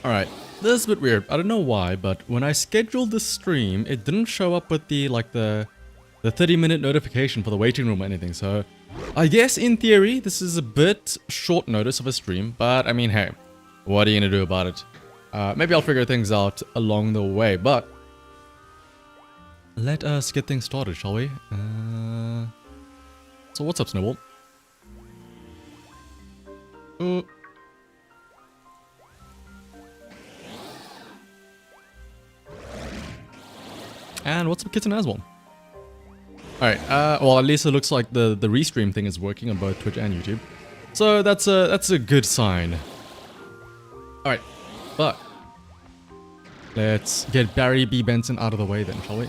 Alright, this is a bit weird. I don't know why, but when I scheduled the stream, it didn't show up with the 30-minute notification for the waiting room or anything, so I guess in theory, this is a bit short notice of a stream, but I mean, hey, what are you gonna do about it? Maybe I'll figure things out along the way, but let us get things started, shall we? So what's up, Snowball? And what's up, Kitten as well? Alright, well, at least it looks like the restream thing is working on both Twitch and YouTube. So that's a good sign. Alright, but let's get Barry B. Benson out of the way then, shall we?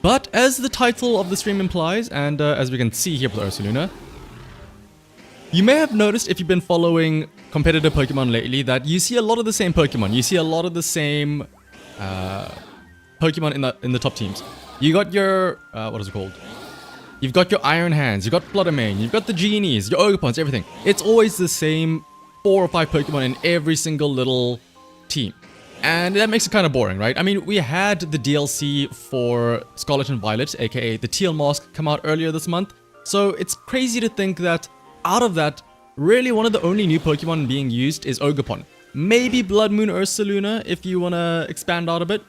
But as the title of the stream implies, and as we can see here with Ursaluna, you may have noticed if you've been following competitive Pokemon lately that you see a lot of the same Pokemon. You see a lot of the same Pokemon in the top teams. You got your what is it called? You've got your Iron Hands, you've got Bloodamane, you've got the Genies, your Ogapons, everything. It's always the same 4 or 5 Pokemon in every single little team. And that makes it kind of boring, right? I mean, we had the DLC for Scarlet and Violet, aka the Teal Mask, come out earlier this month. So it's crazy to think that out of that, really one of the only new Pokemon being used is Ogapon. Maybe Blood Moon Ursaluna if you want to expand out a bit.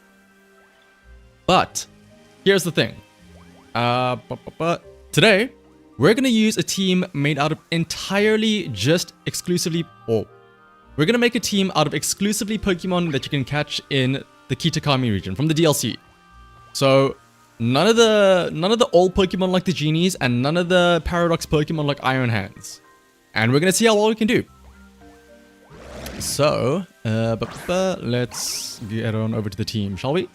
But here's the thing. Today, we're going to use a team made out of entirely just exclusively... Oh, we're going to make a team out of exclusively Pokemon that you can catch in the Kitakami region from the DLC. So none of the old Pokemon like the Genies and none of the Paradox Pokemon like Iron Hands. And we're going to see how well we can do. So, let's get on over to the team, shall we?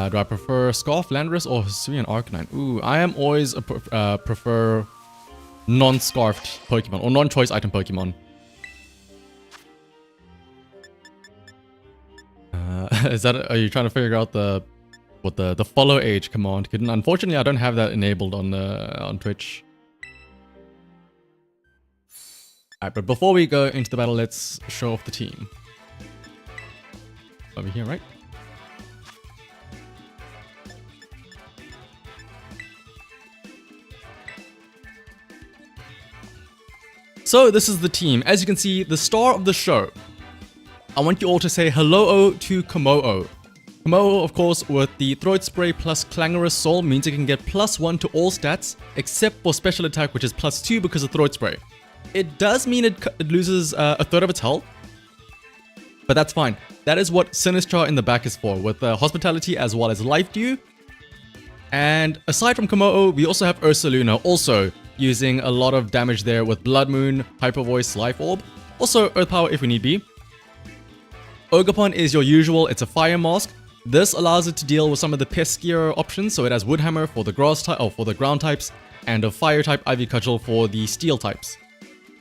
Do I prefer Scarf, Landorus, or Hisuian Arcanine? Ooh, I am always prefer non-scarfed Pokemon, or non-choice item Pokemon. Are you trying to figure out the follow age command? Unfortunately, I don't have that enabled on Twitch. Alright, but before we go into the battle, let's show off the team. Over here, right? So this is the team. As you can see, the star of the show. I want you all to say hello to Komo-o. Komo-o, of course, with the Throat Spray plus Clangorous Soul means it can get +1 to all stats, except for special attack, which is +2 because of Throat Spray. It does mean it loses a third of its health, but that's fine. That is what Sinistcha in the back is for, with Hospitality as well as Life Dew. And aside from Komo-o, we also have Ursaluna, also using a lot of damage there with Blood Moon, Hyper Voice, Life Orb, also Earth Power if we need be. Ogapon is your usual, it's a Fire Mask. This allows it to deal with some of the peskier options, so it has Wood Hammer for the grass type, or for the ground types, and a Fire type Ivy Cudgel for the steel types.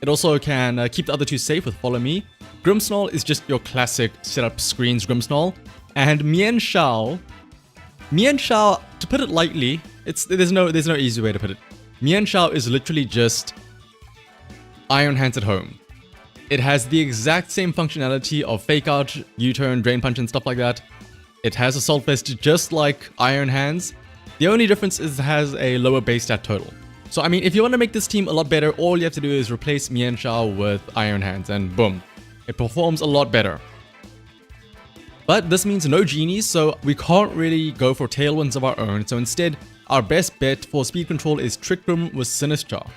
It also can keep the other two safe with Follow Me. Grimmsnarl is just your classic setup screens Grimmsnarl, and Mienshao, to put it lightly, there's no easy way to put it. Mienshao is literally just Iron Hands at home. It has the exact same functionality of Fake Out, U-Turn, Drain Punch and stuff like that. It has Assault Vest just like Iron Hands. The only difference is it has a lower base stat total. So I mean, if you want to make this team a lot better, all you have to do is replace Mienshao with Iron Hands and boom, it performs a lot better. But this means no Genies, so we can't really go for Tailwinds of our own. So instead, our best bet for speed control is Trick Room with Sinistcha,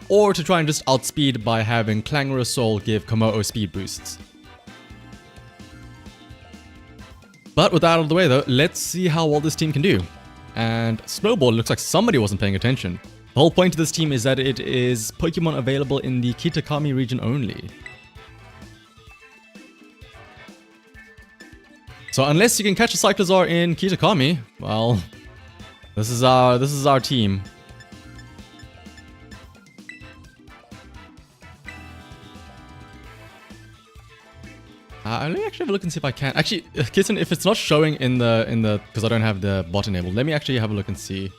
or to try and just outspeed by having Clangorous Soul give Komo-o speed boosts. But with that out of the way though, let's see how well this team can do. And Snowball, looks like somebody wasn't paying attention. The whole point of this team is that it is Pokemon available in the Kitakami region only. So unless you can catch a Cyclizar in Kitakami, well, this is our team. Let me actually have a look and see if I can. Actually, Kitten, if it's not showing in the because I don't have the bot enabled, let me actually have a look and see.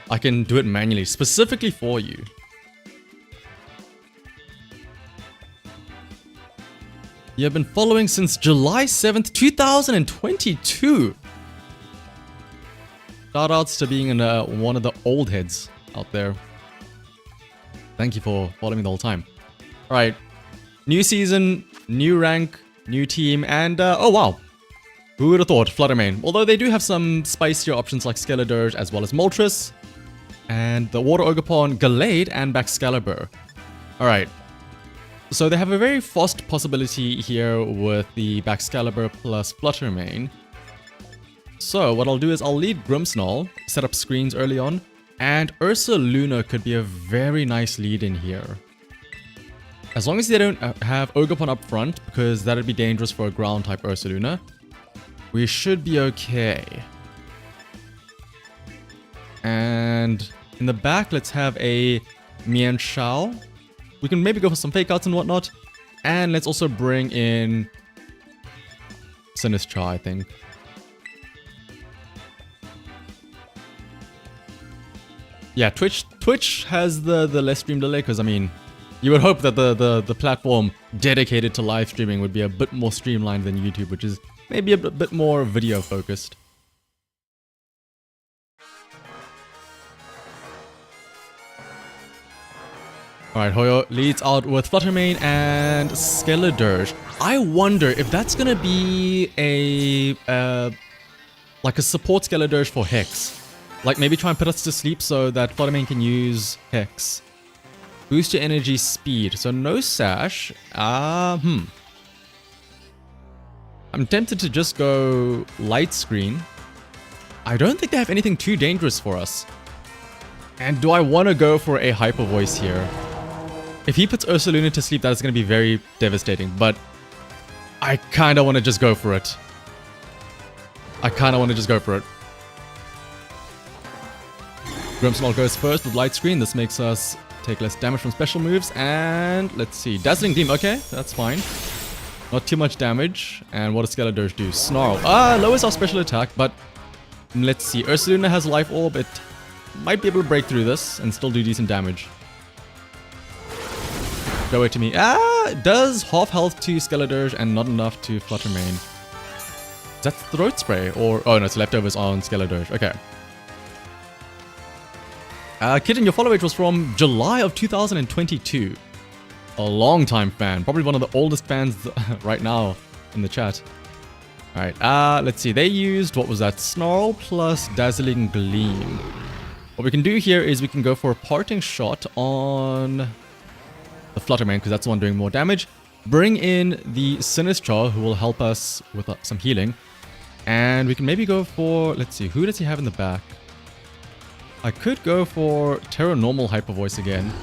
I can do it manually, specifically for you. You have been following since July 7th, 2022. Shoutouts to being one of the old heads out there. Thank you for following me the whole time. Alright. New season, new rank, new team, and oh wow. Who would have thought? Fluttermane. Although they do have some spicier options like Skeledirge as well as Moltres. And the Water Ogerpon, Gallade, and Baxcalibur. Alright. So they have a very fast possibility here with the Baxcalibur plus Fluttermane. So what I'll do is I'll lead Grimmsnarl, set up screens early on, and Ursaluna could be a very nice lead in here. As long as they don't have Ogerpon up front, because that would be dangerous for a ground type Ursaluna, we should be okay. And in the back, let's have a Mienshao. We can maybe go for some fake outs and whatnot. And let's also bring in Sinistcha, I think. Yeah, Twitch has the less stream delay, because I mean, you would hope that the platform dedicated to live streaming would be a bit more streamlined than YouTube, which is maybe a bit more video focused. Alright, Hoyo leads out with Fluttermane and Skeledirge. I wonder if that's gonna be a like a support Skeledirge for Hex. Like maybe try and put us to sleep so that Fluttermane can use Hex. Boost your energy speed. So no Sash. I'm tempted to just go Light Screen. I don't think they have anything too dangerous for us. And do I want to go for a Hyper Voice here? If he puts Ursaluna to sleep, that is going to be very devastating. But I kind of want to just go for it. Grimmsnarl goes first with Light Screen. This makes us take less damage from special moves. And let's see. Dazzling Gleam. Okay, that's fine. Not too much damage. And what does Skeledirge do? Snarl. Lowers our special attack, but let's see. Ursaluna has Life Orb. It might be able to break through this and still do decent damage. Go away to me. Does half health to Skeledirge and not enough to Fluttermane. Is that Throat Spray? Or, oh no, it's leftovers on Skeledirge. Okay. Kitten, your follow age was from July of 2022. A long time fan. Probably one of the oldest fans right now in the chat. Alright, let's see. They used, what was that? Snarl plus Dazzling Gleam. What we can do here is we can go for a Parting Shot on the Fluttermane, because that's the one doing more damage. Bring in the Sinistcha, who will help us with some healing. And we can maybe go for, let's see, who does he have in the back? I could go for Terra Normal Hyper Voice again.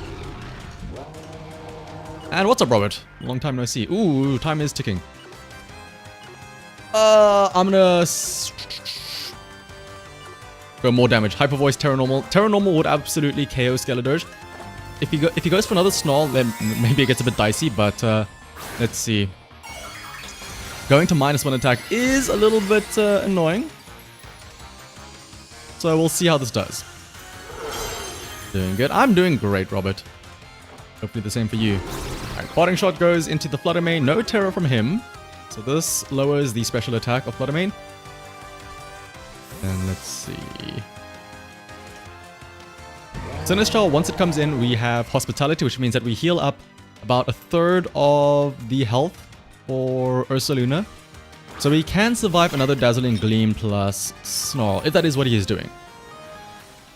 And what's up, Robert? Long time no see. Ooh, time is ticking. I'm gonna go more damage. Hyper Voice, Terra Normal. Terra Normal would absolutely KO Skeledirge. If he goes for another Snarl, then maybe it gets a bit dicey, but let's see. Going to -1 attack is a little bit annoying. So we'll see how this does. Doing good. I'm doing great, Robert. Hopefully the same for you. Alright, Parting Shot goes into the Fluttermane. No Terror from him. So this lowers the special attack of Fluttermane. And let's see. Sinistcha, once it comes in, we have Hospitality, which means that we heal up about a third of the health for Ursaluna. So we can survive another Dazzling Gleam plus Snarl, if that is what he is doing.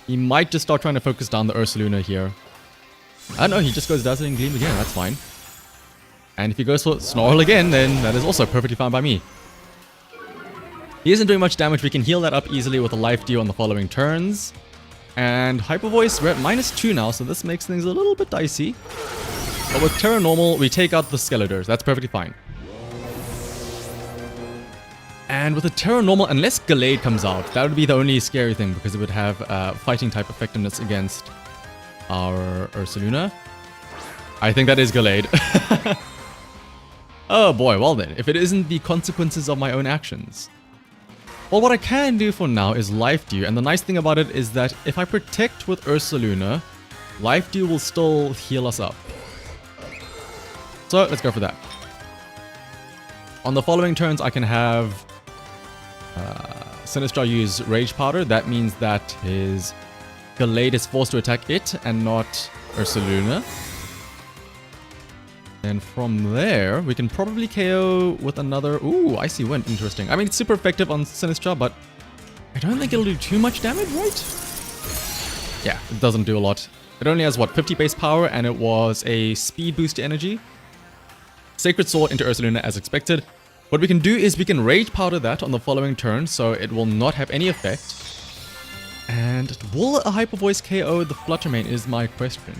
He might just start trying to focus down the Ursaluna here. I know, he just goes Dazzling Gleam again, that's fine. And if he goes for Snarl again, then that is also perfectly fine by me. He isn't doing much damage, we can heal that up easily with a Life Dew on the following turns. And Hyper Voice, we're at -2 now, so this makes things a little bit dicey. But with Terra Normal, we take out the Skeledirge. That's perfectly fine. And with a Terra Normal, unless Gallade comes out, that would be the only scary thing, because it would have fighting type effectiveness against our Ursaluna. I think that is Gallade. Oh boy, well then, if it isn't the consequences of my own actions. Well, what I can do for now is Life Dew, and the nice thing about it is that if I protect with Ursaluna, Life Dew will still heal us up. So, let's go for that. On the following turns, I can have Sinistcha use Rage Powder. That means that his Gallade is forced to attack it and not Ursaluna. And from there, we can probably KO with another... Ooh, Icy Wind. Interesting. I mean, it's super effective on Sinistcha, but I don't think it'll do too much damage, right? Yeah, it doesn't do a lot. It only has, what, 50 base power, and it was a speed boost to energy. Sacred Sword into Ursaluna as expected. What we can do is we can Rage Powder that on the following turn, so it will not have any effect. And will a Hyper Voice KO the Fluttermane is my question.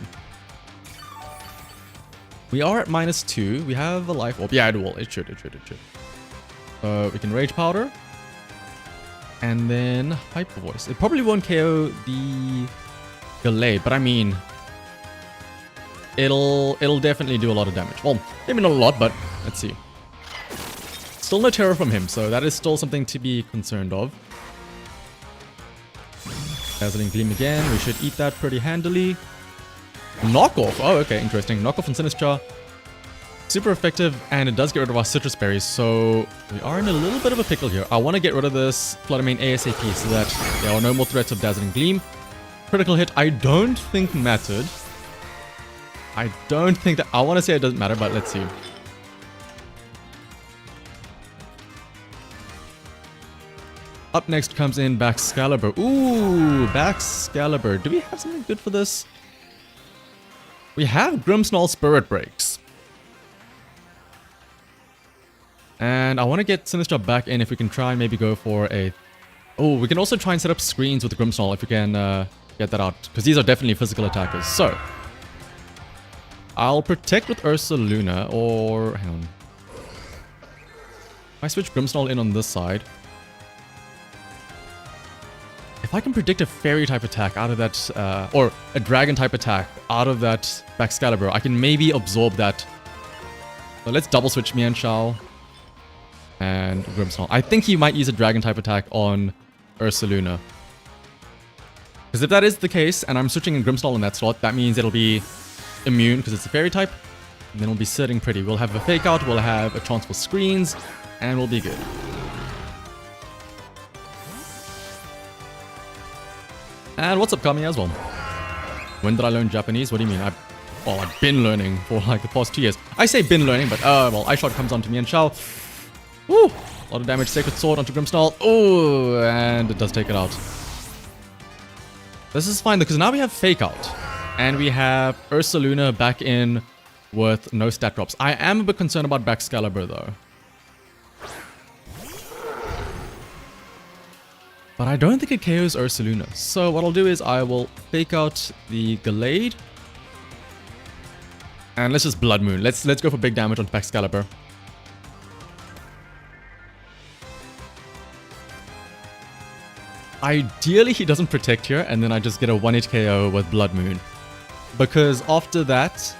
We are at -2. We have a Life Orb. Yeah, it will. It should. So we can Rage Powder. And then Hyper Voice. It probably won't KO the Gallade, but I mean... It'll definitely do a lot of damage. Well, maybe not a lot, but let's see. Still no Terror from him, so that is still something to be concerned of. Dazzling Gleam again. We should eat that pretty handily. Knockoff. Oh, okay, interesting. Knockoff on Sinistcha. Super effective, and it does get rid of our citrus berries, so we are in a little bit of a pickle here. I want to get rid of this Fluttermane ASAP so that there are no more threats of Dazzling Gleam. Critical hit, I don't think mattered. I don't think that... I want to say it doesn't matter, but let's see. Up next comes in Baxcalibur. Ooh, Baxcalibur. Do we have something good for this? We have Grimmsnarl Spirit Breaks. And I want to get Sinistcha back in if we can try and maybe go for a... Oh, we can also try and set up screens with the Grimmsnarl if we can get that out. Because these are definitely physical attackers. So, I'll protect with Ursaluna, or... Hang on. If I switch Grimmsnarl in on this side... If I can predict a fairy type attack out of that, or a dragon type attack out of that Baxcalibur, I can maybe absorb that. So let's double switch Mienshao and Grimmsnarl. I think he might use a dragon type attack on Ursaluna. Because if that is the case, and I'm switching in Grimmsnarl in that slot, that means it'll be immune because it's a fairy type. And then we'll be sitting pretty. We'll have a fake out, we'll have a chance for screens, and we'll be good. And what's up, Kami, as well? When did I learn Japanese? What do you mean? I've been learning for like the past 2 years. I say been learning, but well, Ice Shot comes onto Mienshao. Woo! A lot of damage. Sacred Sword onto Grimmsnarl. Oh, and it does take it out. This is fine because now we have Fake Out. And we have Ursaluna back in with no stat drops. I am a bit concerned about Baxcalibur though. But I don't think it KOs Ursaluna. So what I'll do is I will Fake Out the Gallade. And let's just Blood Moon. Let's go for big damage on Baxcalibur. Ideally he doesn't protect here, and then I just get a 1-hit KO with Blood Moon. Because after that,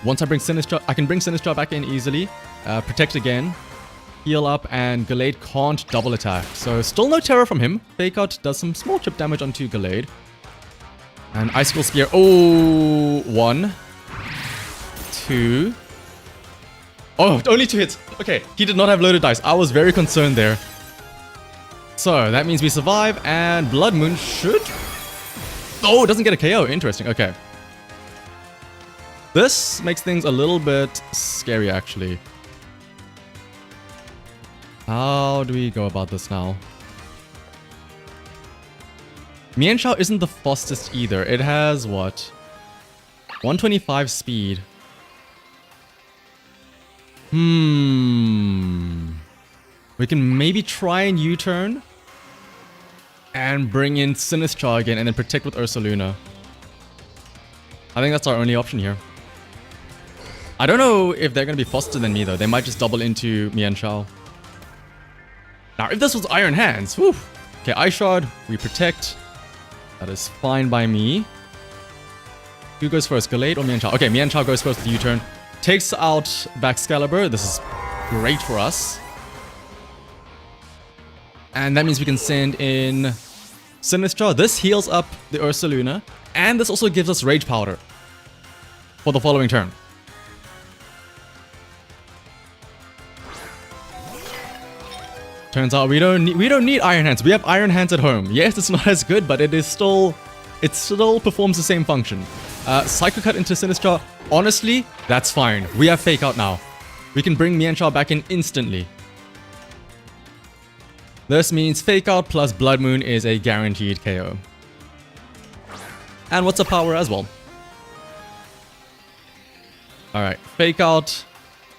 once I bring Sinistcha, I can bring Sinistcha back in easily. Protect again. Heal up, and Gallade can't double attack. So still no terror from him. Fake Out does some small chip damage onto Gallade. And Icicle Spear. Oh, 1, 2. Oh, only 2 hits. Okay, he did not have loaded dice. I was very concerned there. So that means we survive, and Blood Moon should... Oh, it doesn't get a KO. Interesting. Okay. This makes things a little bit scary, actually. How do we go about this now? Mienshao isn't the fastest either. It has, what? 125 speed. We can maybe try and U-turn. And bring in Sinistcha again and then protect with Ursaluna. I think that's our only option here. I don't know if they're going to be faster than me though. They might just double into Mienshao. Now, if this was Iron Hands, whew. Okay, Ice Shard, we protect. That is fine by me. Who goes first, Gallade or Mienshao? Okay, Mienshao goes first with the U-turn. Takes out Baxcalibur. This is great for us. And that means we can send in Sinistcha. This heals up the Ursaluna, and this also gives us Rage Powder for the following turn. Turns out we don't need Iron Hands. We have Iron Hands at home. Yes, it's not as good, but it still performs the same function. Psycho Cut into Sinistcha. Honestly, that's fine. We have Fake Out now. We can bring Mienshao back in instantly. This means Fake Out plus Blood Moon is a guaranteed KO. And what's a power as well? Alright, Fake Out.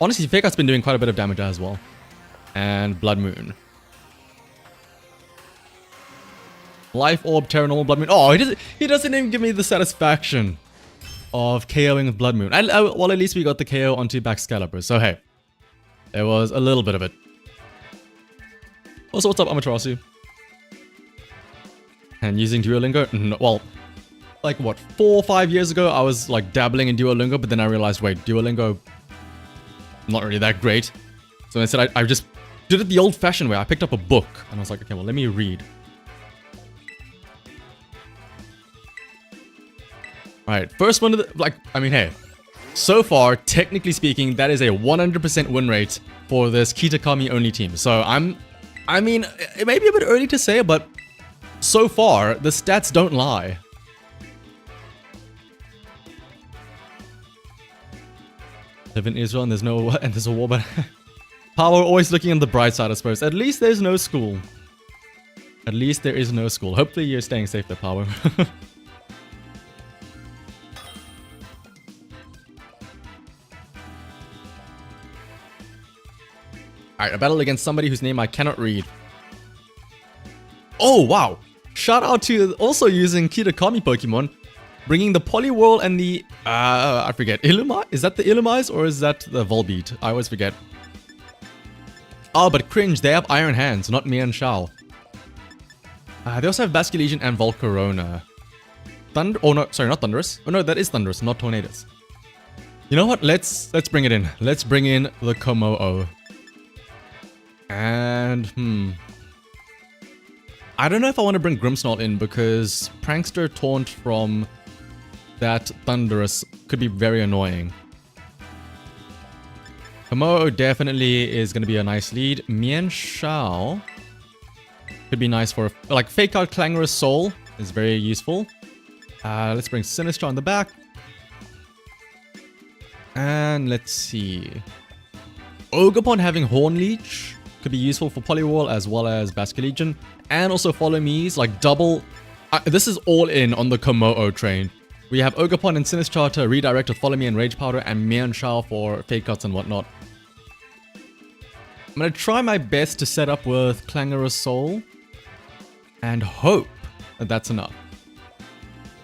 Honestly, Fake Out's been doing quite a bit of damage as well. And Blood Moon. Life Orb, Terra Normal, Blood Moon. Oh, he doesn't even give me the satisfaction of KOing with Blood Moon. Well, at least we got the KO onto Baxcalibur. So hey, there was a little bit of it. Also, what's up, Amaterasu? And using Duolingo? No, well, like what, 4 or 5 years ago, I was like dabbling in Duolingo, but then I realized, wait, Duolingo, not really that great. So instead, I just did it the old-fashioned way. I picked up a book, and I was like, okay, well, let me read. Alright, first one of the, like, I mean, hey, so far, technically speaking, that is a 100% win rate for this Kitakami only team. So I mean, it may be a bit early to say, but so far, the stats don't lie. Live in Israel and there's a war, but power always looking on the bright side, I suppose. At least there's no school. At least there is no school. Hopefully you're staying safe there, Power. Alright, a battle against somebody whose name I cannot read. Oh, wow. Shout out to also using Kitakami Pokemon, bringing the Poliwhirl and the, I forget, Illumi? Is that the Illumise or is that the Volbeat? I always forget. Oh, but cringe, they have Iron Hands, not Mienshao. They also have Basculegion and Volcarona. Oh no, sorry, not Thundurus. Oh no, that is Thundurus, not Tornadus. You know what? Let's bring it in. Let's bring in the Kommo-o. And, I don't know if I want to bring Grimmsnarl in because Prankster Taunt from that Thundurus could be very annoying. Kommo-o definitely is going to be a nice lead. Mienshao could be nice for, like, Fake Out Clangorous Soul is very useful. Let's bring Sinistcha on the back. And let's see. Ogerpon having Horn Leech could be useful for Poliwhirl as well as Basculegion. And also Follow Me's, like double. This is all in on the Kommo-o train. We have Ogerpon and Sinistcha to redirect with Follow Me and Rage Powder, and Mienshao for Fake Outs and whatnot. I'm going to try my best to set up with Clangorous Soul and hope that that's enough.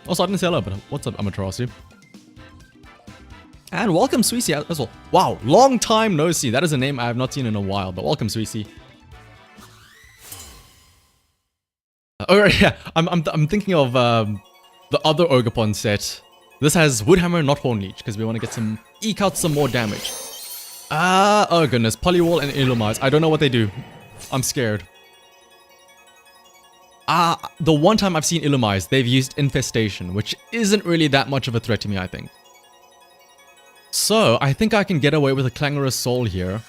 Also, I didn't say hello, but what's up, Amaterasu? And welcome, Suisi, as well. Wow, long time no see. That is a name I have not seen in a while, but welcome, Suisi. Alright, yeah, I'm thinking of the other Ogerpon set. This has Woodhammer, not Horn Leech, because we want to get some, eke out some more damage. Oh goodness, Poliwhirl and Illumise. I don't know what they do. I'm scared. The one time I've seen Illumise, they've used Infestation, which isn't really that much of a threat to me, I think. So, I think I can get away with a Clangorous Soul here.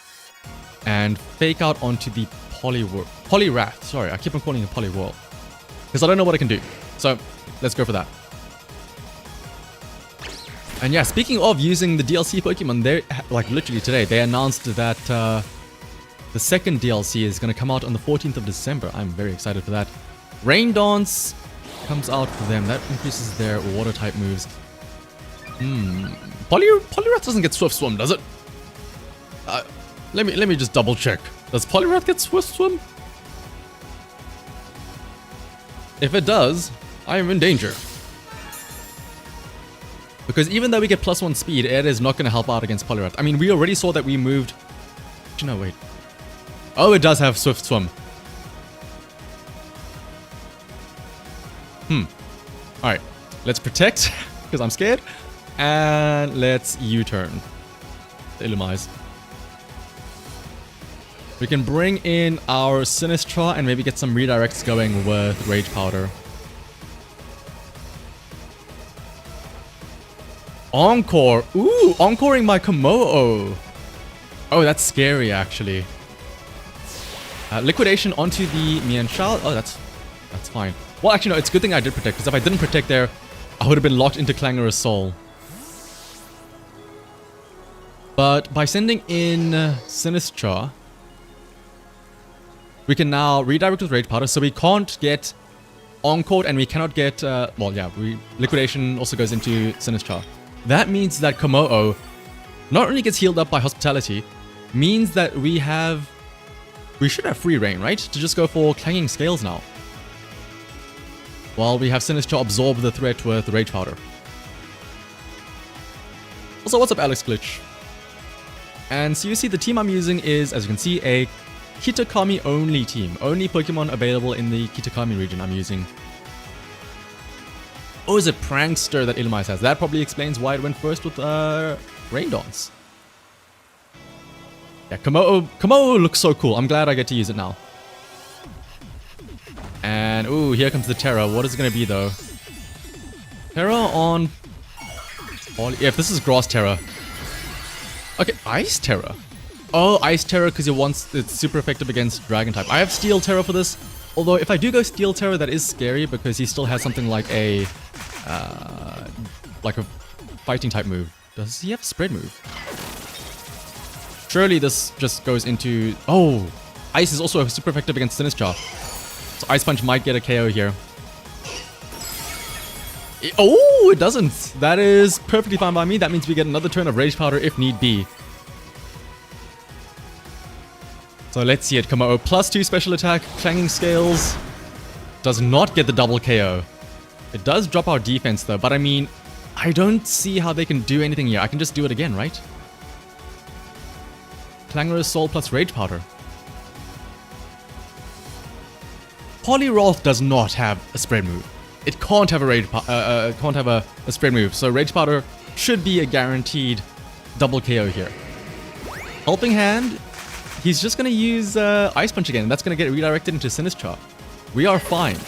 And Fake Out onto the Poliwrath. Sorry, I keep on calling it Poliwhirl. Because I don't know what I can do. So, let's go for that. And yeah, speaking of using the DLC Pokemon, they, like literally today, they announced that the second DLC is going to come out on the 14th of December. I'm very excited for that. Rain Dance comes out for them. That increases their water type moves. Poliwrath doesn't get Swift Swim, does it? Let me just double check. Does Poliwrath get Swift Swim? If it does, I am in danger. Because even though we get +1 speed, it is not going to help out against Poliwrath. I mean, we already saw that we moved... No, wait. Oh, it does have Swift Swim. Alright. Let's protect, because I'm scared. And let's U-turn. Illumise. We can bring in our Sinistra and maybe get some redirects going with Rage Powder. Encore! Ooh, encoring my Komodo! Oh, that's scary actually. Liquidation onto the Mienshao. Oh, that's fine. Well, actually no, it's a good thing I did protect, because if I didn't protect there, I would have been locked into Clangorous Soul. But by sending in Sinistra, we can now redirect with Rage Powder, so we can't get Encored and we cannot get, well, yeah, Liquidation also goes into Sinistra. That means that Komodo not only gets healed up by Hospitality, means that we should have free reign, right? To just go for Clanging Scales now. While we have Sinistra absorb the threat with Rage Powder. Also, what's up, Alex Glitch? And so you see the team I'm using is, as you can see, a Kitakami only team. Only Pokemon available in the Kitakami region I'm using. Oh, is it Prankster that Illumise has? That probably explains why it went first with Rain Dance. Yeah, Komodo looks so cool. I'm glad I get to use it now. And, ooh, here comes the Terra. What is it going to be, though? Terra on... Yeah, if this is Grass Terra. Okay, Ice Terra. Oh, Ice Terra because it's super effective against Dragon type. I have Steel Terra for this. Although, if I do go Steel Terra, that is scary because he still has something like a fighting type move. Does he have a spread move? Surely this just goes into... Oh! Ice is also super effective against Sinistra. So Ice Punch might get a KO here. Oh, it doesn't. That is perfectly fine by me. That means we get another turn of Rage Powder if need be. So let's see it. Komodo +2 special attack. Clanging Scales. Does not get the double KO. It does drop our defense though. But I mean, I don't see how they can do anything here. I can just do it again, right? Clangorous Soul plus Rage Powder. Poliwrath does not have a spread move. It can't have a spread move. So Rage Powder should be a guaranteed double KO here. Helping Hand. He's just gonna use Ice Punch again. That's gonna get redirected into Sinistra. We are fine.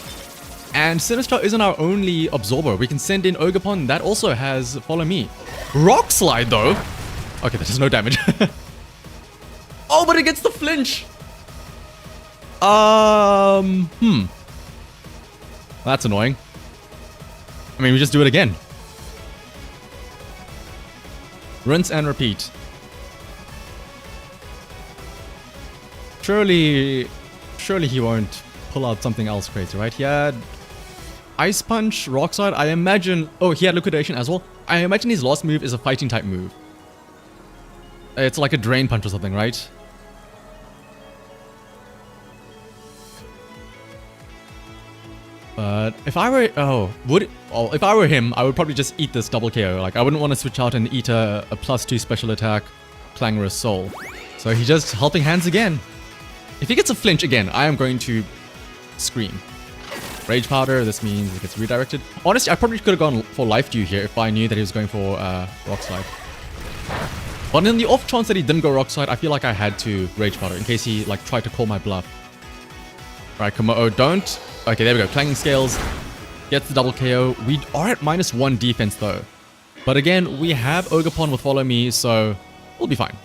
And Sinistra isn't our only absorber. We can send in Ogerpon. That also has Follow Me. Rock Slide though. Okay, that does no damage. Oh, but it gets the flinch. That's annoying. I mean, we just do it again. Rinse and repeat. Surely he won't pull out something else crazy, right? He had Ice Punch, Rock Slide. I imagine... Oh, he had Liquidation as well. I imagine his last move is a fighting type move. It's like a Drain Punch or something, right? But if I were... if I were him, I would probably just eat this double KO. Like, I wouldn't want to switch out and eat a +2 special attack Clangorous Soul. So he just Helping Hands again. If he gets a flinch again, I am going to scream. Rage Powder, this means it gets redirected. Honestly, I probably could have gone for Life Dew here if I knew that he was going for Rock Slide. But in the off chance that he didn't go Rock Slide, I feel like I had to Rage Powder in case he like tried to call my bluff. Alright, Komodo, don't. Okay, there we go. Clanging Scales gets the double KO. We are at -1 defense though. But again, we have Ogerpon with Follow Me, so we'll be fine.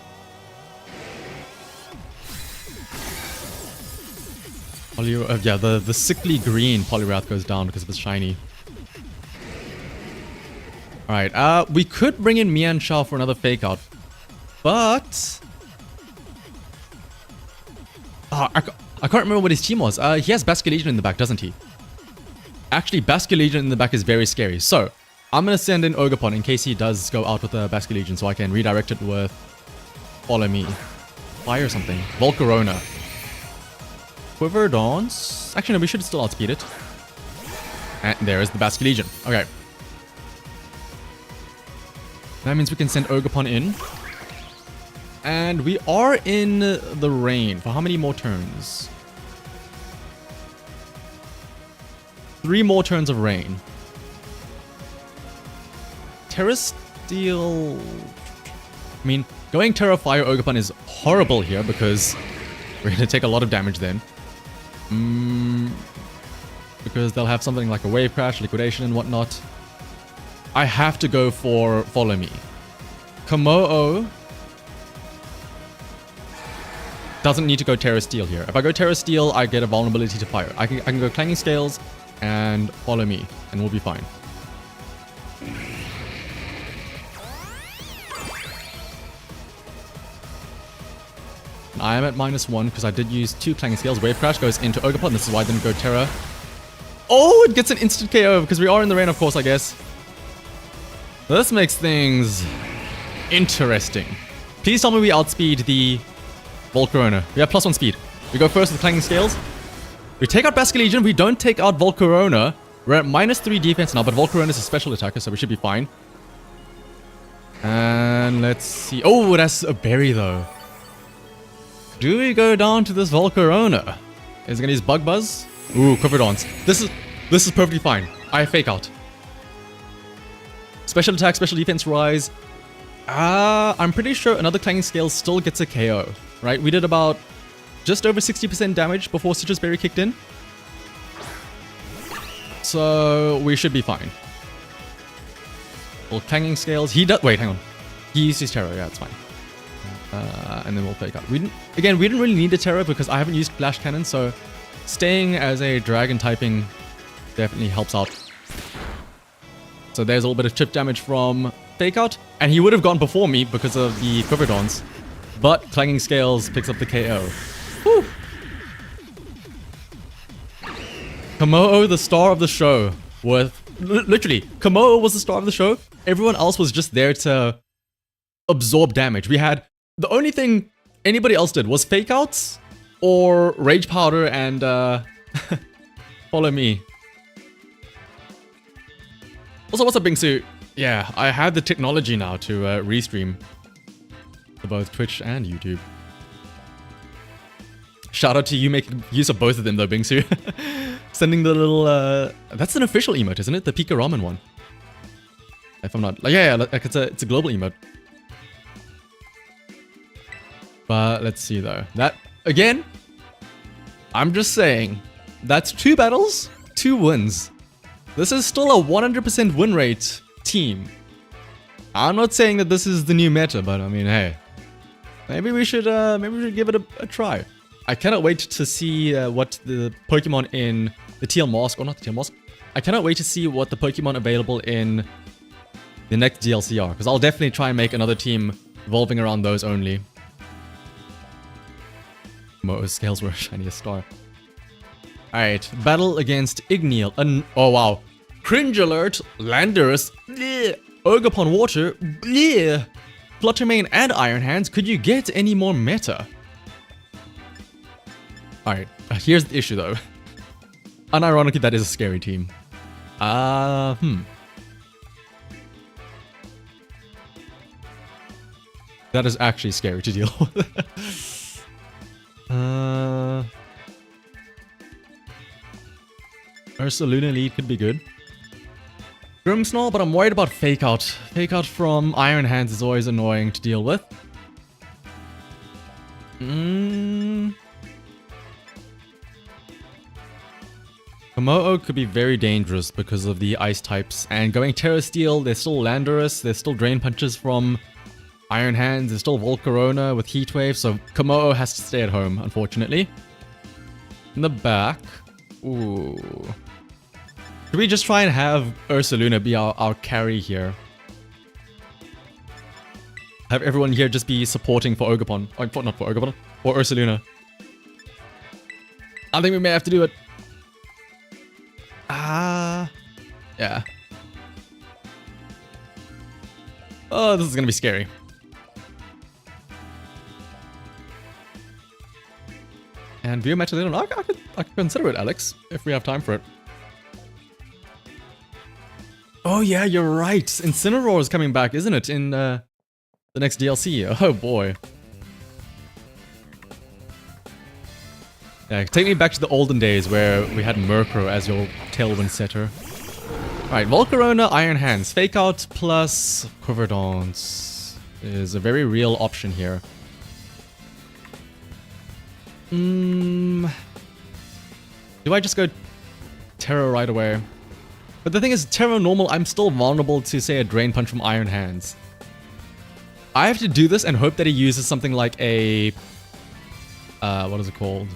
Yeah, the sickly green Poliwrath goes down because of its shiny. Alright, we could bring in Mienshao for another fake out. But... I can't remember what his team was. He has Basculegion in the back, doesn't he? Actually, Basculegion in the back is very scary. So, I'm going to send in Ogerpon in case he does go out with a Basculegion so I can redirect it with Follow Me. Fire something. Volcarona. Quiver Dance. Actually, no, we should still outspeed it. And there is the Basculegion. Okay. That means we can send Ogerpon in. And we are in the rain. For how many more turns? 3 more turns of rain. Terra Steel... I mean, going Terra Fire Ogerpon is horrible here because We're gonna take a lot of damage then. Because they'll have something like a wave crash, liquidation and whatnot. I have to go for follow me. Komo-o doesn't need to go Terra Steel here. If I go Terra Steel, I get a vulnerability to fire. I can go Clanging Scales and follow me, and we'll be fine. I am at -1 because I did use 2 Clanging Scales. Wave Crash goes into Ogerpon. This is why I didn't go Terra. Oh, it gets an instant KO because we are in the rain, of course, I guess. This makes things interesting. Please tell me we outspeed the Volcarona. We have +1 speed. We go first with Clanging Scales. We take out Basculegion. We don't take out Volcarona. We're at -3 defense now, but Volcarona is a special attacker, so we should be fine. And let's see. Oh, that's a berry, though. Do we go down to this Volcarona? Is it gonna use Bug Buzz? Ooh, Quiver Dance. This is perfectly fine. I fake out. Special attack, special defense rise. I'm pretty sure another Clanging Scale still gets a KO, right? We did about just over 60% damage before Citrus Berry kicked in. So we should be fine. Well, Clanging Scales, he does, wait, hang on. He used his Terror, yeah, it's fine. And then we'll fake out. We didn't really need a Terror because I haven't used Flash Cannon, so staying as a Dragon typing definitely helps out. So there's a little bit of chip damage from Fake Out, and he would have gone before me because of the Quiver Dance, but Clanging Scales picks up the KO. Whew. Komo-o, the star of the show, literally, Komo-o was the star of the show. Everyone else was just there to absorb damage. We had, the only thing anybody else did was Fake Outs or Rage Powder and follow me. Also, what's up, Bingsu? Yeah, I have the technology now to restream to both Twitch and YouTube. Shout out to you making use of both of them though, Bingsu. Sending the little, that's an official emote, isn't it? The Pika Ramen one. If I'm not, like, yeah, like it's a global emote. But let's see though. That, again, I'm just saying, that's 2 battles, 2 wins. This is still a 100% win rate team. I'm not saying that this is the new meta, but I mean, hey, maybe we should give it a try. I cannot wait to see what the Pokemon in the Teal Mask, or not the Teal Mask. I cannot wait to see what the Pokemon available in the next DLC are, because I'll definitely try and make another team revolving around those only. Most scales were a shiniest star. Alright, battle against Igneal. Oh wow. Cringe alert, Landorus, bleh, Ogerpon Water, bleh, Fluttermane and Iron Hands. Could you get any more meta? Alright, here's the issue though. Unironically, that is a scary team. That is actually scary to deal with. Ursaluna lead could be good. Grimmsnarl, but I'm worried about Fake Out. Fake Out from Iron Hands is always annoying to deal with. Komo-o could be very dangerous because of the ice types. And going Terra Steel, there's still Landorus, there's still Drain Punches from Iron Hands, there's still Volcarona with Heat Wave, so Komo-o has to stay at home, unfortunately. In the back, ooh. Should we just try and have Ursaluna be our carry here? Have everyone here just be supporting for Ogerpon. Oh, not for Ogerpon, for Ursaluna. I think we may have to do it. Yeah. Oh, this is gonna be scary. And view match later on. I could consider it, Alex, if we have time for it. Oh yeah, you're right. Incineroar is coming back, isn't it? In the next DLC. Oh boy. Yeah, take me back to the olden days where we had Murkrow as your Tailwind setter. Alright, Volcarona, Iron Hands. Fake Out plus Quiver Dance is a very real option here. Do I just go Terror right away? But the thing is, Terror normal, I'm still vulnerable to, say, a Drain Punch from Iron Hands. I have to do this and hope that he uses something like a... what is it called?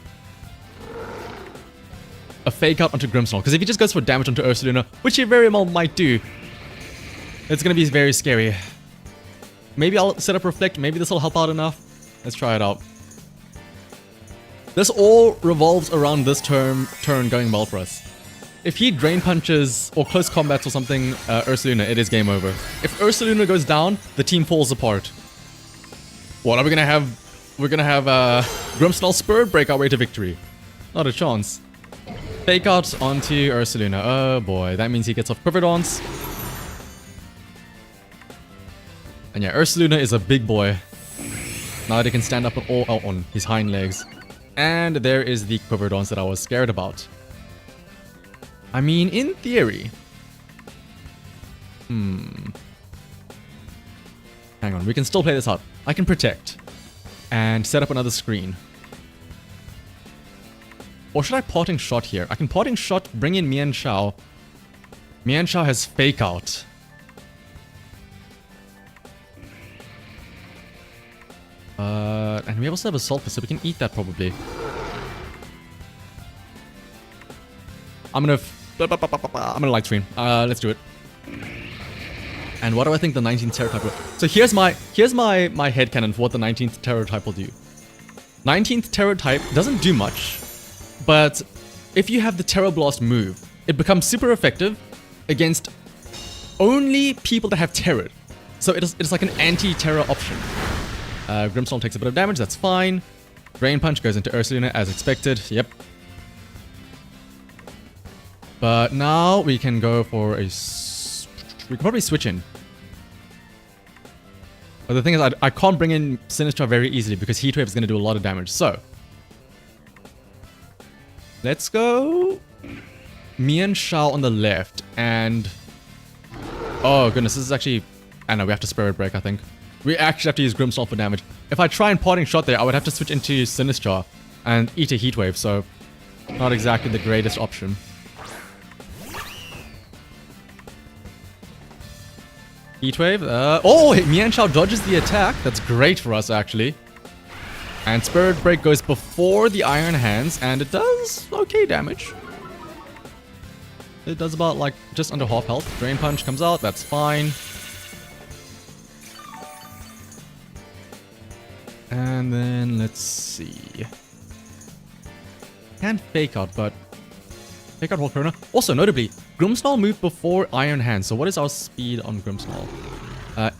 A Fake Out onto Grimmsnarl. Because if he just goes for damage onto Ursaluna, which he very well might do, it's going to be very scary. Maybe I'll set up Reflect. Maybe this will help out enough. Let's try it out. This all revolves around this turn going well for us. If he Drain Punches or Close Combats or something Ursaluna, it is game over. If Ursaluna goes down, the team falls apart. What are we going to have? We're going to have Grimmsnarl Spirit break our way to victory. Not a chance. Fake Out onto Ursaluna. Oh boy, that means he gets off Quiver Dance. And yeah, Ursaluna is a big boy. Now that he can stand up on his hind legs. And there is the Quiver Dance that I was scared about. I mean, in theory... Hang on, we can still play this out. I can Protect. And set up another screen. Or should I Parting Shot here? I can Parting Shot, bring in Mian Shao. Mian Shao has Fake Out. And we also have a Sulphur, so we can eat that probably. I'm gonna light screen. Let's do it. And what do I think the 19th Terror type will... So here's my headcanon for what the 19th Terror type will do. 19th Terror type doesn't do much, but if you have the Terror Blast move, it becomes super effective against only people that have Terror. So it's like an anti-Terror option. Grimmsnarl takes a bit of damage, that's fine. Drain Punch goes into Ursaluna as expected, yep. But now we can go for a... We can probably switch in. But the thing is, I can't bring in Sinistcha very easily because Heatwave is going to do a lot of damage. So, let's go Mian Shao on the left and... Oh goodness, this is actually... I know, we have to Spirit Break, I think. We actually have to use Grimmsnarl for damage. If I try and Parting Shot there, I would have to switch into Sinistcha and eat a Heatwave, so... Not exactly the greatest option. Heatwave. Oh, Mian Shao dodges the attack. That's great for us, actually. And Spirit Break goes before the Iron Hands, and it does okay damage. It does about, like, just under half health. Drain Punch comes out. That's fine. And then, let's see. Can Fake Out, but... Fake Out Volcarona. Also, notably, Grimmsnarl moved before Iron Hands. So what is our speed on Grimmsnarl?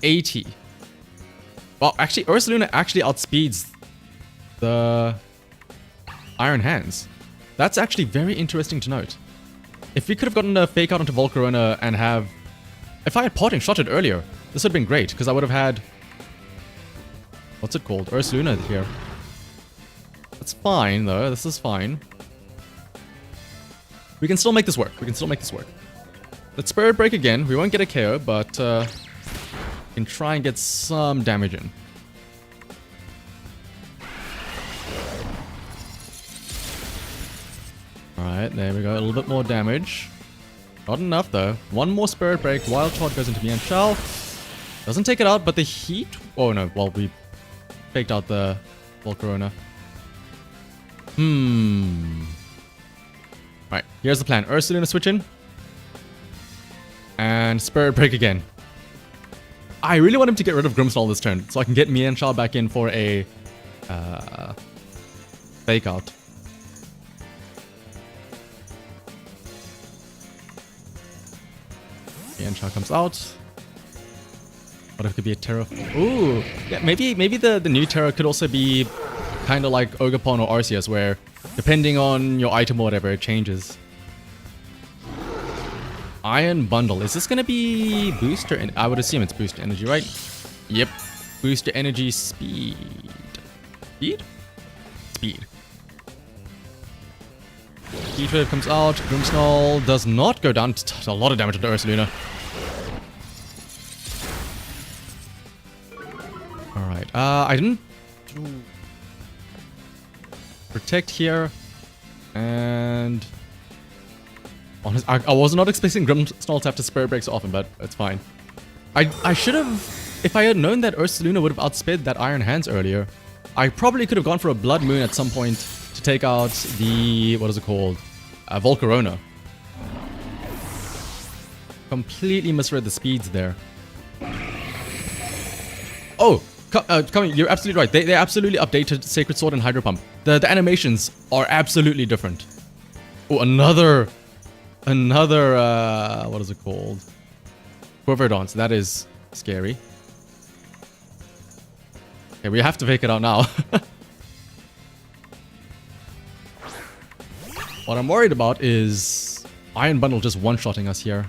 80. Well, actually, Ursaluna actually outspeeds the Iron Hands. That's actually very interesting to note. If we could have gotten a Fake Out onto Volcarona and have... If I had Parting Shot it earlier, this would have been great, because I would have had... What's it called? Ursaluna here. That's fine, though. This is fine. We can still make this work. We can still make this work. Let's Spirit Break again. We won't get a KO, but we can try and get some damage in. Alright, there we go. A little bit more damage. Not enough, though. One more Spirit Break. Wild Shot goes into Mian Shao. Doesn't take it out, but the heat... Oh, no. Well, we faked out the Volcarona. Right, here's the plan. Ursaluna switch in. And Spirit Break again. I really want him to get rid of Grimmsnarl this turn, so I can get Mian Shao back in for a Fake Out. Mian Shao comes out. What if it could be a Terra? Ooh, yeah, maybe the new Terra could also be kind of like Ogerpon or Arceus, where depending on your item or whatever, it changes. Iron Bundle. Is this going to be booster? And I would assume it's booster energy, right? Yep. Booster energy speed. Speed? Speed. Heatwave comes out. Grimmsnarl does not go down. A lot of damage to Ursaluna. Alright. I didn't... Protect here. And... honest, I was not expecting Grimmsnarl to have to Spirit Break so often, but it's fine. I should have... If I had known that Ursaluna would have outsped that Iron Hands earlier, I probably could have gone for a Blood Moon at some point to take out the... what is it called? Volcarona. Completely misread the speeds there. Oh! You're absolutely right. They absolutely updated Sacred Sword and Hydro Pump. The animations are absolutely different. Oh, another, what is it called? Quiver Dance. That is scary. Okay, we have to fake it out now. What I'm worried about is Iron Bundle just one-shotting us here.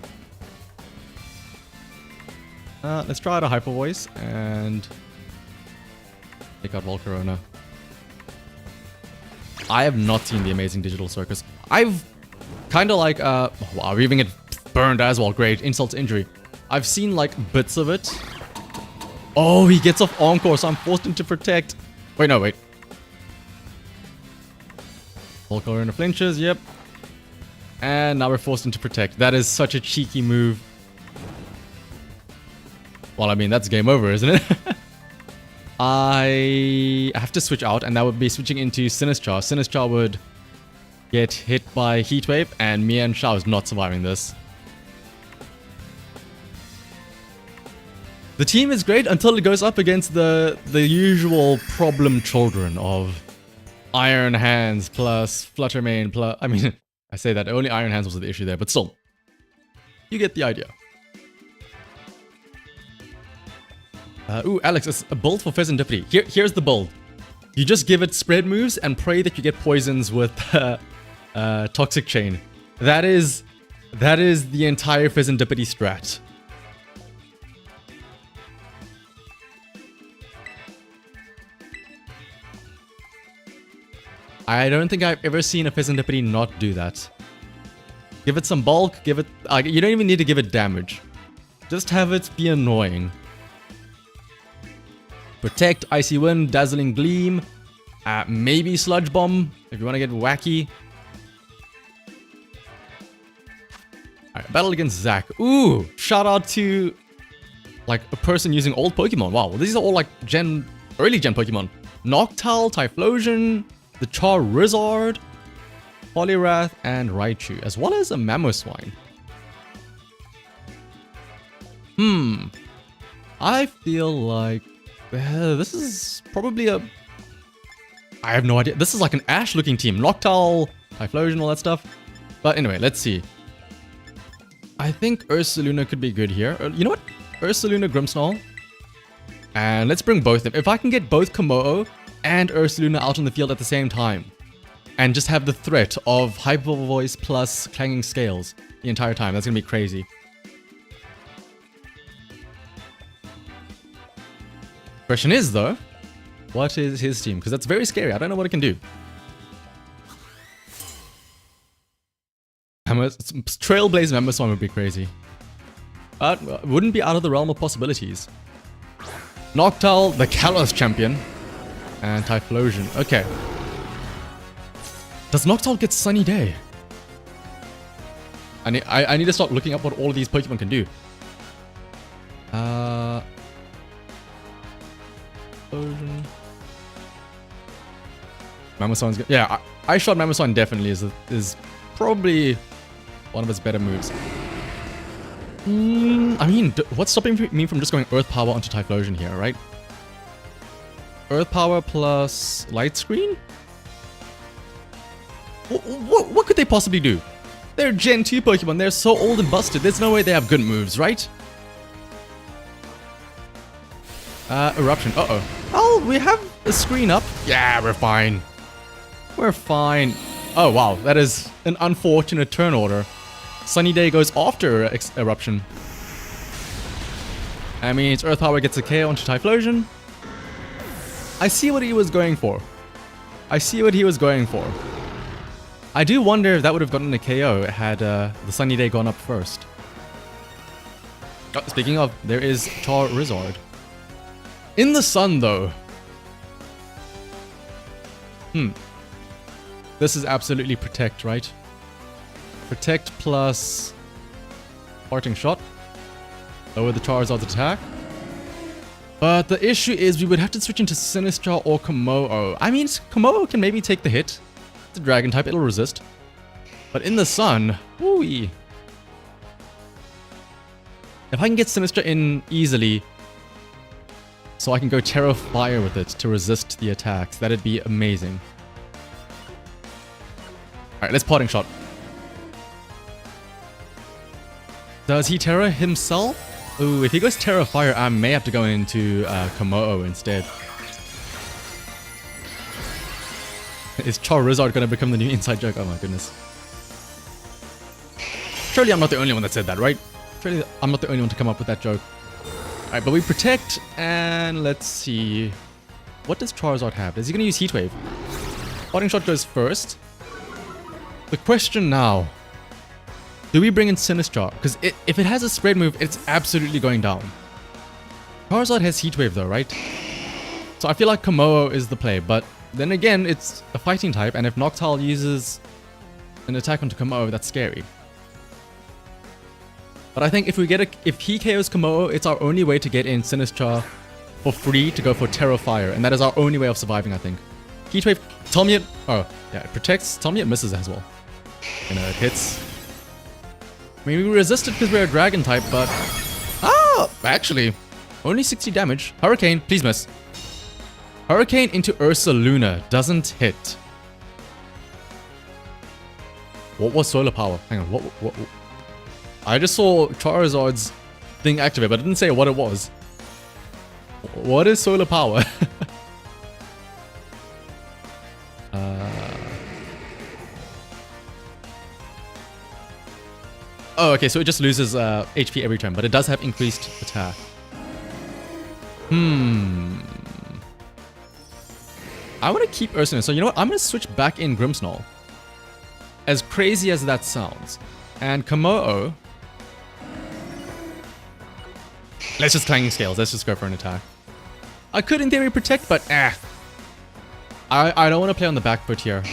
Let's try out a Hyper Voice and take out Volcarona. I have not seen the Amazing Digital Circus. I've kind of like, wow, we're even get burned as well. Great. Insult to injury. I've seen like bits of it. Oh, he gets off Encore, so I'm forced into Protect. Wait, no, wait. Volcarona flinches, yep. And now we're forced into Protect. That is such a cheeky move. Well, I mean, that's game over, isn't it? I have to switch out, and that would be switching into Sinistcha. Sinistcha would get hit by Heat Wave, and Mian Shao is not surviving this. The team is great until it goes up against the usual problem children of Iron Hands plus Fluttermane plus... I mean, I say that only Iron Hands was the issue there, but still. You get the idea. Ooh, Alex, it's a build for Pheasantipity. Here's the build. You just give it spread moves and pray that you get poisons with Toxic Chain. That is the entire Pheasantipity strat. I don't think I've ever seen a Pheasantipity not do that. Give it some bulk, give it... you don't even need to give it damage. Just have it be annoying. Protect, Icy Wind, Dazzling Gleam, maybe Sludge Bomb if you want to get wacky. Alright, battle against Zac. Ooh, shout out to like a person using old Pokemon. Wow, these are all like early gen Pokemon. Noctowl, Typhlosion, the Charizard, Poliwrath, and Raichu, as well as a Mamoswine. I feel like this is probably a... I have no idea. This is like an Ash looking team. Noctowl, Typhlosion, all that stuff. But anyway, let's see. I think Ursaluna could be good here. You know what? Ursaluna, Grimmsnarl. And let's bring both of them. If I can get both Kommo-o and Ursaluna out on the field at the same time, and just have the threat of Hyper Voice plus Clanging Scales the entire time, that's going to be crazy. Question is, though, what is his team? Because that's very scary. I don't know what it can do. Trailblaze Mamoswine would be crazy. But wouldn't be out of the realm of possibilities. Noctowl, the Kalos champion. And Typhlosion. Okay. Does Noctowl get Sunny Day? I need to start looking up what all of these Pokemon can do. Mamoswine's good. Yeah, I shot Mamoswine definitely is probably one of its better moves. I mean, what's stopping me from just going Earth Power onto Typhlosion here, right? Earth Power plus Light Screen? What could they possibly do? They're Gen 2 Pokemon. They're so old and busted. There's no way they have good moves, right? Eruption. Uh-oh. Oh, we have a screen up. Yeah, we're fine. We're fine. Oh, wow. That is an unfortunate turn order. Sunny Day goes after Eruption. I mean, it's Earth Power gets a KO onto Typhlosion. I see what he was going for. I see what he was going for. I do wonder if that would have gotten a KO had the Sunny Day gone up first. Oh, speaking of, there is Charizard. In the sun, though. This is absolutely protect, right? Protect plus parting shot. Lower the Charizard's attack. But the issue is we would have to switch into Sinistcha or Kommo-o. I mean, Kommo-o can maybe take the hit. It's a dragon type, it'll resist. But in the sun, wooey. If I can get Sinistcha in easily, so I can go Terra Fire with it to resist the attacks, that'd be amazing. Alright, let's parting shot. Does he Terra himself? Ooh, if he goes Terra Fire, I may have to go into Kommo-o instead. Is Charizard gonna become the new inside joke? Oh my goodness. Surely I'm not the only one that said that, right? Surely I'm not the only one to come up with that joke. Alright, but we protect, and let's see. What does Charizard have? Is he gonna use Heat Wave? Parting Shot goes first. The question now. Do we bring in Sinistcha? Because if it has a spread move, it's absolutely going down. Charizard has Heat Wave though, right? So I feel like Kommo-o is the play, but then again, it's a fighting type, and if Noctowl uses an attack onto Kommo-o, that's scary. But I think if he KOs Kommo-o, it's our only way to get in Sinistcha for free to go for Terra Fire, and that is our only way of surviving, I think. Heat Wave, tell me it... Oh, yeah, it protects. Tell me it misses as well. You know, it hits. I mean, we resist it because we're a dragon type, but... Ah! Actually, only 60 damage. Hurricane, please miss. Hurricane into Ursaluna doesn't hit. What was Solar Power? Hang on, what? I just saw Charizard's thing activate, but it didn't say what it was. What is Solar Power? Oh, okay, so it just loses HP every turn, but it does have increased attack. I want to keep Ursaluna, so you know what? I'm going to switch back in Grimmsnarl. As crazy as that sounds. And Kommo-o... Let's just Clanging Scales, let's just go for an attack. I could in theory protect, but I don't want to play on the back foot here.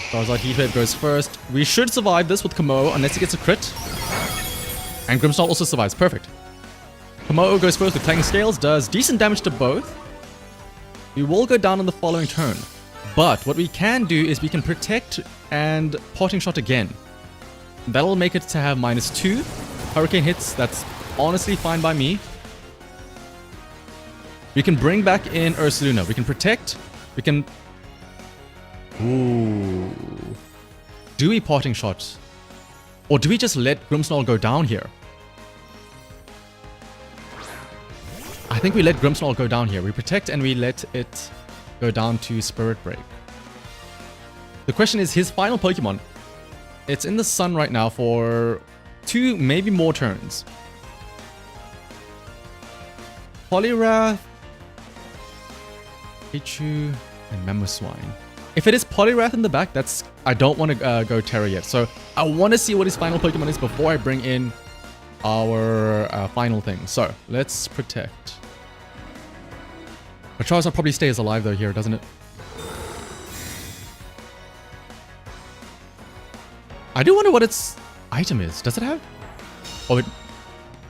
Charizard Heat Wave goes first. We should survive this with Kommo-o unless he gets a crit. And Grimmsnarl also survives. Perfect. Kommo-o goes first with Clanging Scales, does decent damage to both. We will go down on the following turn. But what we can do is we can protect and Parting Shot again. That'll make it to have -2. Hurricane hits, that's honestly fine by me. We can bring back in Ursaluna. We can protect. We can... Ooh. Do we Parting Shot? Or do we just let Grimmsnarl go down here? I think we let Grimmsnarl go down here. We protect and we let it go down to Spirit Break. The question is his final Pokemon. It's in the sun right now for 2, maybe more turns. Poliwrath, Pikachu, and Mamoswine. If it is Poliwrath in the back, that's... I don't want to go Terra yet. So I want to see what his final Pokemon is before I bring in our final thing. So let's protect. But Charizard probably stays alive though here, doesn't it? I do wonder what its item is. Does it have... Oh,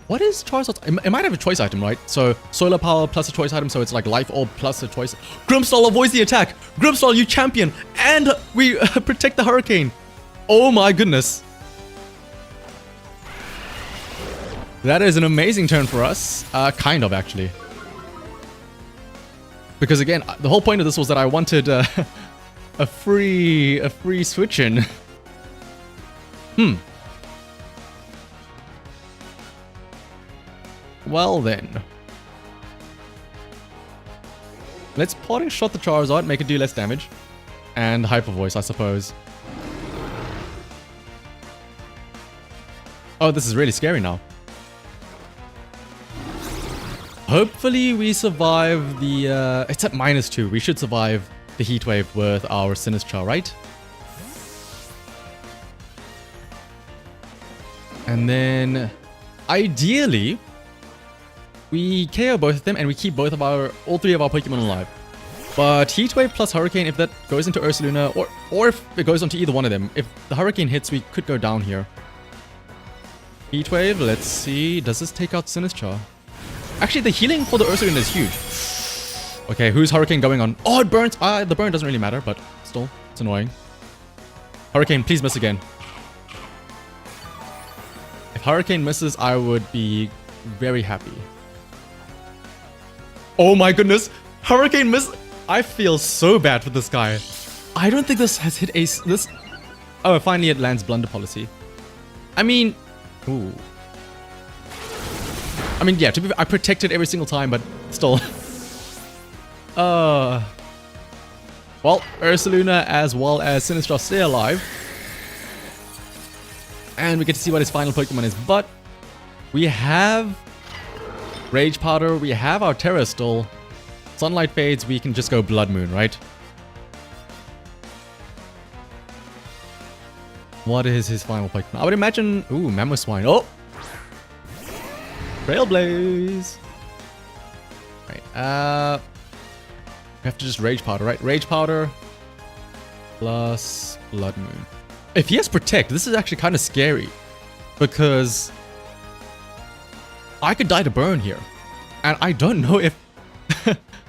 what is Charizard's... It might have a choice item, right? So, Solar Power plus a choice item, so it's like Life Orb plus a choice... Grimmsnarl avoids the attack! Grimmsnarl, you champion! And we protect the Hurricane! Oh my goodness! That is an amazing turn for us. Kind of, actually. Because again, the whole point of this was that I wanted a free switch-in. Well then. Let's Parting Shot the Charizard, make it do less damage. And Hyper Voice, I suppose. Oh, this is really scary now. Hopefully we survive the... it's at -2. We should survive the Heat Wave with our Sinistcha, right? And then... Ideally... we KO both of them and we keep all three of our Pokemon alive. But Heat Wave plus Hurricane, if that goes into Ursaluna, or if it goes onto either one of them, if the Hurricane hits, we could go down here. Heat Wave, let's see. Does this take out Sinistcha? Actually, the healing for the Ursaluna is huge. Okay, who's Hurricane going on? Oh, it burns. The burn doesn't really matter, but still, it's annoying. Hurricane, please miss again. If Hurricane misses, I would be very happy. Oh my goodness. Hurricane miss. I feel so bad for this guy. I don't think this has hit ace. Oh, finally it lands Blunder Policy. I mean, ooh. I mean, yeah, to be fair, I protected every single time, but still. Well, Ursaluna as well as Sinistcha stay alive. And we get to see what his final Pokemon is. But we have Rage Powder, we have our Terra still. Sunlight fades, we can just go Blood Moon, right? What is his final Pokemon? I would imagine... Ooh, Mamoswine. Oh! Trailblaze! Right, we have to just Rage Powder, right? Rage Powder plus Blood Moon. If he has Protect, this is actually kind of scary. Because I could die to burn here. And I don't know if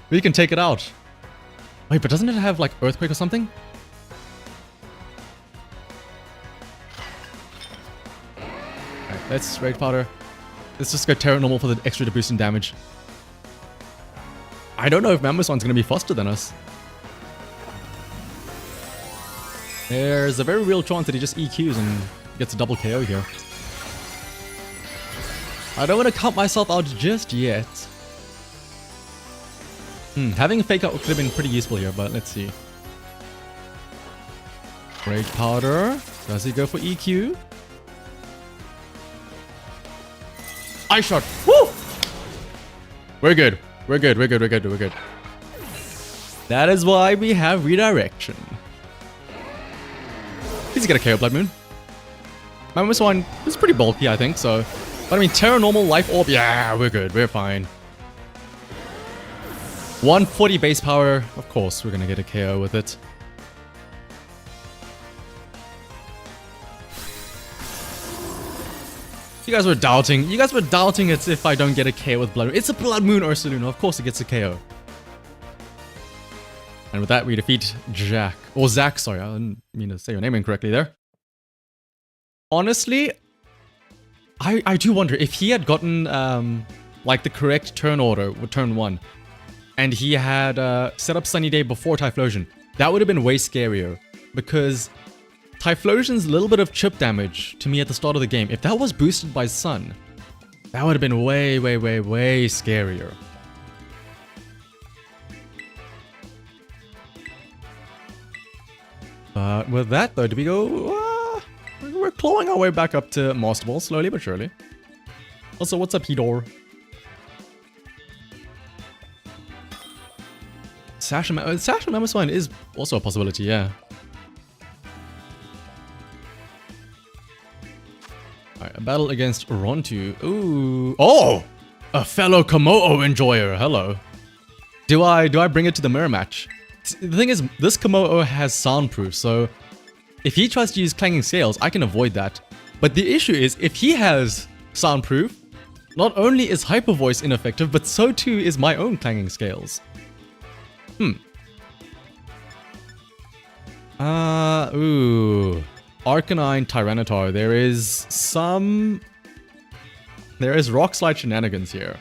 we can take it out. Wait, but doesn't it have like Earthquake or something? Alright, let's Rage Powder. Let's just go Terra Normal for the extra boost in damage. I don't know if Mamoswine's going to be faster than us. There's a very real chance that he just EQs and gets a double KO here. I don't want to count myself out just yet. Having a Fake Out could have been pretty useful here, but let's see. Rage Powder. Does he go for EQ? Ice Shot. Woo! We're good. We're good. We're good. We're good. We're good. That is why we have Redirection. He's gonna KO Blood Moon. Mamoswine is pretty bulky, I think, so... But I mean, Terra Normal, Life Orb, yeah, we're good, we're fine. 140 base power, of course, we're gonna get a KO with it. You guys were doubting it if I don't get a KO with Blood Moon. It's a Blood Moon Ursaluna, of course it gets a KO. And with that, we defeat Jack. Or Zach, sorry, I didn't mean to say your name incorrectly there. Honestly, I do wonder if he had gotten like the correct turn order with turn 1 and he had set up Sunny Day before Typhlosion, that would have been way scarier because Typhlosion's little bit of chip damage to me at the start of the game, if that was boosted by Sun, that would have been way, way, way, way scarier. But with that though, do we go... we're clawing our way back up to Master Ball, slowly but surely. Also, what's up, Hedor? Sash and Mamoswine is also a possibility, yeah. Alright, a battle against Rontu. Ooh. Oh! A fellow Komodo enjoyer. Hello. Do I bring it to the mirror match? The thing is, this Komodo has soundproof, so if he tries to use Clanging Scales, I can avoid that. But the issue is, if he has soundproof, not only is Hyper Voice ineffective, but so too is my own Clanging Scales. Ooh. Arcanine Tyranitar. There is Rock Slide shenanigans here.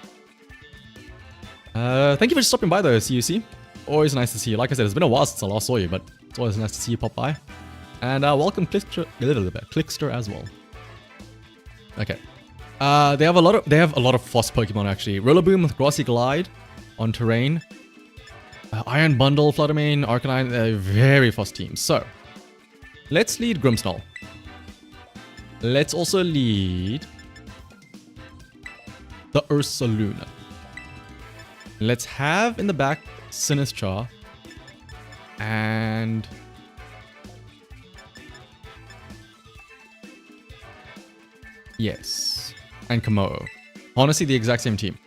Thank you for stopping by though, CUC. Always nice to see you. Like I said, it's been a while since I last saw you, but it's always nice to see you pop by. And welcome Clickster as well. Okay. They have a lot of Frost Pokemon actually. Rillaboom with Grassy Glide on terrain. Iron Bundle, Fluttermane, Arcanine, very Frost teams. So, let's lead Grimmsnarl. Let's also lead the Ursaluna. Let's have in the back Sinistcha and yes, and Komodo. Honestly, the exact same team.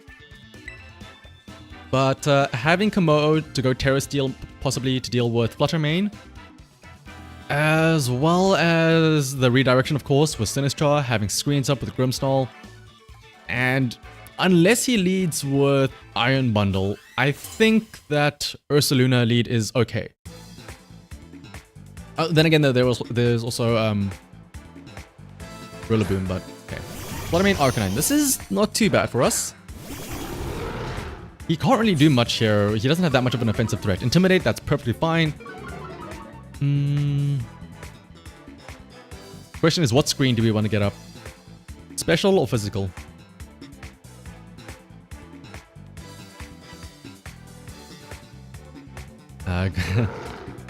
But having Komodo to go Terra Steel, possibly to deal with Fluttermane, as well as the redirection, of course, with Sinistcha, having screens up with Grimmsnarl, and unless he leads with Iron Bundle, I think that Ursaluna lead is okay. Then again, though, there's also Rillaboom, but okay. Fluttermane, Arcanine. This is not too bad for us. He can't really do much here. He doesn't have that much of an offensive threat. Intimidate, that's perfectly fine. Question is, what screen do we want to get up? Special or physical?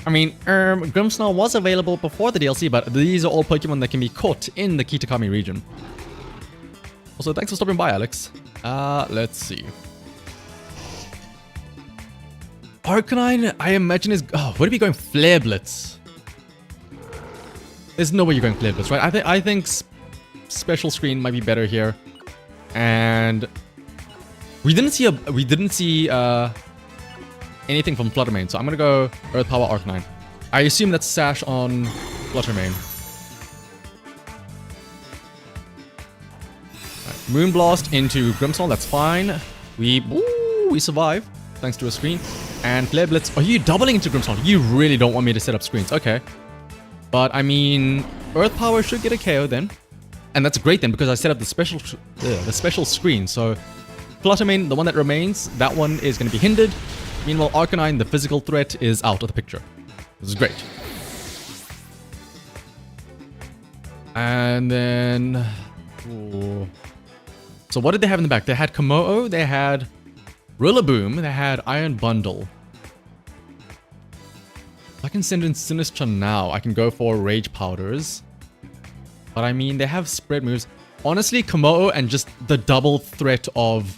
I mean, Grimmsnarl was available before the DLC, but these are all Pokemon that can be caught in the Kitakami region. Also, thanks for stopping by, Alex. Let's see. Arcanine, I imagine is... Oh, would it be going Flare Blitz? There's no way you're going Flare Blitz, right? I think Special Screen might be better here. And... We didn't see anything from Fluttermane, so I'm gonna go Earth Power Arcanine. I assume that's Sash on Fluttermane. Right, Moonblast into Grimmsnarl, that's fine. We survive, thanks to a screen. And Flare Blitz, are you doubling into Grimmsnarl? You really don't want me to set up screens, okay. But I mean, Earth Power should get a KO then. And that's great then, because I set up the special screen, so Fluttermane, the one that remains, that one is going to be hindered. Meanwhile, Arcanine, the physical threat, is out of the picture. This is great. And then... Ooh. So what did they have in the back? They had Komodo, they had Rillaboom, they had Iron Bundle. If I can send in Sinistcha now, I can go for Rage Powders. But I mean, they have spread moves. Honestly, Komodo and just the double threat of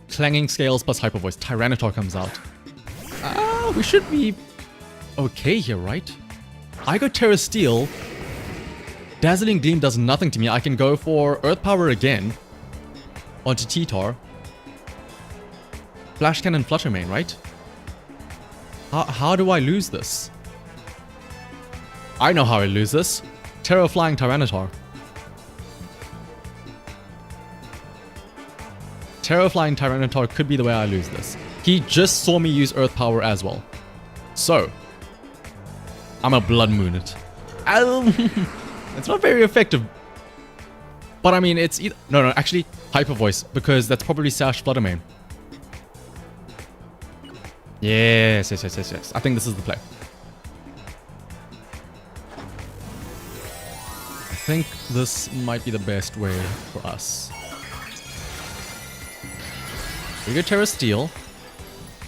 Clanging Scales plus Hyper Voice. Tyranitar comes out. We should be okay here, right? I go Terra Steel. Dazzling Gleam does nothing to me. I can go for Earth Power again onto T-Tar. Flash Cannon Fluttermane, right? How do I lose this? I know how I lose this. Terra Flying Tyranitar. Terra Flying Tyranitar could be the way I lose this. He just saw me use Earth Power as well. So, I'm a Blood Moon it. It's not very effective. But I mean, it's either... No, actually, Hyper Voice, because that's probably Sash Fluttermane. Yes. I think this is the play. I think this might be the best way for us. We go Terra Steel.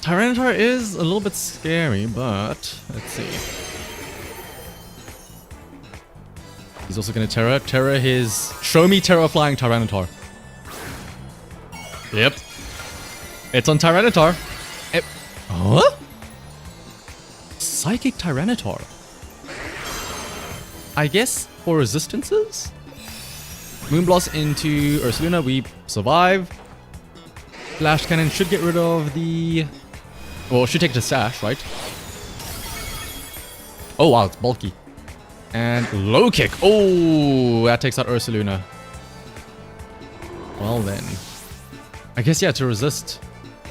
Tyranitar is a little bit scary, but let's see. He's also going to Terra his... Show me Terra Flying Tyranitar. Yep. It's on Tyranitar. Huh? Psychic Tyranitar. I guess for resistances? Moonblast into Ursaluna, we survive. Flash Cannon should get rid of the... Well, it should take it to Sash, right? Oh wow, it's bulky. And Low Kick. Oh, that takes out Ursaluna. Well then. I guess, yeah, to resist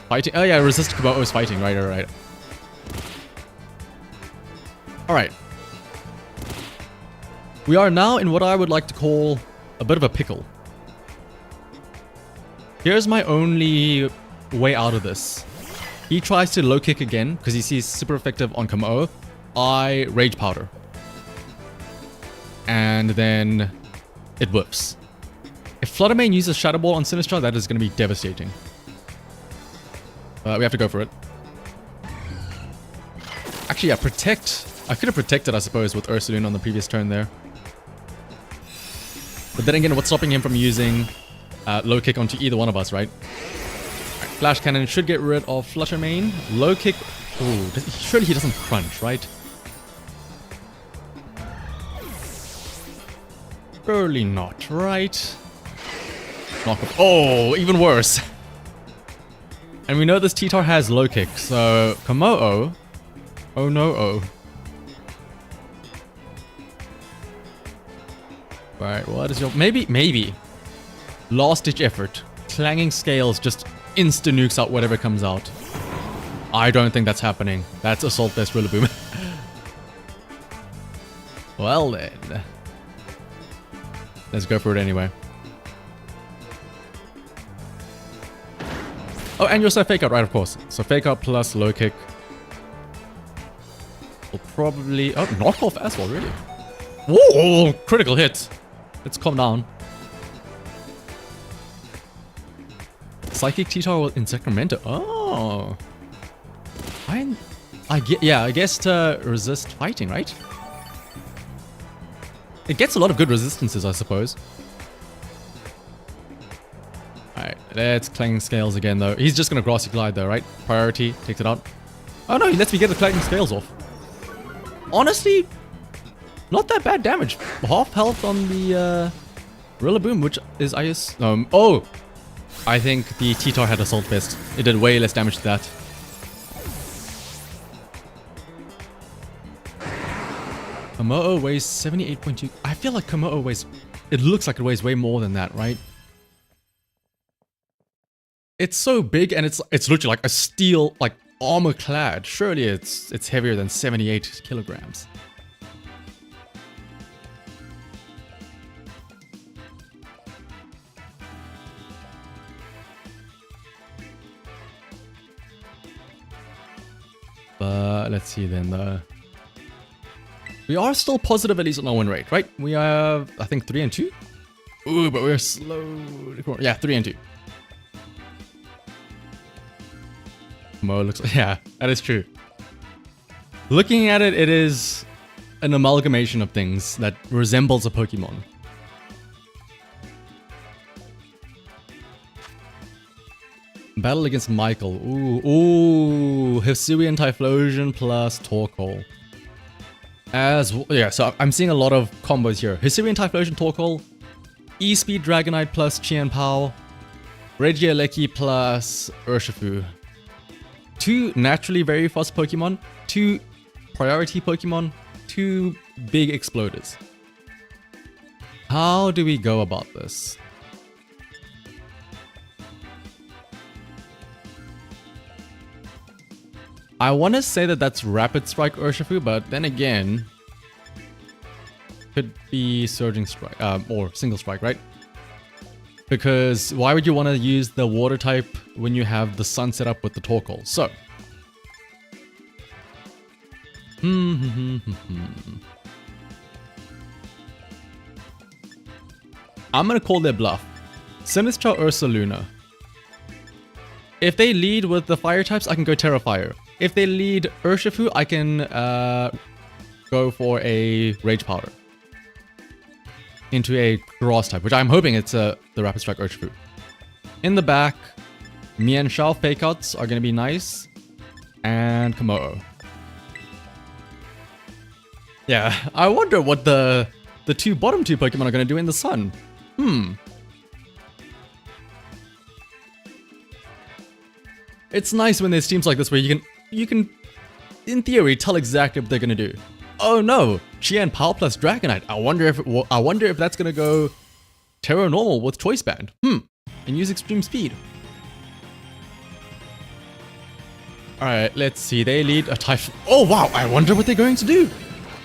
fighting. Oh yeah, resist Komodo's fighting. Right. Alright. We are now in what I would like to call a bit of a pickle. Here's my only way out of this. He tries to low kick again because he sees super effective on Komodo. I Rage Powder. And then it whips. If Fluttermane uses Shadow Ball on Sinistcha, that is going to be devastating. We have to go for it. Actually, yeah, Protect. I could have protected, I suppose, with Ursaluna on the previous turn there. But then again, what's stopping him from using low kick onto either one of us, right? Flash Cannon should get rid of Fluttermane. Low kick. Ooh, surely he doesn't crunch, right? Surely not, right? Knock off. Oh, even worse. And we know this T-Tar has low kick, so Komo-o. Oh no, oh. Right, what is your... Maybe. Last ditch effort. Clanging Scales just insta-nukes out whatever comes out. I don't think that's happening. That's Assault Vest Rillaboom. Well then. Let's go for it anyway. Oh, and you also have Fake Out, right, of course. So Fake Out plus low kick. Will probably... Oh, knock off as well, really? Whoa, critical hit. Let's calm down. Psychic T-Tar in Sacramento. Oh. I guess to resist fighting, right? It gets a lot of good resistances, I suppose. Alright, let's Clanging Scales again, though. He's just gonna Grassy Glide, though, right? Priority, takes it out. Oh no, he lets me get the Clanging Scales off. Honestly, not that bad damage. Half health on the Rillaboom, which is oh! I think the T-Tar had Assault Vest. It did way less damage to that. Komo-o weighs 78.2. I feel like Komo-o weighs... It looks like it weighs way more than that, right? It's so big and it's literally like a steel, like armor clad. Surely it's heavier than 78 kilograms. But let's see then though. We are still positive at least on our win rate, right? We have, I think, 3 and 2. Ooh, but we're slow. Yeah, 3 and 2. Mo looks, yeah, that is true. Looking at it, it is an amalgamation of things that resembles a Pokemon. Battle against Michael. Ooh, Hisuian Typhlosion plus Torkoal. Yeah, so I'm seeing a lot of combos here. Hisuian Typhlosion Torkoal, E-Speed Dragonite plus Qianpao, Regieleki plus Urshifu. 2 naturally very fast Pokemon, 2 priority Pokemon, 2 big exploders. How do we go about this? I want to say that that's Rapid Strike Urshifu, but then again, could be Surging Strike, or Single Strike, right? Because why would you want to use the Water type when you have the Sun set up with the Torkoal? So, I'm gonna call their bluff. Sinistcha, Ursaluna. If they lead with the Fire types, I can go Terra Fire. If they lead Urshifu, I can go for a Rage Powder into a Grass type, which I'm hoping it's the Rapid Strike Urshifu. In the back, Mian Shao Fake Outs are going to be nice, and Komo-o. Yeah, I wonder what the bottom two Pokemon are going to do in the sun. It's nice when there's teams like this where you can, in theory, tell exactly what they're gonna do. Oh no, Qianpao plus Dragonite. I wonder if that's gonna go Terra Normal with Choice Band. And use Extreme Speed. All right, let's see. They lead a Typh. Oh wow, I wonder what they're going to do.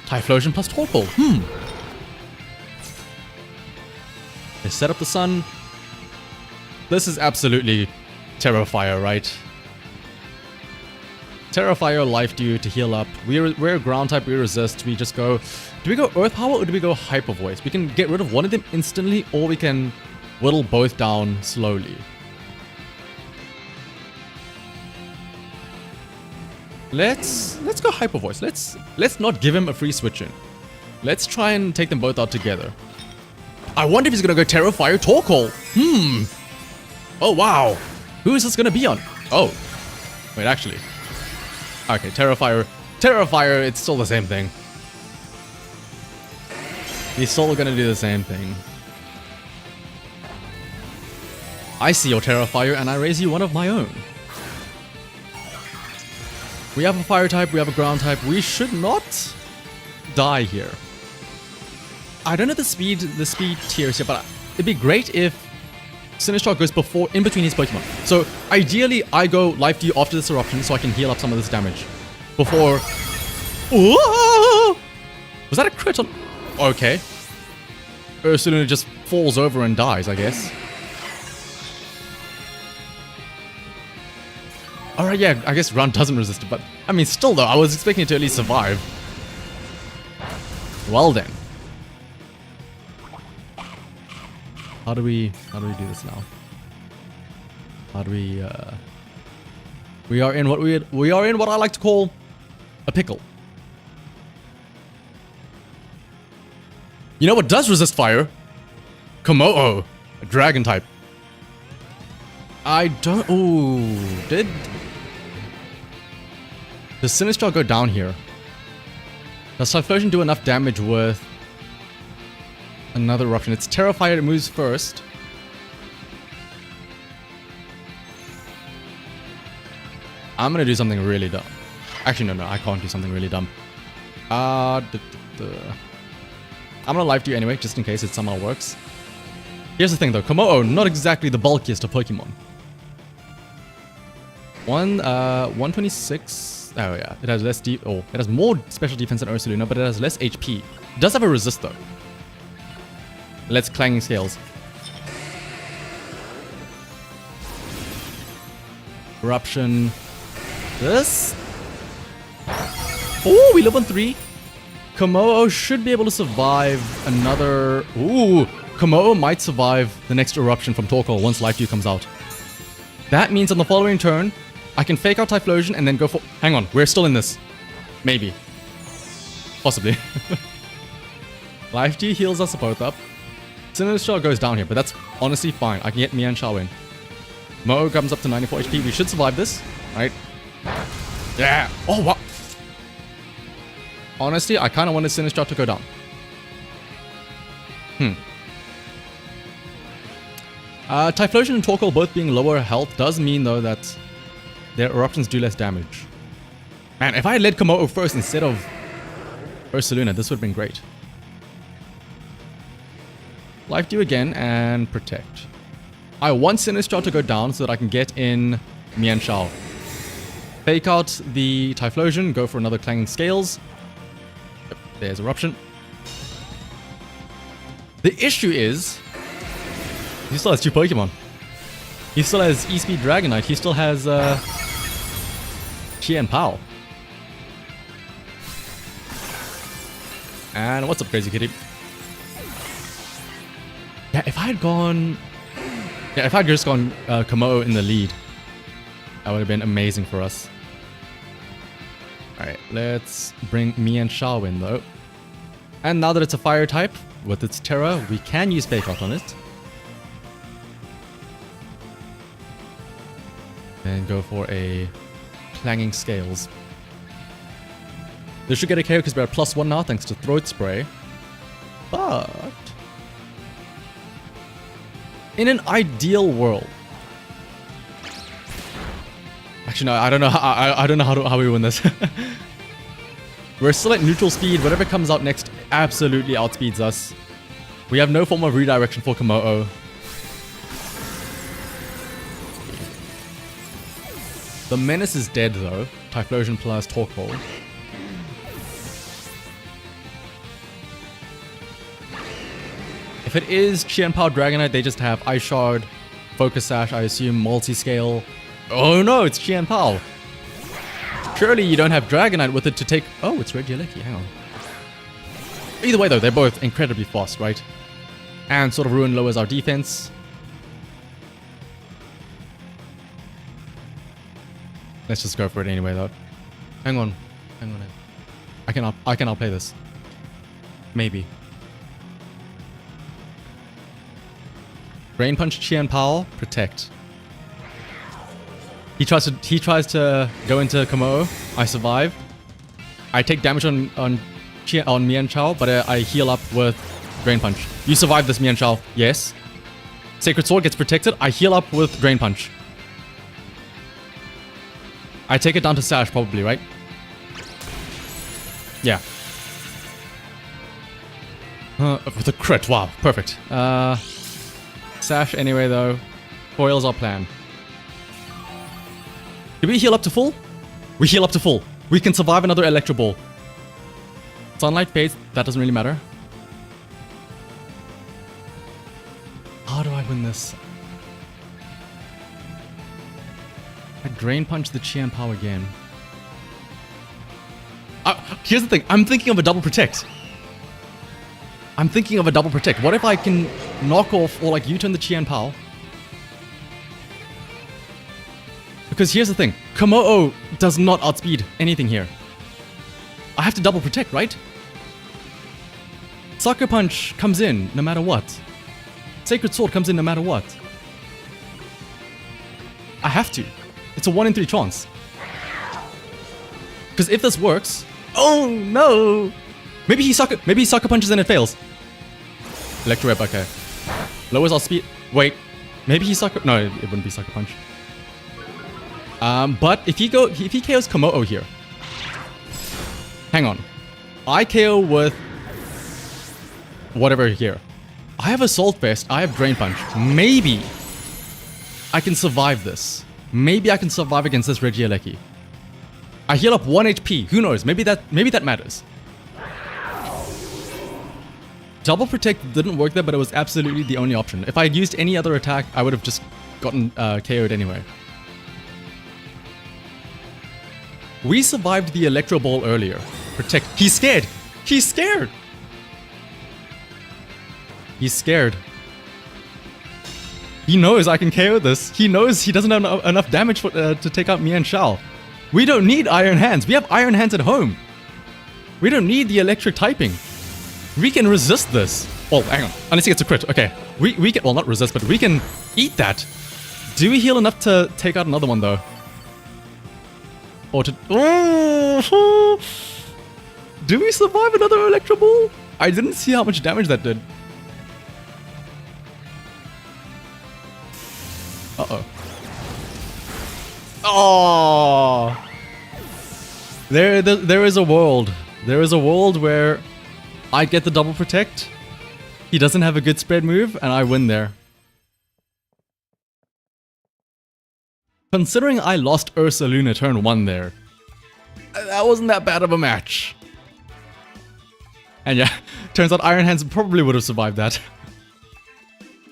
Typhlosion plus Torkoal. They set up the sun. This is absolutely Terra Fire, right? Terra Fire, Life Dew to heal up. We're a ground type, we resist. We just go... Do we go Earth Power or do we go Hyper Voice? We can get rid of one of them instantly, or we can whittle both down slowly. Let's go Hyper Voice. Let's not give him a free switch in. Let's try and take them both out together. I wonder if he's gonna go Terra Fire Torkoal. Oh wow. Who is this gonna be on? Oh. Wait, actually. Okay, Terra Fire, it's still the same thing. He's still gonna do the same thing. I see your Terra Fire and I raise you one of my own. We have a fire type, we have a ground type. We should not die here. I don't know the speed tiers here, but it'd be great if Sinistcha goes in between his Pokemon. So ideally, I go Life Dew after this eruption so I can heal up some of this damage before. Ooh! Was that a crit on? Okay. Ursaluna just falls over and dies, I guess. Alright, yeah, I guess ground doesn't resist it, but I mean, still though, I was expecting it to at least survive. Well then. How do we do this now? How do we we are in what I like to call a pickle. You know what does resist fire? Komodo, a dragon type. I don't. Ooh, does Sinistcha go down here? Does Typhlosion do enough damage with another eruption? It's terrified. It moves first. I'm gonna do something really dumb. Actually, no, I can't do something really dumb. I'm gonna Life Dew anyway, just in case it somehow works. Here's the thing though, Komodo, not exactly the bulkiest of Pokemon. 126. Oh yeah, it has less it has more special defense than Ursaluna, but it has less HP. It does have a resist though. Let's Clanging Scales. Eruption. This. Oh, we live on 3. Komodo should be able to survive another. Ooh, Komodo might survive the next eruption from Torkoal once Life Dew comes out. That means on the following turn, I can fake out Typhlosion and then go for. Hang on, we're still in this. Maybe. Possibly. Life Dew heals us both up. Sinistcha goes down here, but that's honestly fine. I can get Mienshao in. Mo comes up to 94 HP. We should survive this, right? Yeah. Oh, wow. Honestly, I kind of wanted Sinistcha to go down. Typhlosion and Torkoal both being lower health does mean, though, that their eruptions do less damage. Man, if I had led Komodo first instead of Ursaluna, this would have been great. Life Dew again and Protect. I want Sinistcha to go down so that I can get in Mienshao. Fake out the Typhlosion, go for another Clanging Scales. Yep, there's Eruption. The issue is, he still has 2 Pokemon. He still has E-Speed Dragonite. He still has Chien-Pao. And what's up, Crazy Kitty? Yeah, if I had gone... Yeah, if I had just gone Komodo in the lead, that would have been amazing for us. Alright, let's bring Mienshao in though. And now that it's a fire type, with its Terra, we can use Fake Out on it. And go for a Clanging Scales. This should get a KO because we're at +1 now thanks to Throat Spray. But... in an ideal world... Actually, no, I don't know. I don't know how we win this. We're still at neutral speed. Whatever comes out next absolutely outspeeds us. We have no form of redirection for Komodo. The Menace is dead though. Typhlosion plus Torkoal. If it is Chien-Pao Dragonite, they just have Ice Shard, Focus Sash, I assume, Multi-Scale. Oh no, it's Chien-Pao. Surely you don't have Dragonite with it to take... Oh, it's Regieleki, hang on. Either way though, they're both incredibly fast, right? And sort of Ruin lowers our defense. Let's just go for it anyway though. Hang on. I can outplay this. Maybe. Brain Punch Chien-Pao, Protect. He tries to go into Komodo. I survive. I take damage on Mienshao, but I heal up with Drain Punch. You survive this, Mienshao. Yes. Sacred Sword gets protected. I heal up with Drain Punch. I take it down to Sash probably, right? Yeah. With a crit, wow, perfect. Sash anyway though. Foils our plan. Did we heal up to full? We heal up to full. We can survive another Electro Ball. Sunlight fades, that doesn't really matter. How do I win this? I Drain Punch the Qian Pao again. Here's the thing, I'm thinking of a double protect. What if I can knock off or like U-turn the Qian Pao? Because here's the thing, Komodo does not outspeed anything here. I have to double protect, right? Sucker Punch comes in no matter what. Sacred Sword comes in no matter what. I have to. It's a 1 in 3 chance. Because if this works... Oh no! Maybe he sucker punches and it fails. Electro Web, okay. Lowers our speed. Wait. Maybe he sucker... No, it wouldn't be Sucker Punch. But if he KOs Komodo here. Hang on. I KO with whatever here. I have Assault Vest, I have Drain Punch. Maybe I can survive this. Maybe I can survive against this Regieleki. I heal up 1 HP. Who knows? Maybe that matters. Double Protect didn't work there, but it was absolutely the only option. If I had used any other attack, I would have just gotten KO'd anyway. We survived the Electro Ball earlier. Protect. He's scared. He's scared. He's scared. He knows I can KO this. He knows he doesn't have enough damage to take out Mian Shao. We don't need Iron Hands. We have Iron Hands at home. We don't need the electric typing. We can resist this. Oh, hang on. Unless he gets a crit. Okay. We can... Well, not resist, but we can eat that. Do we heal enough to take out another one, though? Or to... Oh! Do we survive another Electro Ball? I didn't see how much damage that did. Uh-oh. Oh! There is a world. There is a world where I get the double protect. He doesn't have a good spread move, and I win there. Considering I lost Ursaluna turn 1 there, that wasn't that bad of a match. And yeah, turns out Iron Hands probably would have survived that.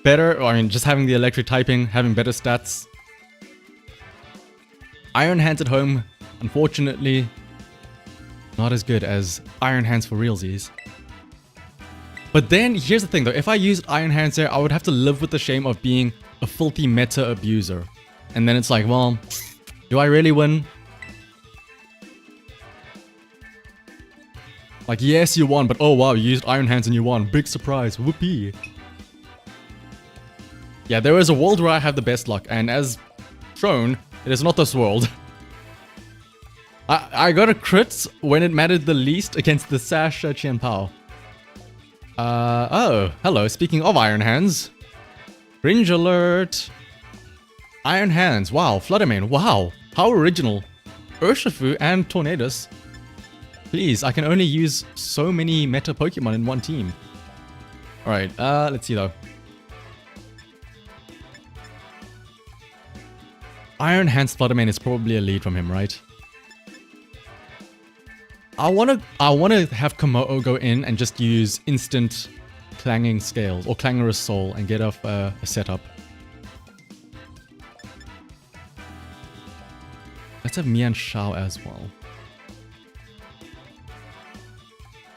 Better, I mean, just having the electric typing, having better stats. Iron Hands at home, unfortunately, not as good as Iron Hands for realsies. But then, here's the thing though, if I used Iron Hands there, I would have to live with the shame of being a filthy meta abuser. And then it's like, well, do I really win? Like, yes, you won, but oh wow, you used Iron Hands and you won. Big surprise, whoopee. Yeah, there is a world where I have the best luck, and as shown, it is not this world. I got a crit when it mattered the least against the Sash Qian Pao. Oh, hello, speaking of Iron Hands. Cringe alert. Iron Hands, wow, Fluttermane, wow, how original. Urshifu and Tornadus. Please, I can only use so many meta Pokemon in one team. Alright, let's see though. Iron Hands Fluttermane is probably a lead from him, right? I wanna have Komodo go in and just use instant Clanging Scales or Clangorous Soul and get off a setup. Let's have Mian Shao as well.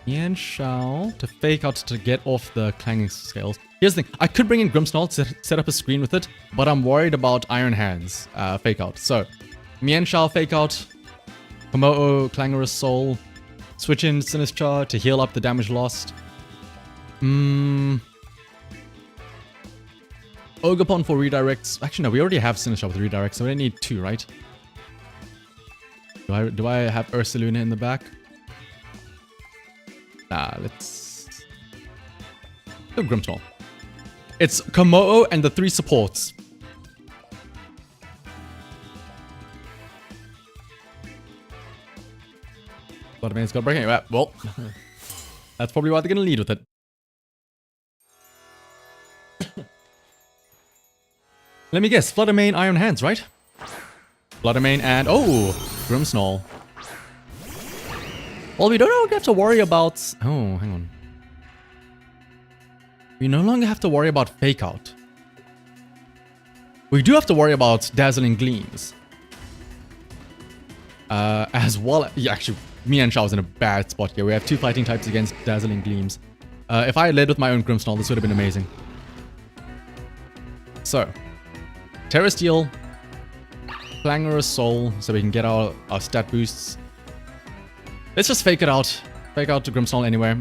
Mian Shao to fake out to get off the Clanging Scales. Here's the thing, I could bring in Grimmsnarl to set up a screen with it, but I'm worried about Iron Hands fake out. So, Mian Shao fake out, Komodo Clangorous Soul, switch in Sinistcha to heal up the damage lost. Ogerpon for redirects. Actually, no, we already have Sinistcha with redirects, so we don't need 2, right? Do I have Ursaluna in the back? Nah, let's go Grimmsnarl. It's Komodo and the 3 supports. Fluttermane's got breaking. Well, that's probably why they're gonna lead with it. Let me guess, Fluttermane, Iron Hands, right? Fluttermane and... oh! Grimmsnarl. Well, we don't have to worry about... oh, hang on. We no longer have to worry about Fake Out. We do have to worry about Dazzling Gleams. As well... yeah, actually, Mienshao in a bad spot here. We have 2 fighting types against Dazzling Gleams. If I had led with my own Grimmsnarl, this would have been amazing. So... Terra Steel, Clangorous Soul, so we can get our stat boosts. Let's just fake it out. Fake out to Grimmsnarl anyway.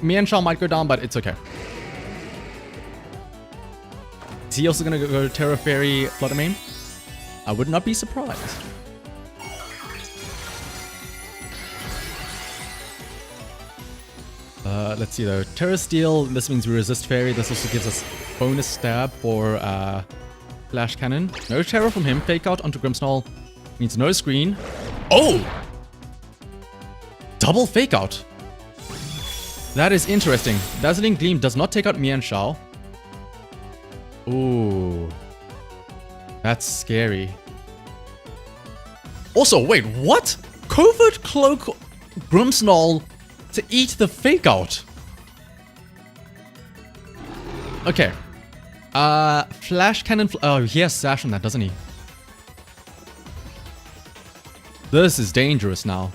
Mienshao might go down, but it's okay. Is he also gonna go Terra Fairy Fluttermane? I would not be surprised. Let's see though. Terra Steel, this means we resist Fairy. This also gives us bonus stab for Flash Cannon. No Terror from him. Fake Out onto Grimmsnarl. Means no screen. Oh! Double Fake Out. That is interesting. Dazzling Gleam does not take out Mienshao. Ooh. That's scary. Also, wait, what? Covert Cloak Grimmsnarl to eat the Fake Out. Okay. Flash Cannon... oh, he has Sash on that, doesn't he? This is dangerous now.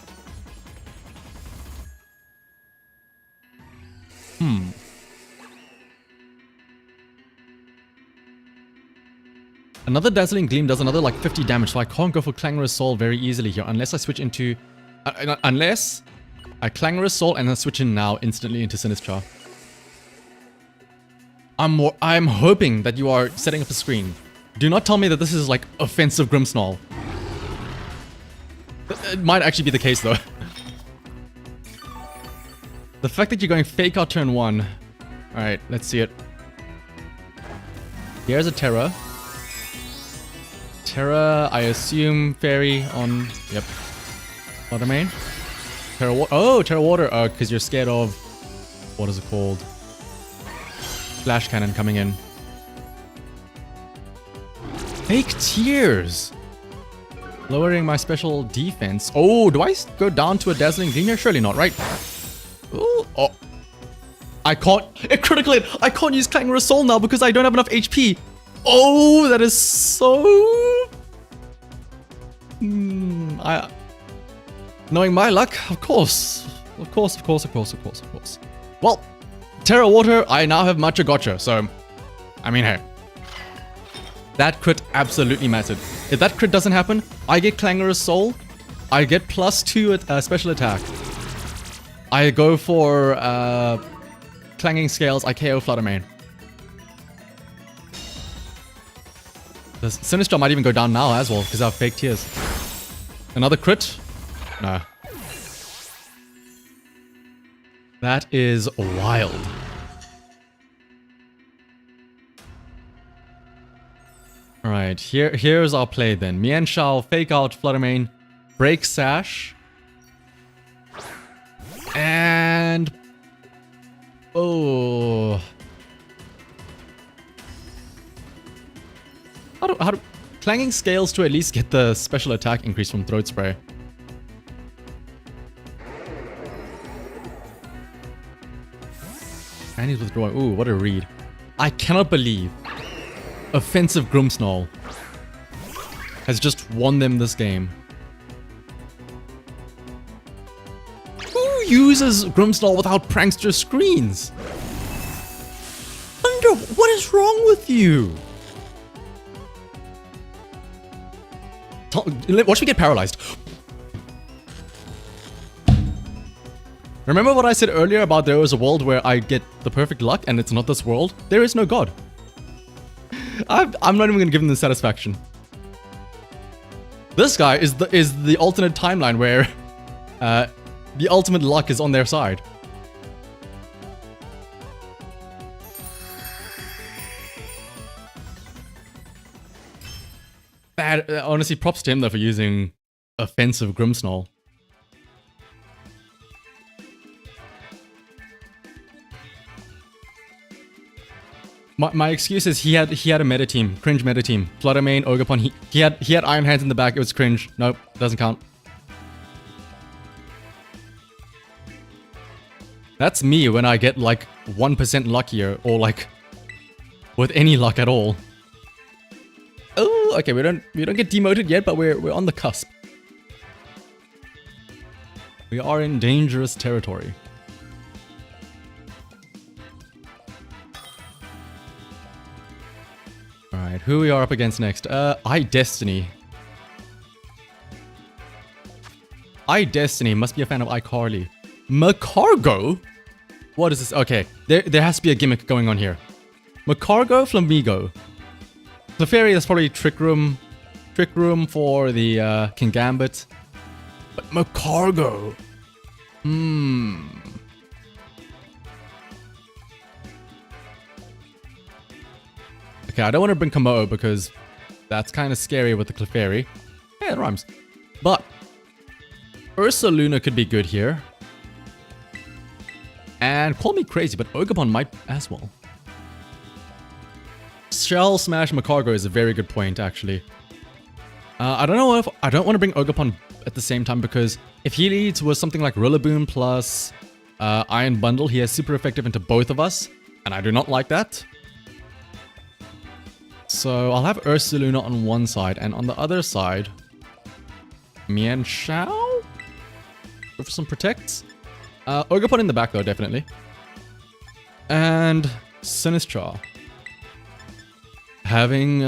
Another Dazzling Gleam does another like 50 damage, so I can't go for Clangorous Soul very easily here unless I switch into... unless I Clangorous Soul and then switch in now instantly into Sinistcha. I'm hoping that you are setting up a screen. Do not tell me that this is like offensive Grimmsnarl. It might actually be the case though. The fact that you're going Fake Out turn 1. Alright, let's see it. Here's a Terra. Terra, I assume Fairy on... yep. Fluttermane. Terra Water. Oh, Terra Water. Oh, because you're scared of... what is it called? Flash Cannon coming in. Fake Tears! Lowering my special defense. Oh, do I go down to a Dazzling Gleam here? Surely not, right? Ooh, oh. I can't... it critical hit! I can't use Clangorous Soul now because I don't have enough HP! Oh, that is so... knowing my luck, of course. Of course. Well, Terra Water, I now have Matcha Gotcha, so... I mean, hey. That crit absolutely mattered. If that crit doesn't happen, I get Clangorous Soul, I get +2 at special attack. I go for Clanging Scales, I KO Fluttermane. The Sinistcha might even go down now as well, because I have Fake Tears. Another crit? No. That is wild. Alright, here's our play then. Mienshao, Fake Out, Fluttermane, Break Sash. And... oh... How do... Clanging Scales to at least get the special attack increase from Throat Spray. And he's withdrawing. Ooh, what a read. I cannot believe offensive Grimmsnarl has just won them this game. Who uses Grimmsnarl without prankster screens? Thunder, what is wrong with you? Watch me get paralyzed. Remember what I said earlier about there was a world where I get the perfect luck and it's not this world? There is no God. I'm not even gonna give him the satisfaction. This guy is the alternate timeline where the ultimate luck is on their side. Honestly, props to him though for using offensive Grimmsnarl. My excuse is he had a meta team, cringe meta team. Flutter Mane, Ogerpon, he had Iron Hands in the back, it was cringe. Nope, doesn't count. That's me when I get like 1% luckier or like with any luck at all. Oh, okay, we don't get demoted yet, but we're on the cusp. We are in dangerous territory. Alright, who we are up against next? iDestiny. iDestiny must be a fan of iCarly. Macargo? What is this? Okay, there has to be a gimmick going on here. Macargo, Flamigo. Clefairy is probably Trick Room for the Kingambit. But Macargo. Okay, I don't want to bring Komodo because that's kind of scary with the Clefairy. Yeah, it rhymes. But Ursaluna could be good here. And call me crazy, but Ogerpon might as well. Shell Smash Macargo is a very good point, actually. I don't know if I don't want to bring Ogerpon at the same time because if he leads with something like Rillaboom plus Iron Bundle, he has super effective into both of us, and I do not like that. So I'll have Ursaluna on one side, and on the other side, Mienshao? Go for some protects. Ogerpon in the back though, definitely. And Sinistcha. Having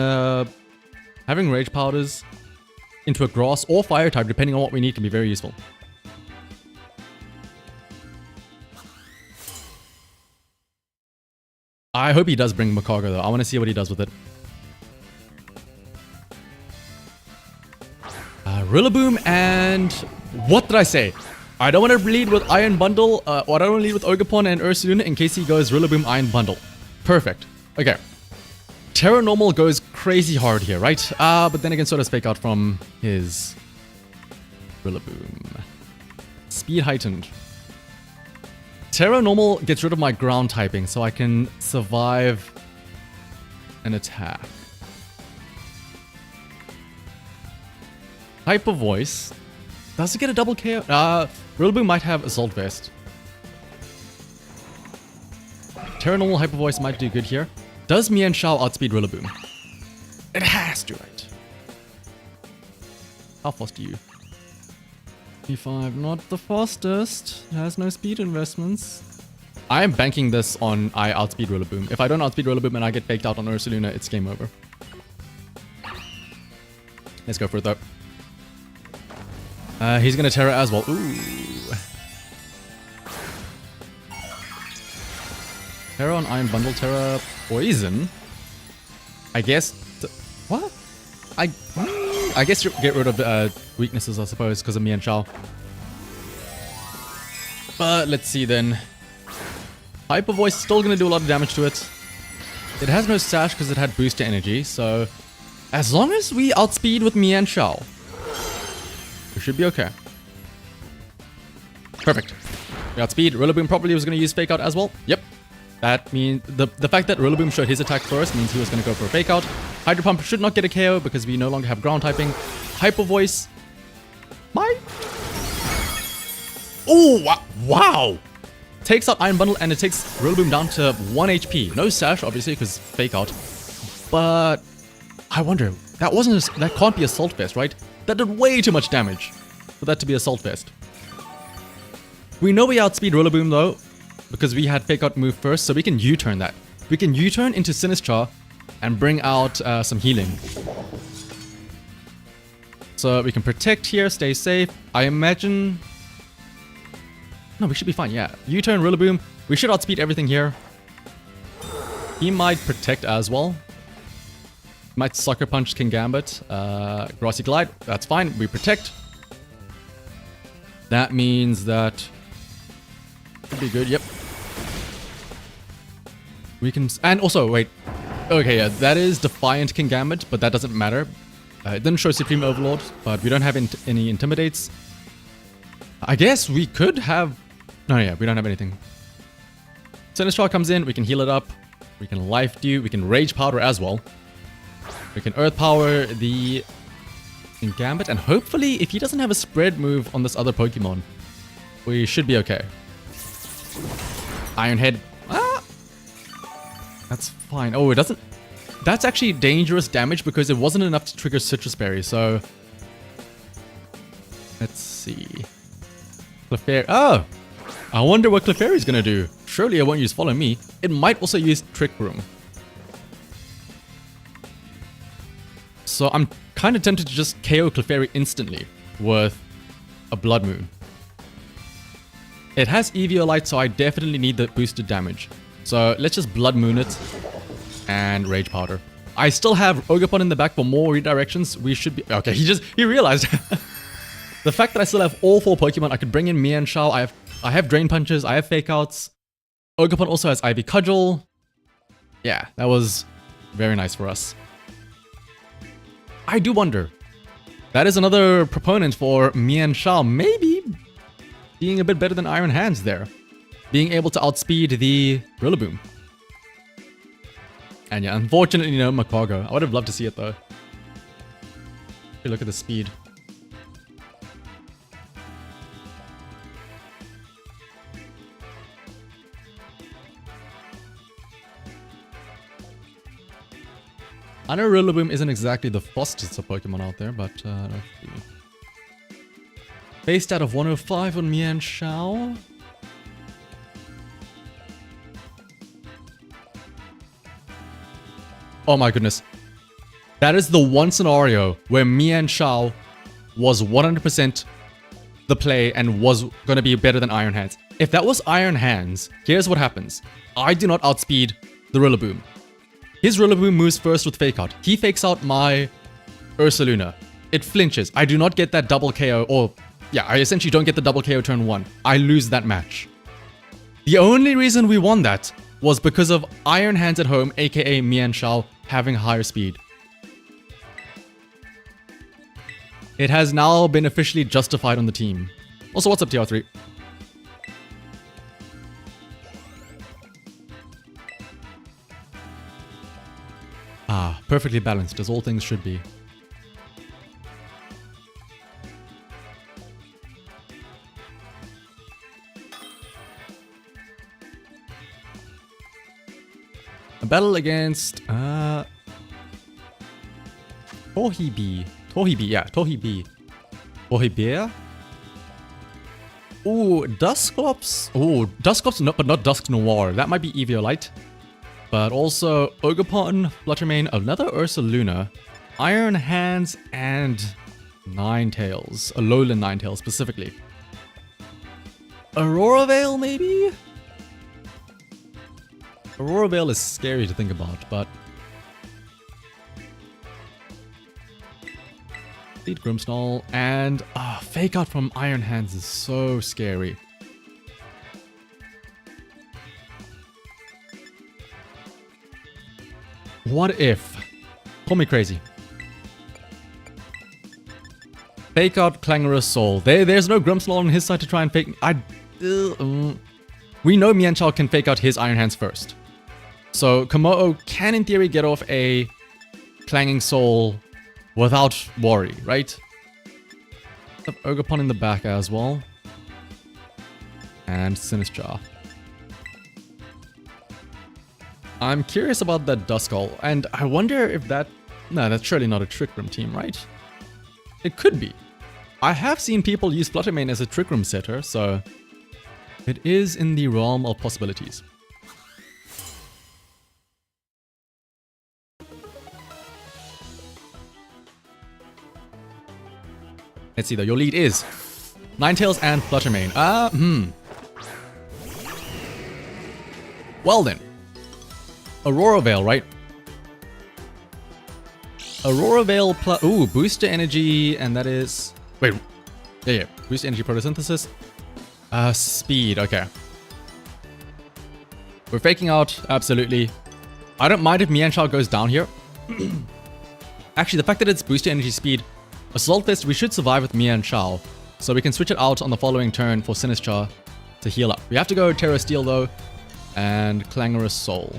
Rage Powders into a Grass or Fire type, depending on what we need, can be very useful. I hope he does bring Macargo though. I want to see what he does with it. Rillaboom and... what did I say? I don't want to lead with Iron Bundle, or I don't want to lead with Ogerpon and Ursaluna in case he goes Rillaboom Iron Bundle. Perfect. Okay. Terra Normal goes crazy hard here, right? But then again, so does Fake Out from his Rillaboom. Speed heightened. Terra Normal gets rid of my ground typing, so I can survive an attack. Hyper Voice. Does it get a double KO? Rillaboom might have Assault Vest. Terra Normal Hyper Voice might do good here. Does Mienshao outspeed Rillaboom? It has to, right? How fast are you? P5, not the fastest. It has no speed investments. I am banking this on I outspeed Rillaboom. If I don't outspeed Rillaboom and I get faked out on Ursaluna, it's game over. Let's go for it though. He's gonna Terra as well. Ooh. Terra on Iron Bundle, Terra Poison. I guess. What? I guess you get rid of weaknesses, I suppose, because of Mienshao. But let's see then. Hyper Voice still gonna do a lot of damage to it. It has no Sash because it had booster energy, so as long as we outspeed with Mienshao, we should be okay. Perfect. We outspeed. Rillaboom probably was going to use Fake Out as well. Yep. That means the fact that Rillaboom showed his attack first means he was going to go for a Fake Out. Hydro Pump should not get a KO because we no longer have ground typing. Hyper Voice might. Oh, wow. Takes out Iron Bundle and it takes Rillaboom down to 1 HP. No Sash, obviously, because Fake Out. But I wonder, that can't be Assault Vest, right? That did way too much damage for that to be Assault Vest. We know we outspeed Rillaboom though, because we had Fake Out move first, so we can U-turn that. We can U-turn into Sinistcha and bring out some healing. So we can protect here, stay safe. I imagine... no, we should be fine, yeah. U-turn, Rillaboom. We should outspeed everything here. He might protect as well. Might Sucker Punch Kingambit. Grassy Glide, that's fine. We protect. That means that... should be good, yep. We can... and also, wait. Okay, yeah, that is Defiant Kingambit, but that doesn't matter. It didn't show Supreme Overlord, but we don't have any Intimidates. I guess we could have... no, yeah, we don't have anything. Sinistcha comes in, we can heal it up. We can Life Dew. We can Rage Powder as well. We can Earth Power the Gambit. And hopefully, if he doesn't have a spread move on this other Pokemon, we should be okay. Iron Head. Ah! That's fine. Oh, it doesn't... That's actually dangerous damage because it wasn't enough to trigger Citrus Berry, so... Let's see... Clefairy... Oh! I wonder what Clefairy's gonna do. Surely it won't use Follow Me. It might also use Trick Room. So I'm kind of tempted to just KO Clefairy instantly with a Blood Moon. It has Eviolite, so I definitely need the boosted damage. So let's just Blood Moon it and Rage Powder. I still have Ogerpon in the back for more redirections. We should be... Okay, he realized. The fact that I still have all 4 Pokemon, I could bring in Mienshao. I have Drain Punches, I have Fake Outs. Ogerpon also has Ivy Cudgel. Yeah, that was very nice for us. I do wonder. That is another proponent for Mienshao maybe being a bit better than Iron Hands there. Being able to outspeed the Rillaboom. And yeah, unfortunately no Magcargo. I would have loved to see it though. Look at the speed. I know Rillaboom isn't exactly the fastest of Pokemon out there, but let's see. Base stat of 105 on Mienshao. Oh my goodness. That is the one scenario where Mienshao was 100% the play and was going to be better than Iron Hands. If that was Iron Hands, here's what happens. I do not outspeed the Rillaboom. His Rillaboom moves first with Fake Out. He fakes out my Ursaluna. It flinches. I do not get that double KO, or yeah, I essentially don't get the double KO turn 1. I lose that match. The only reason we won that was because of Iron Hands at home, aka Mienshao, having higher speed. It has now been officially justified on the team. Also, what's up, TR3? Ah, perfectly balanced, as all things should be. A battle against Tohibi. Yeah, Tohibi. Tohibear? Ooh, Dusclops. Ooh, Dusclops, no, but not Dusk Noir. That might be Eviolite. But also Ogerpon, Fluttermane, another Ursaluna, Iron Hands, and Ninetales. Alolan Ninetales specifically. Aurora Veil, maybe? Aurora Veil is scary to think about, but... Lead Grimmsnarl, and Fake Out from Iron Hands is so scary. What if? Call me crazy. Fake Out Clangorous Soul. There's no Grimmsnarl on his side to try and fake... We know Mienshao can fake out his Iron Hands first. So Komodo can in theory get off a Clanging Soul without worry, right? Have Ogerpon in the back as well. And Sinistcha. I'm curious about that Duskull, and I wonder if that... No, that's surely not a Trick Room team, right? It could be. I have seen people use Fluttermane as a Trick Room setter, so... It is in the realm of possibilities. Let's see though, your lead is Ninetales and Fluttermane. Well then. Aurora Veil, right? Aurora Veil plus... Ooh, Booster Energy, and that is... Wait. Yeah. Booster Energy Photosynthesis. Speed, okay. We're faking out, absolutely. I don't mind if Mienshao goes down here. Actually, the fact that it's Booster Energy Speed, Assault Vest, we should survive with Mienshao. So we can switch it out on the following turn for Sinistcha to heal up. We have to go Terra Steel though, and Clangorous Soul.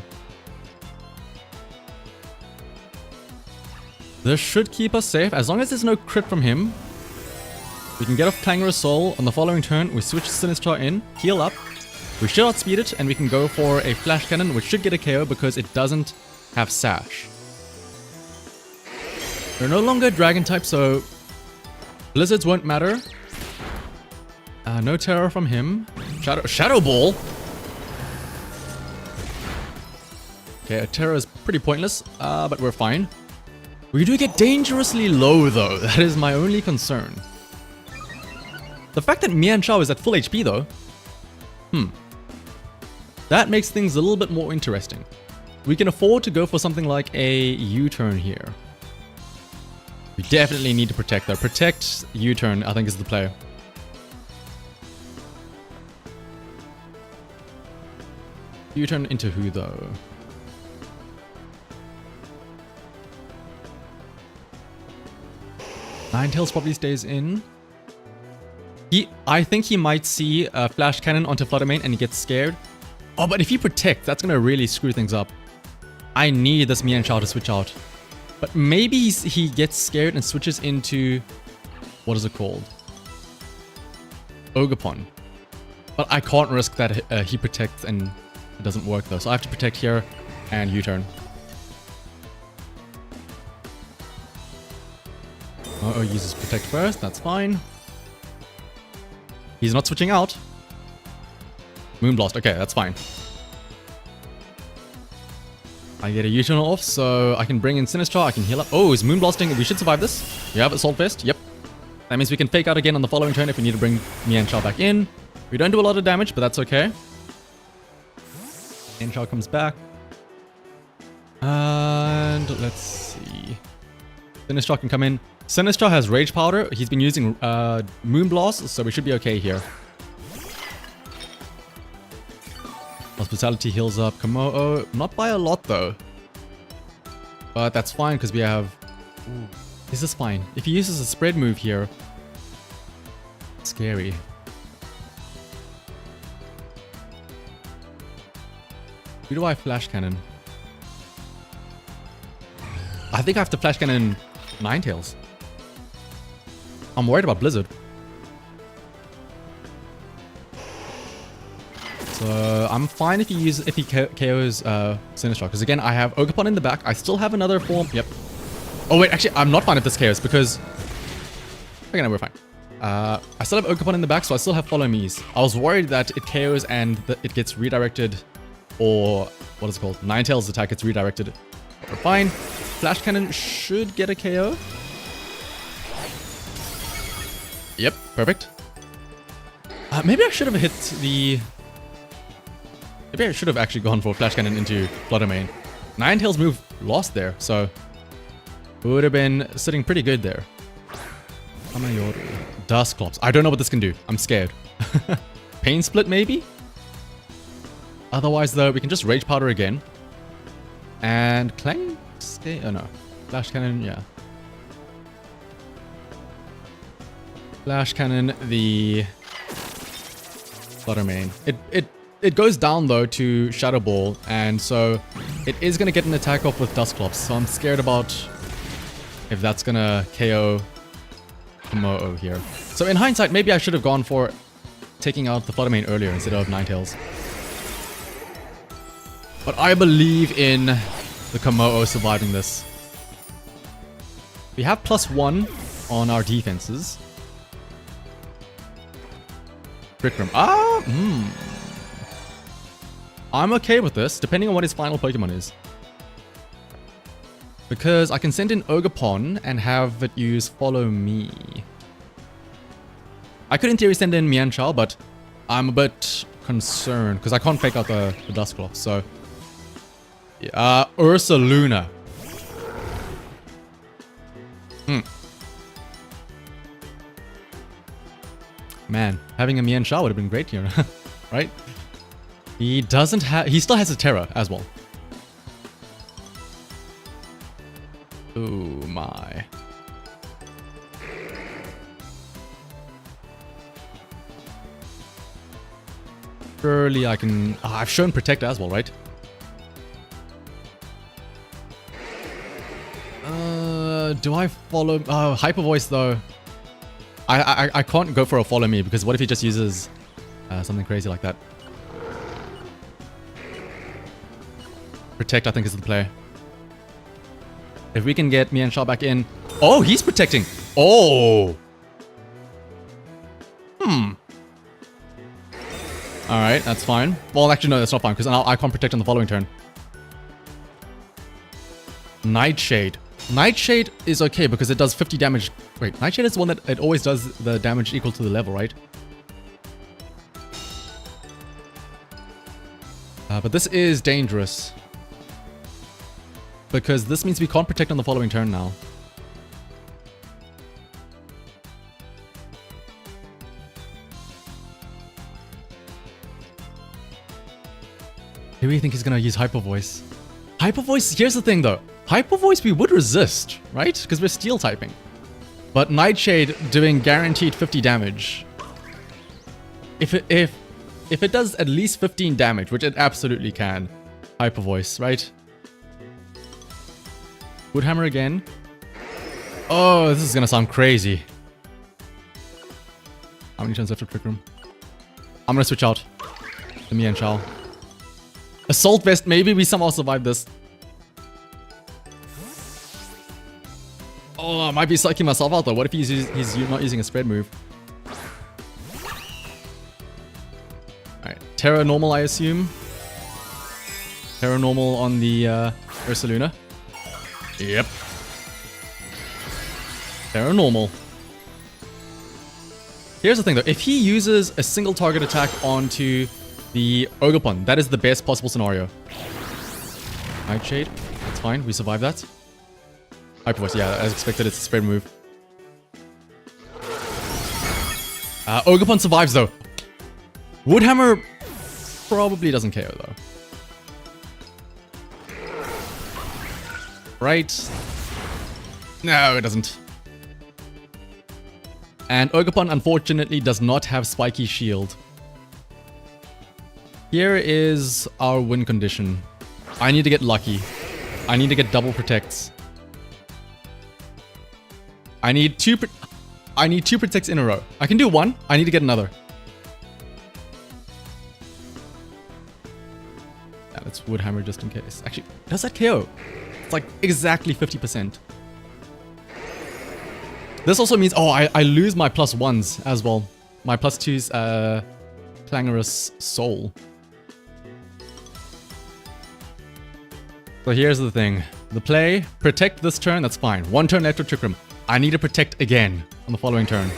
This should keep us safe. As long as there's no crit from him, we can get off Clangorous Soul. On the following turn, we switch Sinistrar in, heal up. We should outspeed it, and we can go for a Flash Cannon, which should get a KO because it doesn't have Sash. We're no longer Dragon type, so Blizzards won't matter. No Terror from him. Shadow Ball? Okay, a Terror is pretty pointless, but we're fine. We do get dangerously low, though. That is my only concern. The fact that Mian Shao is at full HP, though, that makes things a little bit more interesting. We can afford to go for something like a U-turn here. We definitely need to protect, though. Protect U-turn, I think, is the play. U-turn into who, though? Ninetales probably stays in. I think he might see a Flash Cannon onto Fluttermane and he gets scared. Oh, but if he protects, that's gonna really screw things up. I need this Mian Shao to switch out. But maybe he gets scared and switches into... what is it called? Ogerpon. But I can't risk that he protects and it doesn't work though. So I have to protect here and U-turn. Uh-oh, uses protect first, that's fine. He's not switching out. Moonblast, okay, that's fine. I get a U-turn off, so I can bring in Sinistrar, I can heal up. Oh, he's Moonblasting, we should survive this. We have Assault Fist, yep. That means we can fake out again on the following turn if we need to bring Mian Shao back in. We don't do a lot of damage, but that's okay. Mian Shao comes back. And let's see. Sinistrar can come in. Sinistrar has Rage Powder. He's been using Moonblast, so we should be okay here. Hospitality heals up Komodo. Not by a lot, though. But that's fine, because we have... Ooh, this is fine. If he uses a spread move here... Scary. Who do I Flash Cannon? I think I have to Flash Cannon Ninetales. I'm worried about Blizzard. So I'm fine if he KOs Sinistrar, because again I have Ogerpon in the back. I still have another form. Yep. Oh wait, actually I'm not fine if this KOs because okay, no, we're fine. I still have Ogerpon in the back, so I still have Follow Me's. I was worried that it KOs and it gets redirected, or what is it called? Ninetales attack gets redirected. But we're fine. Flash Cannon should get a KO. Yep, perfect. Maybe I should have hit the... Maybe I should have actually gone for Flash Cannon into Fluttermane. Ninetales move lost there, so... it would have been sitting pretty good there. Amayoru. Dusclops. I don't know what this can do. I'm scared. Pain Split, maybe? Otherwise, though, we can just Rage Powder again. And Clang... Oh, no. Flash Cannon, yeah. Flash Cannon, the Fluttermane. It goes down though to Shadow Ball, and so it is gonna get an attack off with Dusclops. So I'm scared about if that's gonna KO Komodo here. So in hindsight, maybe I should have gone for taking out the Fluttermane earlier instead of Ninetales. But I believe in the Komodo surviving this. We have +1 on our defenses. Trick Room. I'm okay with this, depending on what his final Pokemon is. Because I can send in Ogerpon and have it use Follow Me. I could in theory send in Mian Shao, but I'm a bit concerned because I can't fake out the Dusclops, so... yeah, Ursaluna. Man, having a Mian Shao would have been great here, right? He doesn't have... he still has a Terra as well. Oh my. Surely I can... I've shown Protect as well, right? do I follow? Oh, Hyper Voice though. I can't go for a follow me because what if he just uses something crazy like that? Protect, I think, is the play. If we can get Mian Shao back in. Oh, he's protecting. Oh. Alright, that's fine. Well, actually, no, that's not fine because now I can't protect on the following turn. Nightshade. Nightshade is okay because it does 50 damage. Wait, Nightshade is the one that it always does the damage equal to the level, right? But this is dangerous. Because this means we can't protect on the following turn now. Do we think he's gonna use Hyper Voice? Hyper Voice, here's the thing though. Hyper Voice we would resist, right? Because we're steel typing. But Nightshade doing guaranteed 50 damage. If it does at least 15 damage, which it absolutely can. Hyper Voice, right? Woodhammer again. Oh, this is gonna sound crazy. How many turns left of Trick Room? I'm gonna switch out to Mian Shao. Assault Vest, maybe we somehow survive this. Oh, I might be psyching myself out though. What if he's not using a spread move? Alright, Terra Normal, I assume. Terra Normal on the Ursaluna. Yep. Terra Normal. Here's the thing though, if he uses a single target attack onto the Ogerpon, that is the best possible scenario. Nightshade, that's fine, we survive that. Hyper Voice, yeah, as expected, it's a spread move. Ogerpon survives though. Woodhammer probably doesn't KO though. Right? No, it doesn't. And Ogerpon unfortunately does not have Spiky Shield. Here is our win condition. I need to get lucky. I need to get double protects. I need two protects in a row. I can do one. I need to get another. Yeah, let's Woodhammer just in case. Actually, does that KO? It's like exactly 50%. This also means, oh, I lose my +1s as well. My +2s, Clangorous Soul. So here's the thing. The play, protect this turn, that's fine. One turn left with Trick Room. I need to protect again on the following turn.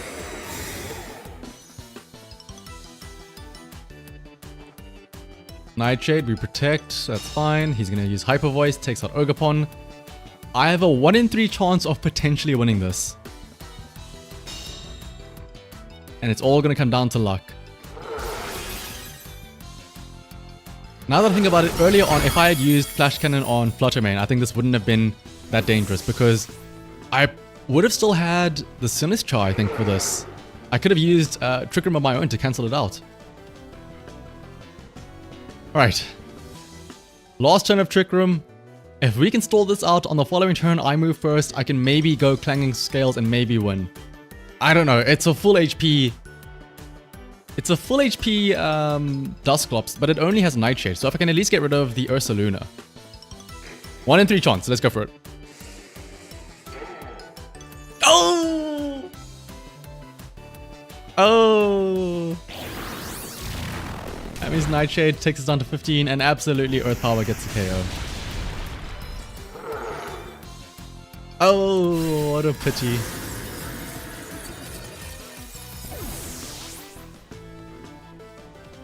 Nightshade, we protect, that's fine. He's gonna use Hyper Voice, takes out Ogerpon. I have a 1 in 3 chance of potentially winning this. And it's all gonna come down to luck. Now that I think about it, earlier on, if I had used Flash Cannon on Fluttermane, I think this wouldn't have been that dangerous because I would have still had the Sinistcha, I think, for this. I could have used Trick Room of my own to cancel it out. Alright. Last turn of Trick Room. If we can stall this out on the following turn, I move first, I can maybe go Clanging Scales and maybe win. I don't know, it's a full HP... It's a full HP Dusclops, but it only has Nightshade, so if I can at least get rid of the Ursaluna. 1 in 3 chance, let's go for it. Oh! Oh! That means Nightshade takes us down to 15, and absolutely Earth Power gets the KO. Oh, what a pity.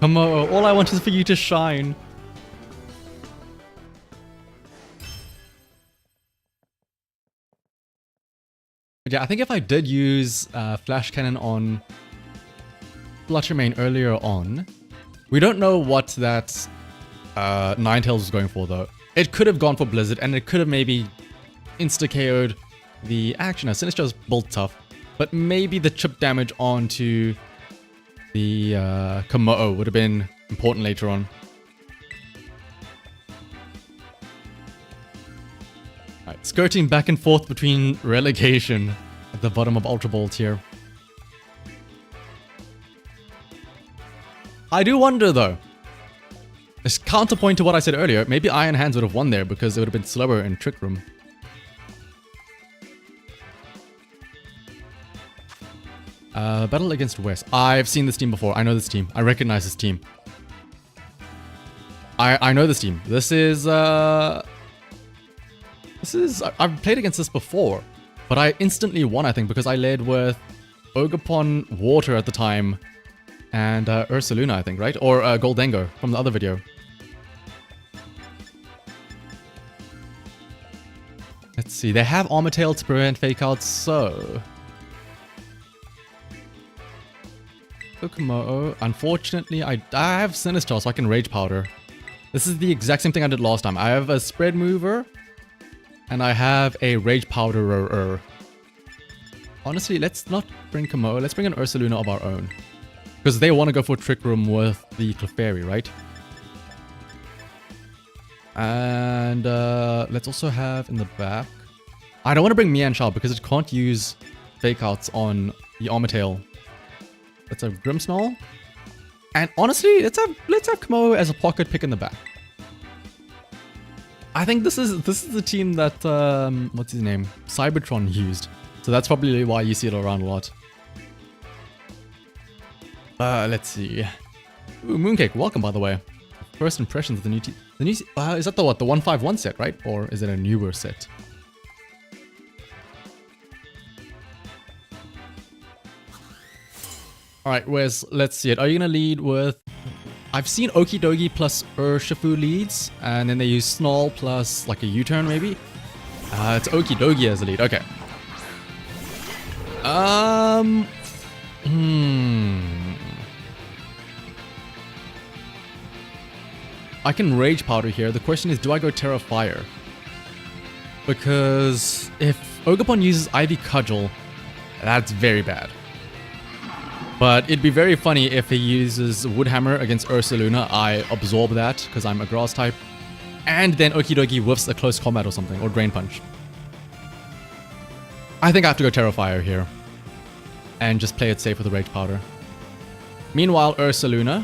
Come on, all I want is for you to shine. But yeah, I think if I did use Flash Cannon on Fluttermane earlier on, we don't know what that Ninetales was going for though. It could have gone for Blizzard and it could have maybe insta-KO'd the action. Now, Sinistcha's built tough, but maybe the chip damage onto the Komodo would have been important later on. Alright, Skirting back and forth between relegation at the bottom of Ultra Ball tier. I do wonder though. This counterpoint to what I said earlier, maybe Iron Hands would have won there because it would have been slower in Trick Room. Battle against West. I've seen this team before. I know this team. I recognize this team. I know this team. This is I've played against this before, but I instantly won, I think, because I led with Ogapon Water at the time and Ursaluna, I think, right? Or Goldengo from the other video. Let's see. They have Armor Tail to prevent fake outs, so Kokomo. Unfortunately, I have Sinistral, so I can Rage Powder. This is the exact same thing I did last time. I have a Spread Mover, and I have a Rage Powderer. Honestly, let's not bring Komodo. Let's bring an Ursaluna of our own. Because they want to go for Trick Room with the Clefairy, right? And let's also have in the back... I don't want to bring Mienshao because it can't use Fake Outs on the Armor Tail. Let's have Grimmsnarl. And honestly, let's have Komodo as a pocket pick in the back. I think this is the team that what's his name? Cybertron used. So that's probably why you see it around a lot. Let's see. Ooh, Mooncake, welcome by the way. First impressions of the new team. The new is that the what? The 151 set, right? Or is it a newer set? Alright, let's see it. Are you gonna lead with... I've seen Okidogi plus Urshifu leads, and then they use Snarl plus like a U-turn maybe. It's Okidogi as a lead, okay. I can Rage Powder here. The question is, do I go Terra Fire? Because if Ogapon uses Ivy Cudgel, that's very bad. But it'd be very funny if he uses Woodhammer against Ursaluna. I absorb that because I'm a grass type. And then Okidogi whiffs a close combat or something, or Drain Punch. I think I have to go Terra Fire here. And just play it safe with the Rage Powder. Meanwhile, Ursaluna,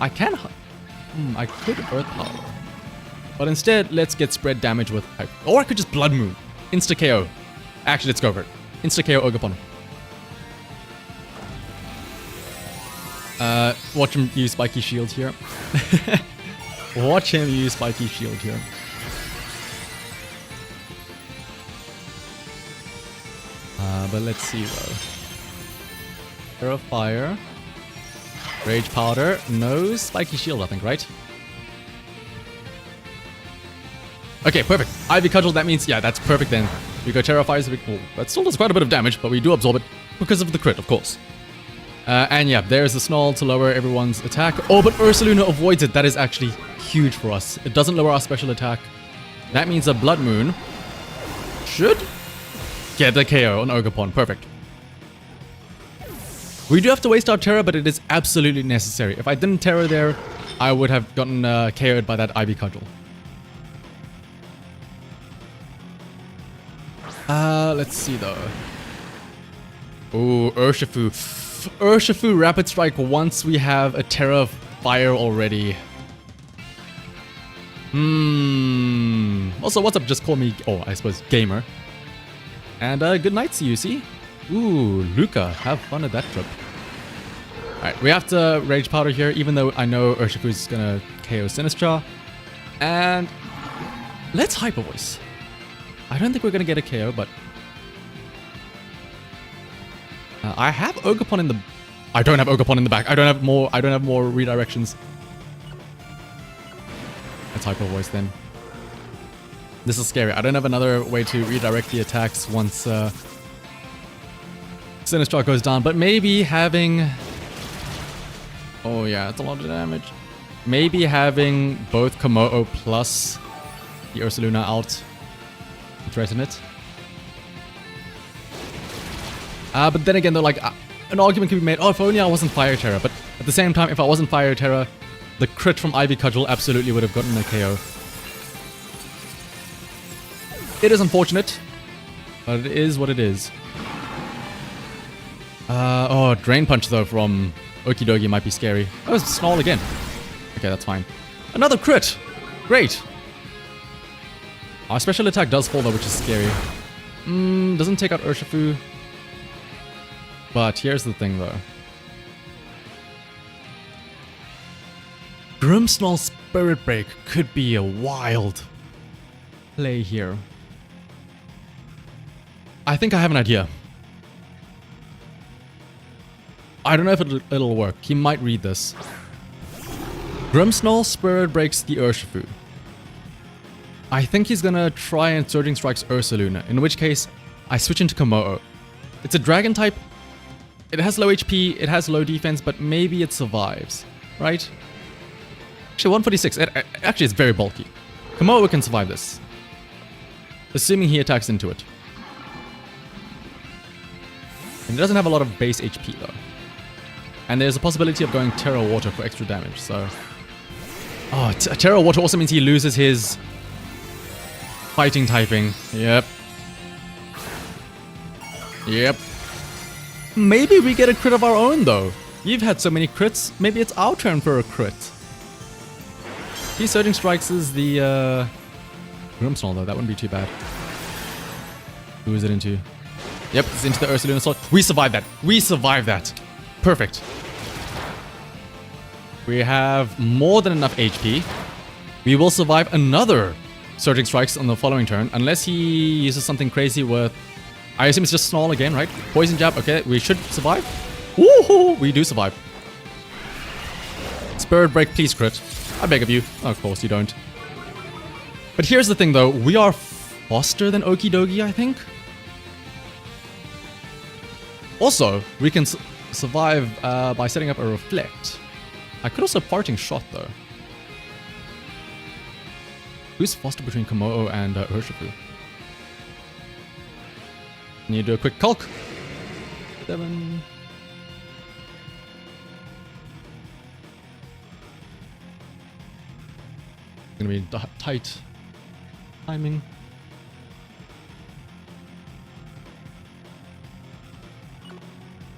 I could Earth Power. But instead, let's get spread damage with Hype. Or I could just Blood Moon. Insta KO. Actually, let's go for it. Insta KO Ogapon. Watch him use Spiky Shield here. Watch him use Spiky Shield here. But let's see though. Terra Fire. Rage Powder. No Spiky Shield, I think, right? Okay, perfect. Ivy Cudgel, that means, yeah, that's perfect then. We go Terra Fire, so that still does quite a bit of damage, but we do absorb it because of the crit, of course. And yeah, there's the Snarl to lower everyone's attack. Oh, but Ursaluna avoids it. That is actually huge for us. It doesn't lower our special attack. That means a Blood Moon should get the KO on Ogapon. Perfect. We do have to waste our Terra, but it is absolutely necessary. If I didn't Terra there, I would have gotten KO'd by that Ivy Cudgel. Let's see though. Ooh, Urshifu. Urshifu Rapid Strike once we have a Terra Fire already. Also, what's up? Just call me, oh, I suppose, Gamer. And good night, CUC. Ooh, Luca, have fun at that trip. Alright, we have to Rage Powder here, even though I know Urshifu's gonna KO Sinistral. And let's Hyper Voice. I don't think we're gonna get a KO, but I have Ogapon in the... I don't have Ogapon in the back. I don't have more redirections. Let's Hyper Voice then. This is scary. I don't have another way to redirect the attacks once Sinistral goes down, but maybe having... Oh yeah, that's a lot of damage. Maybe having both Komodo plus the Ursaluna out to threaten it. But then again, though, like, an argument can be made, oh, if only I wasn't Fire Terra. But at the same time, if I wasn't Fire Terra, the crit from Ivy Cudgel absolutely would have gotten a KO. It is unfortunate, but it is what it is. Oh, Drain Punch though from Okidogi might be scary. Oh, it's Snarl again. Okay, that's fine. Another crit! Great! Our special attack does fall though, which is scary. Doesn't take out Urshifu. But here's the thing though. Grimmsnarl Spirit Break could be a wild play here. I think I have an idea. I don't know if it'll work. He might read this. Grimmsnarl Spirit Breaks the Urshifu. I think he's gonna try and Surging Strikes Ursaluna, in which case I switch into Komodo. It's a dragon type. It has low HP, it has low defense, but maybe it survives, right? Actually, 146. Actually, it's very bulky. Komodo can survive this, assuming he attacks into it. And it doesn't have a lot of base HP though. And there's a possibility of going Terra Water for extra damage, so... Oh, Terra Water also means he loses his fighting typing. Yep. Yep. Maybe we get a crit of our own though. You've had so many crits, maybe it's our turn for a crit. He Surging Strikes is the Grimmsnarl though, that wouldn't be too bad. Who is it into? Yep, it's into the Ursaluna Sword. We survived that. We survived that. Perfect. We have more than enough HP. We will survive another Surging Strikes on the following turn, unless he uses something crazy with... I assume it's just Snarl again, right? Poison Jab, okay, we should survive. Woohoo! We do survive. Spirit Break, please crit. I beg of you. Of course you don't. But here's the thing though, we are faster than Okidogi, I think. Also, we can survive by setting up a Reflect. I could also Parting Shot though. Who's faster between Komodo and Urshifu? Need to do a quick calc. 7. It's gonna be tight timing.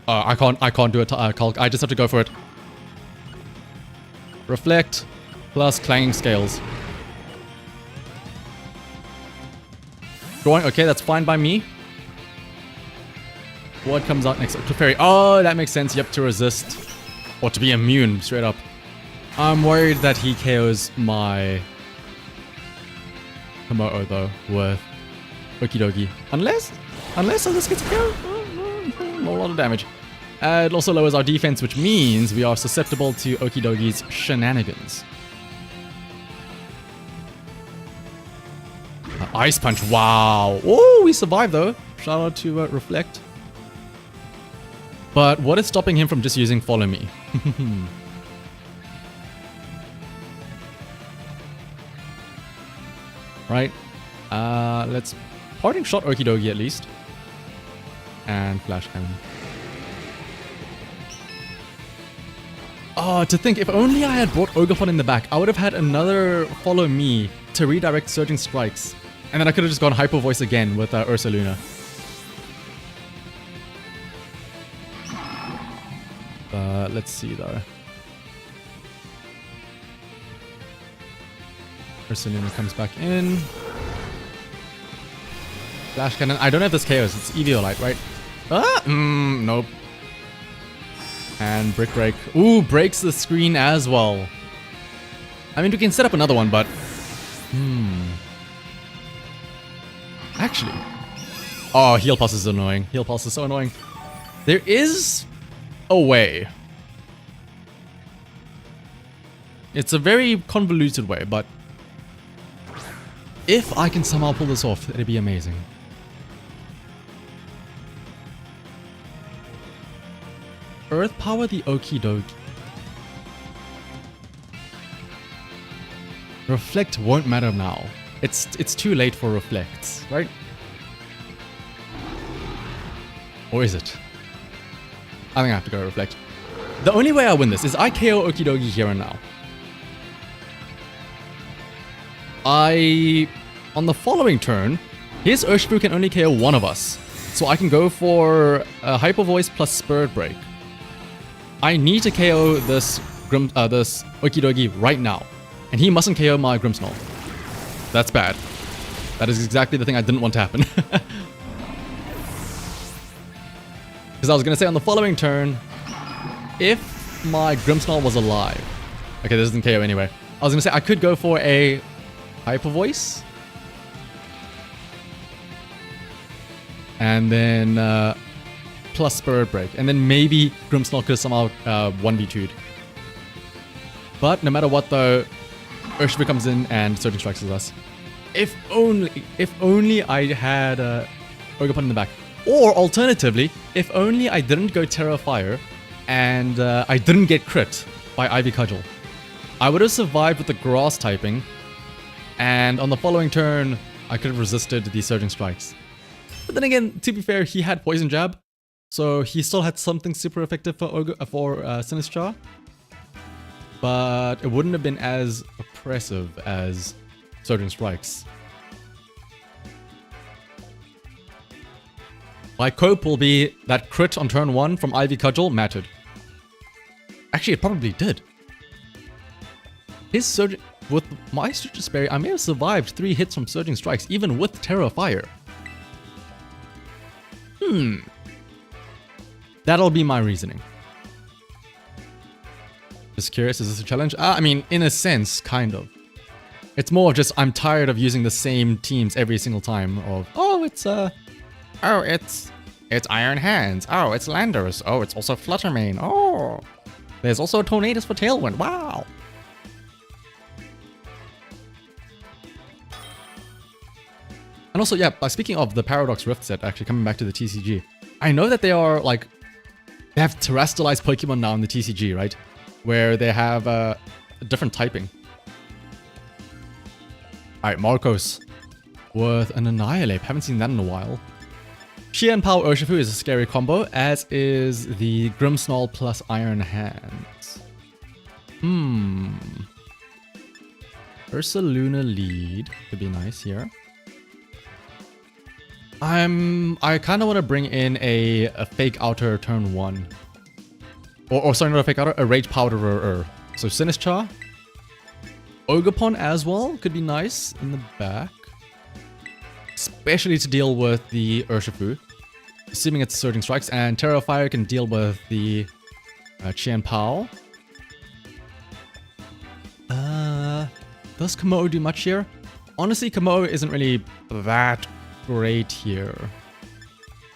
I can't do a calc. I just have to go for it. Reflect plus Clanging Scales. Drawing, okay, that's fine by me. What comes out next? Clefairy. Oh, that makes sense. Yep, to resist. Or to be immune, straight up. I'm worried that he KOs my Komodo though with Okidogi. Unless this gets KO. A lot of damage. It also lowers our defense, which means we are susceptible to Okidogi's shenanigans. Ice Punch, wow. Oh, we survived though. Shout out to Reflect. But what is stopping him from just using Follow Me? Right. Let's Parting Shot Okidogi at least. And Flash Cannon. Oh, to think, if only I had brought Ogafon in the back, I would have had another Follow Me to redirect Surging Strikes. And then I could have just gone Hyper Voice again with Ursaluna. Let's see though. Ursaluna comes back in. Flash Cannon. I don't know if this KOs. It's Eviolite, right? Ah! Nope. And Brick Break. Ooh, breaks the screen as well. I mean, we can set up another one, but... Actually... Oh, Heal Pulse is annoying. Heal Pulse is so annoying. There is a way. It's a very convoluted way, but... If I can somehow pull this off, it'd be amazing. Earth Power the Okidogi. Reflect won't matter now. It's too late for Reflects, right? Or is it? I think I have to go Reflect. The only way I win this is I KO Okidogi here and now. On the following turn, His Urshifu can only KO one of us. So I can go for a Hyper Voice plus Spirit Break. I need to KO this this Okidogi right now. And he mustn't KO my Grimmsnarl. That's bad. That is exactly the thing I didn't want to happen. Because I was going to say on the following turn, if my Grimmsnarl was alive... Okay, this isn't KO anyway. I was going to say I could go for a Hyper Voice. And then plus Spirit Break. And then maybe Grimmsnarl could somehow 1v2'd. But no matter what though, Urshifu comes in and Surging Strikes us. If only I had Ogerpon in the back. Or alternatively, if only I didn't go Terra Fire and I didn't get crit by Ivy Cudgel. I would have survived with the grass typing, and on the following turn, I could have resisted the Surging Strikes. But then again, to be fair, he had Poison Jab, so he still had something super effective for Sinistcha. But it wouldn't have been as oppressive as Surging Strikes. My cope will be that crit on turn 1 from Ivy Cudgel mattered. Actually, it probably did. His Surging... With my Stitcher Berry, I may have survived 3 hits from Surging Strikes, even with Terra Fire. That'll be my reasoning. Just curious, is this a challenge? I mean, in a sense, kind of. It's more of just, I'm tired of using the same teams every single time of, it's Iron Hands. Oh, it's Landorus. Oh, it's also Fluttermane. Oh, there's also Tornadus for Tailwind. Wow. And also, yeah, speaking of the Paradox Rift set, actually coming back to the TCG, I know that they are like, they have terrestrialized Pokemon now in the TCG, right? Where they have a different typing. Alright, Marcos with an Annihilate. Haven't seen that in a while. Sheer and Power Urshifu is a scary combo, as is the Grimmsnarl plus Iron Hands. Ursaluna lead could be nice here. I kind of want to bring in a Fake Outer turn 1. Or sorry, not a Fake Outer, a Rage Powderer. So Sinistcha. Ogerpon as well could be nice in the back. Especially to deal with the Urshifu. Assuming it's Surging Strikes. And Terra Fire can deal with the Qianpao. Does Komodo do much here? Honestly, Komodo isn't really that great here.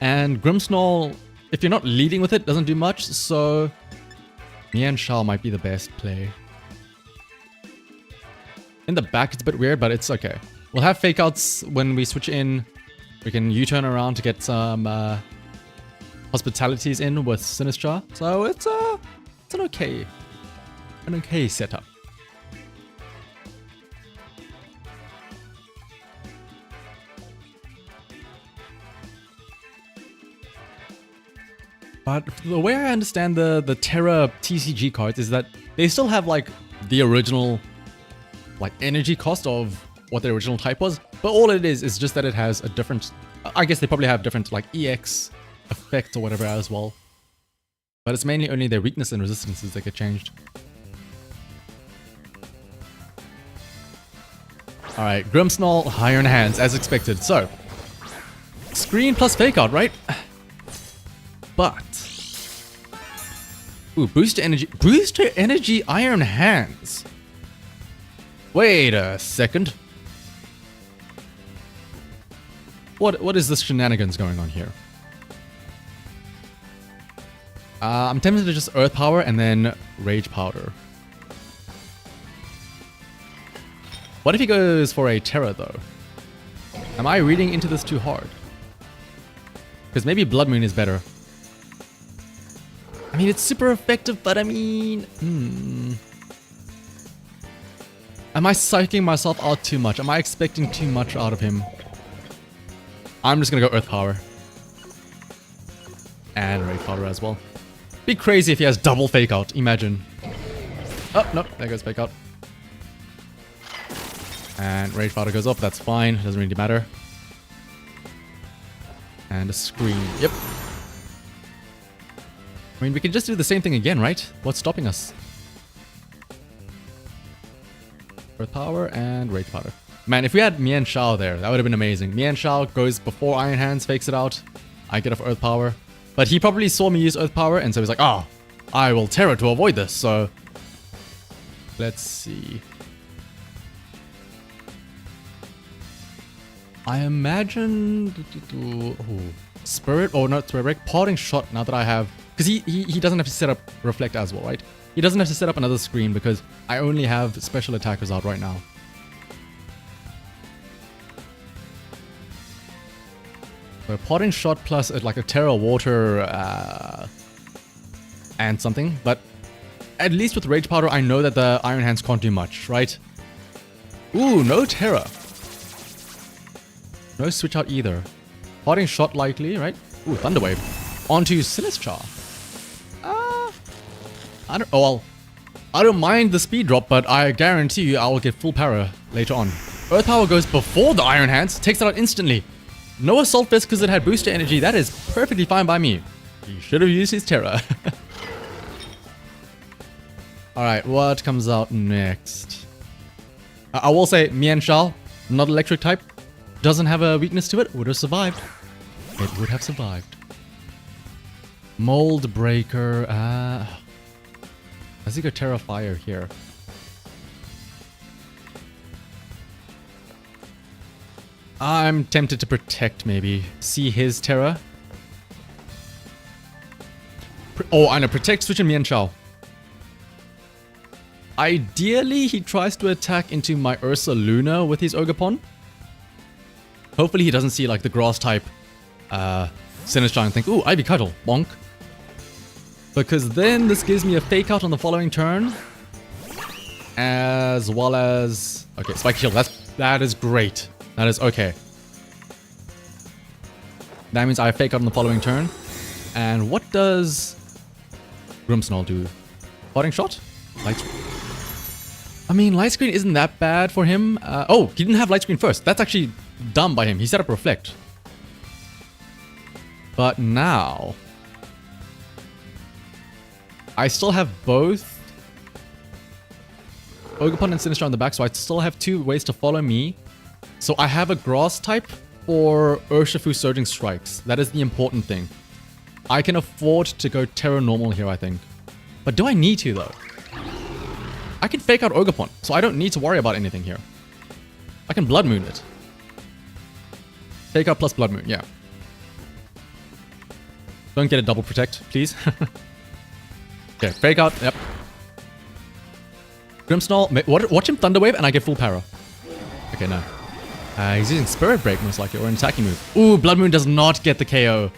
And Grimmsnarl, if you're not leading with it, doesn't do much, so Mienshao might be the best play. In the back, it's a bit weird, but it's okay. We'll have fake outs when we switch in. We can U-turn around to get some hospitalities in with Sinistcha. So it's an okay setup. But the way I understand the Terra TCG cards is that they still have like the original like energy cost of what the original type was, but all it is just that it has a different, I guess they probably have different like EX effects or whatever as well. But it's mainly only their weakness and resistances that get changed. Alright, Grimmsnarl, Iron Hands, as expected. So, screen plus fake out, right? But, ooh, booster energy, Iron Hands. Wait a second. What is this shenanigans going on here? I'm tempted to just Earth Power and then Rage Powder. What if he goes for a Terra though? Am I reading into this too hard? Because maybe Blood Moon is better. I mean, it's super effective, but I mean... Am I psyching myself out too much? Am I expecting too much out of him? I'm just gonna go Earth Power. And Rage Powder as well. Be crazy if he has double Fake Out, imagine. Oh, no, there goes Fake Out. And Rage Powder goes up, that's fine, doesn't really matter. And a screen. Yep. I mean, we can just do the same thing again, right? What's stopping us? Earth Power and Rage Powder. Man, if we had Mian Shao there, that would have been amazing. Mian Shao goes before Iron Hands, fakes it out. I get off Earth Power. But he probably saw me use Earth Power, and so he's like, oh, I will Terra to avoid this, so... Let's see. I imagine... Spirit, oh not Spirit Break, Parting Shot now that I have... Because he doesn't have to set up Reflect as well, right? He doesn't have to set up another screen because I only have special attackers out right now. So Parting Shot plus like a Terra Water and something, but at least with Rage Powder I know that the Iron Hands can't do much, right? Ooh, no Terra. No switch out either. Parting Shot likely, right? Ooh, Thunder Wave. Onto Sinistcha. I don't mind the speed drop, but I guarantee you I will get full para later on. Earth Power goes before the Iron Hands, takes it out instantly. No Assault Fist because it had booster energy. That is perfectly fine by me. He should have used his Terra. Alright, what comes out next? I will say Mian Shao, not electric type. Doesn't have a weakness to it. Would have survived. It would have survived. Mold Breaker. Does he go Terra Fire here? I'm tempted to Protect, maybe. See his Terra. Oh, I know. Protect, switch in Mian Shao. Ideally, he tries to attack into my Ursa Luna with his Ogerpon. Hopefully he doesn't see like the grass type Sinistcha and think, ooh, Ivy Cuddle, bonk. Because then this gives me a fake out on the following turn. As well as... Okay, Spike Shield, that is great. That is okay. That means I fake out on the following turn. And what does Grimmsnarl do? Parting Shot? Light Screen. I mean, Light Screen isn't that bad for him. Oh, he didn't have Light Screen first. That's actually dumb by him. He set up Reflect. But now... I still have both Ogerpon and Sinistcha on the back, so I still have two ways to follow me. So I have a Grass type for Urshifu Surging Strikes. That is the important thing. I can afford to go Terra Normal here, I think. But do I need to, though? I can fake out Ogerpon, so I don't need to worry about anything here. I can Blood Moon it. Fake out plus Blood Moon, yeah. Don't get a double Protect, please. Okay, fake out, yep. Grimmsnarl, watch him Thunder Wave and I get full para. Okay, no. He's using Spirit Break most likely, or an attacking move. Ooh, Blood Moon does not get the KO.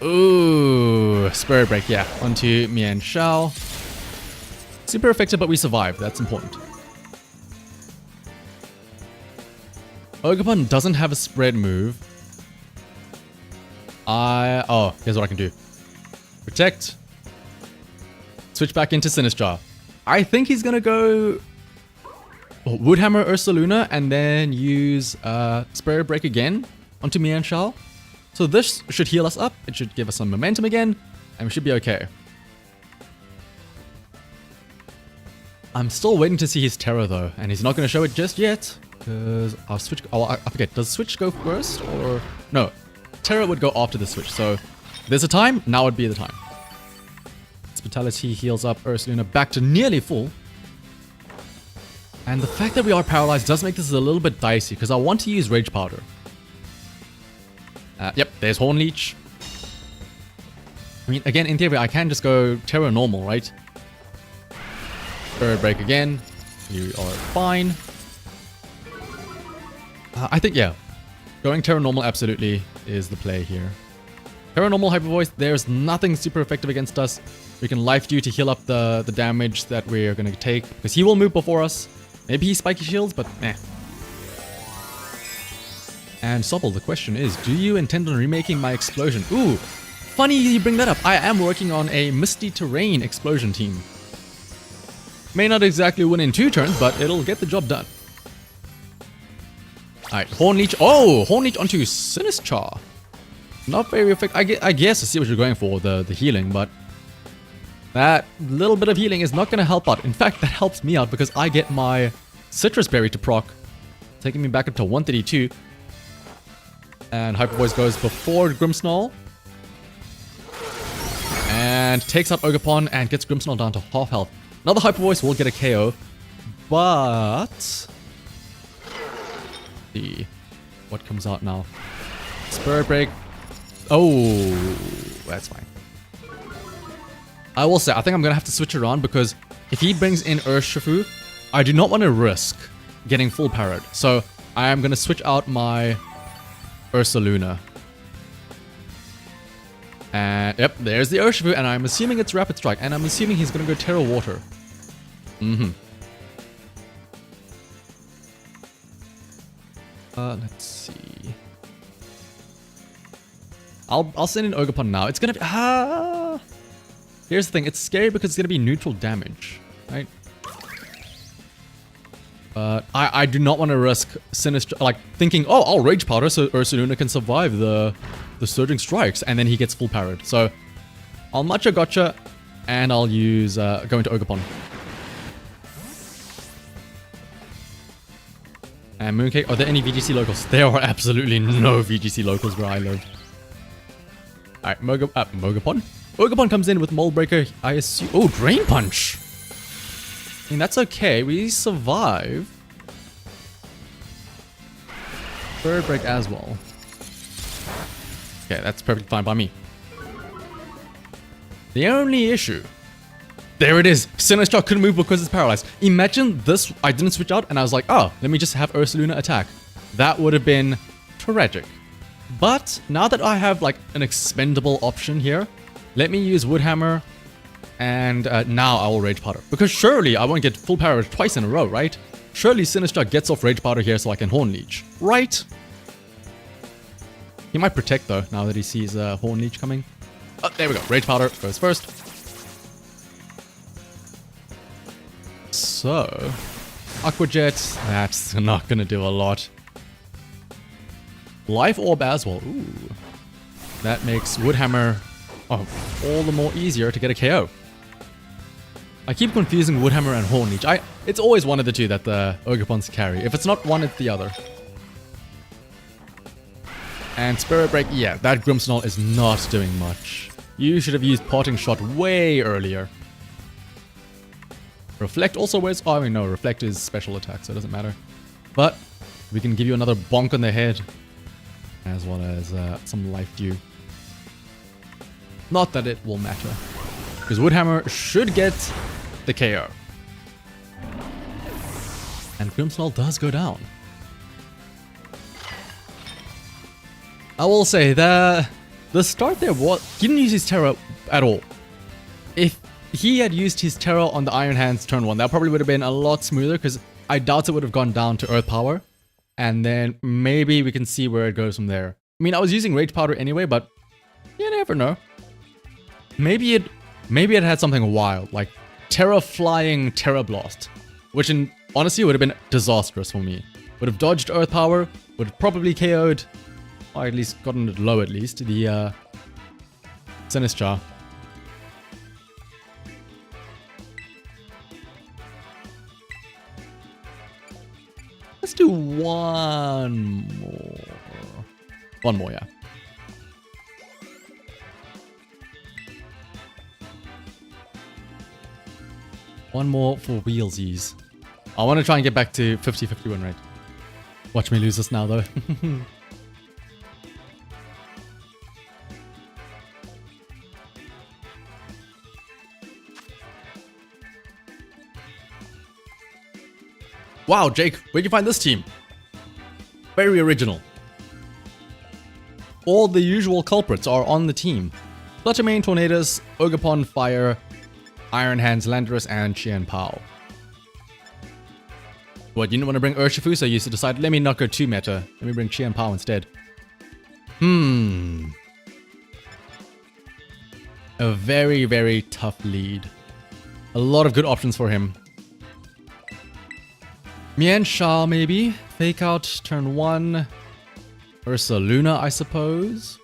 Ooh, Spirit Break, yeah. Onto Mian Shao. Super effective, but we survived. That's important. Ogerpon doesn't have a spread move. Oh, here's what I can do. Protect. Switch back into Sinistcha. I think he's gonna go Woodhammer Ursa Luna and then use Spirit Break again onto Mian Shao. So this should heal us up. It should give us some momentum again, and we should be okay. I'm still waiting to see his Terra though, and he's not gonna show it just yet because our switch. Oh, I forget. Does switch go first or no? Terra would go after the switch. So there's a time. Now would be the time. Hospitality heals up Ursa Luna back to nearly full. And the fact that we are paralyzed does make this a little bit dicey because I want to use Rage Powder. Yep, there's Horn Leech. I mean, again, in theory, I can just go Terra Normal, right? Spirit Break again. You are fine. I think, yeah. Going Terra Normal absolutely is the play here. Terra Normal Hyper Voice, there's nothing super effective against us. We can Life Dew to heal up the damage that we're going to take. Because he will move before us. Maybe he Spiky Shields, but eh. And Sobble, the question is, do you intend on remaking my explosion? Ooh, funny you bring that up. I am working on a Misty Terrain explosion team. May not exactly win in 2 turns, but it'll get the job done. Alright, Horn Leech. Oh, Horn Leech onto Sinistcha. Not very effective. I guess I see what you're going for, the healing, but that little bit of healing is not going to help out. In fact, that helps me out because I get my Citrus Berry to proc, taking me back up to 132. And Hyper Voice goes before Grimmsnarl. And takes out Ogerpon and gets Grimmsnarl down to half health. Another Hyper Voice will get a KO. But... see what comes out now. Spirit Break. Oh, that's fine. I will say, I think I'm going to have to switch around because if he brings in Urshifu, I do not want to risk getting full parried. So I am going to switch out my Ursaluna. And yep, there's the Urshifu, and I'm assuming it's Rapid Strike, and I'm assuming he's going to go Terra Water. Let's see. I'll send in Ogerpon now. It's going to be... Here's the thing, it's scary because it's going to be neutral damage, right? But I do not want to risk Sinistcha, like thinking, oh, I'll Rage Powder so Ursaluna can survive the Surging Strikes, and then he gets full parried. So I'll Matcha Gotcha, and I'll use go into Ogerpon. And Mooncake, are there any VGC locals? There are absolutely no VGC locals where I live. Alright, Mogapon. Ogerpon comes in with Mold Breaker, I assume... oh, Drain Punch! I mean, that's okay. We survive. Bird Break as well. Okay, that's perfectly fine by me. The only issue... there it is! Sinistcha couldn't move because it's paralyzed. Imagine this, I didn't switch out and I was like, oh, let me just have Ursaluna attack. That would have been tragic. But now that I have like an expendable option here, let me use Woodhammer, and now I will Rage Powder. Because surely I won't get full power twice in a row, right? Surely Sinistcha gets off Rage Powder here so I can Horn Leech, right? He might Protect though, now that he sees Horn Leech coming. Oh, there we go. Rage Powder goes first. So, Aqua Jet, that's not gonna do a lot. Life Orb as well. Ooh. That makes Woodhammer all the more easier to get a KO. I keep confusing Woodhammer and Horn Leech. It's always one of the two that the Ogerpons carry. If it's not one, it's the other. And Spirit Break, yeah, that Grimmsnarl is not doing much. You should have used Parting Shot way earlier. Reflect also wears... oh, I mean, no, Reflect is special attack, so it doesn't matter. But we can give you another bonk on the head. As well as some Life Dew. Not that it will matter. Because Woodhammer should get the KO. And Grimmsnarl does go down. I will say, the start there was... he didn't use his Terra at all. If he had used his Terra on the Iron Hands turn 1, that probably would have been a lot smoother, because I doubt it would have gone down to Earth Power. And then maybe we can see where it goes from there. I mean, I was using Rage Powder anyway, but you never know. Maybe it had something wild, like Terra Flying Terra Blast, which honestly would have been disastrous for me. Would have dodged Earth Power, would have probably KO'd, or at least gotten it low at least, the Sinistcha. Let's do one more. One more, yeah. One more for wheelsies. I want to try and get back to 50-50 win rate. Watch me lose this now, though. Wow, Jake, where'd you find this team? Very original. All the usual culprits are on the team. Fluttermane, Tornadus, Ogerpon, Fire, Iron Hands, Landorus, and Qianpao. What, you didn't want to bring Urshifu, so you decided, let me not go too meta. Let me bring Qianpao instead. A very, very tough lead. A lot of good options for him. Mienshao, maybe? Fake out turn 1. Ursaluna, I suppose.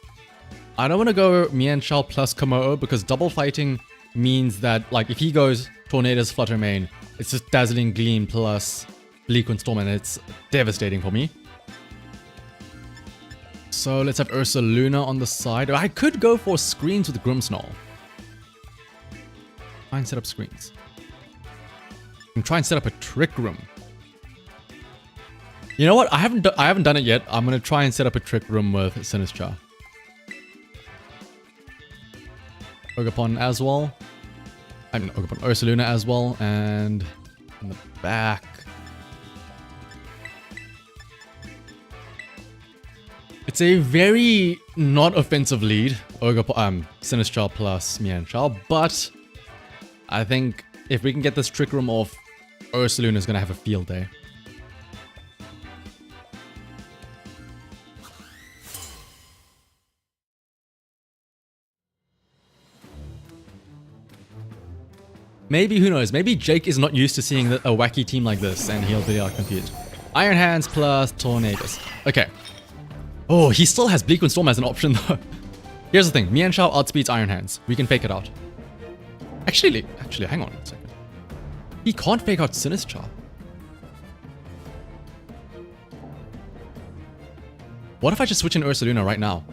I don't want to go Mienshao plus Komodo because double fighting means that, like, if he goes Tornadus Flutter Mane, it's just Dazzling Gleam plus Bleak Wind Storm and it's devastating for me. So let's have Ursaluna on the side. I could go for screens with Grimmsnarl. Try and set up screens. And try and set up a Trick Room. You know what? I haven't done it yet. I'm gonna try and set up a Trick Room with Sinistcha. Ogerpon as well. I mean Ogerpon, Ursaluna as well, and in the back. It's a very not offensive lead, Sinistcha plus Mienshao, but I think if we can get this Trick Room off, Ursaluna is gonna have a field day. Maybe, who knows, maybe Jake is not used to seeing a wacky team like this and he'll be confused. Iron Hands plus Tornadus. Okay. Oh, he still has Bleak Wind Storm as an option though. Here's the thing, Mienshao outspeeds Iron Hands. We can fake it out. Actually, hang on a second. He can't fake out Sinistcha. What if I just switch in Ursaluna right now?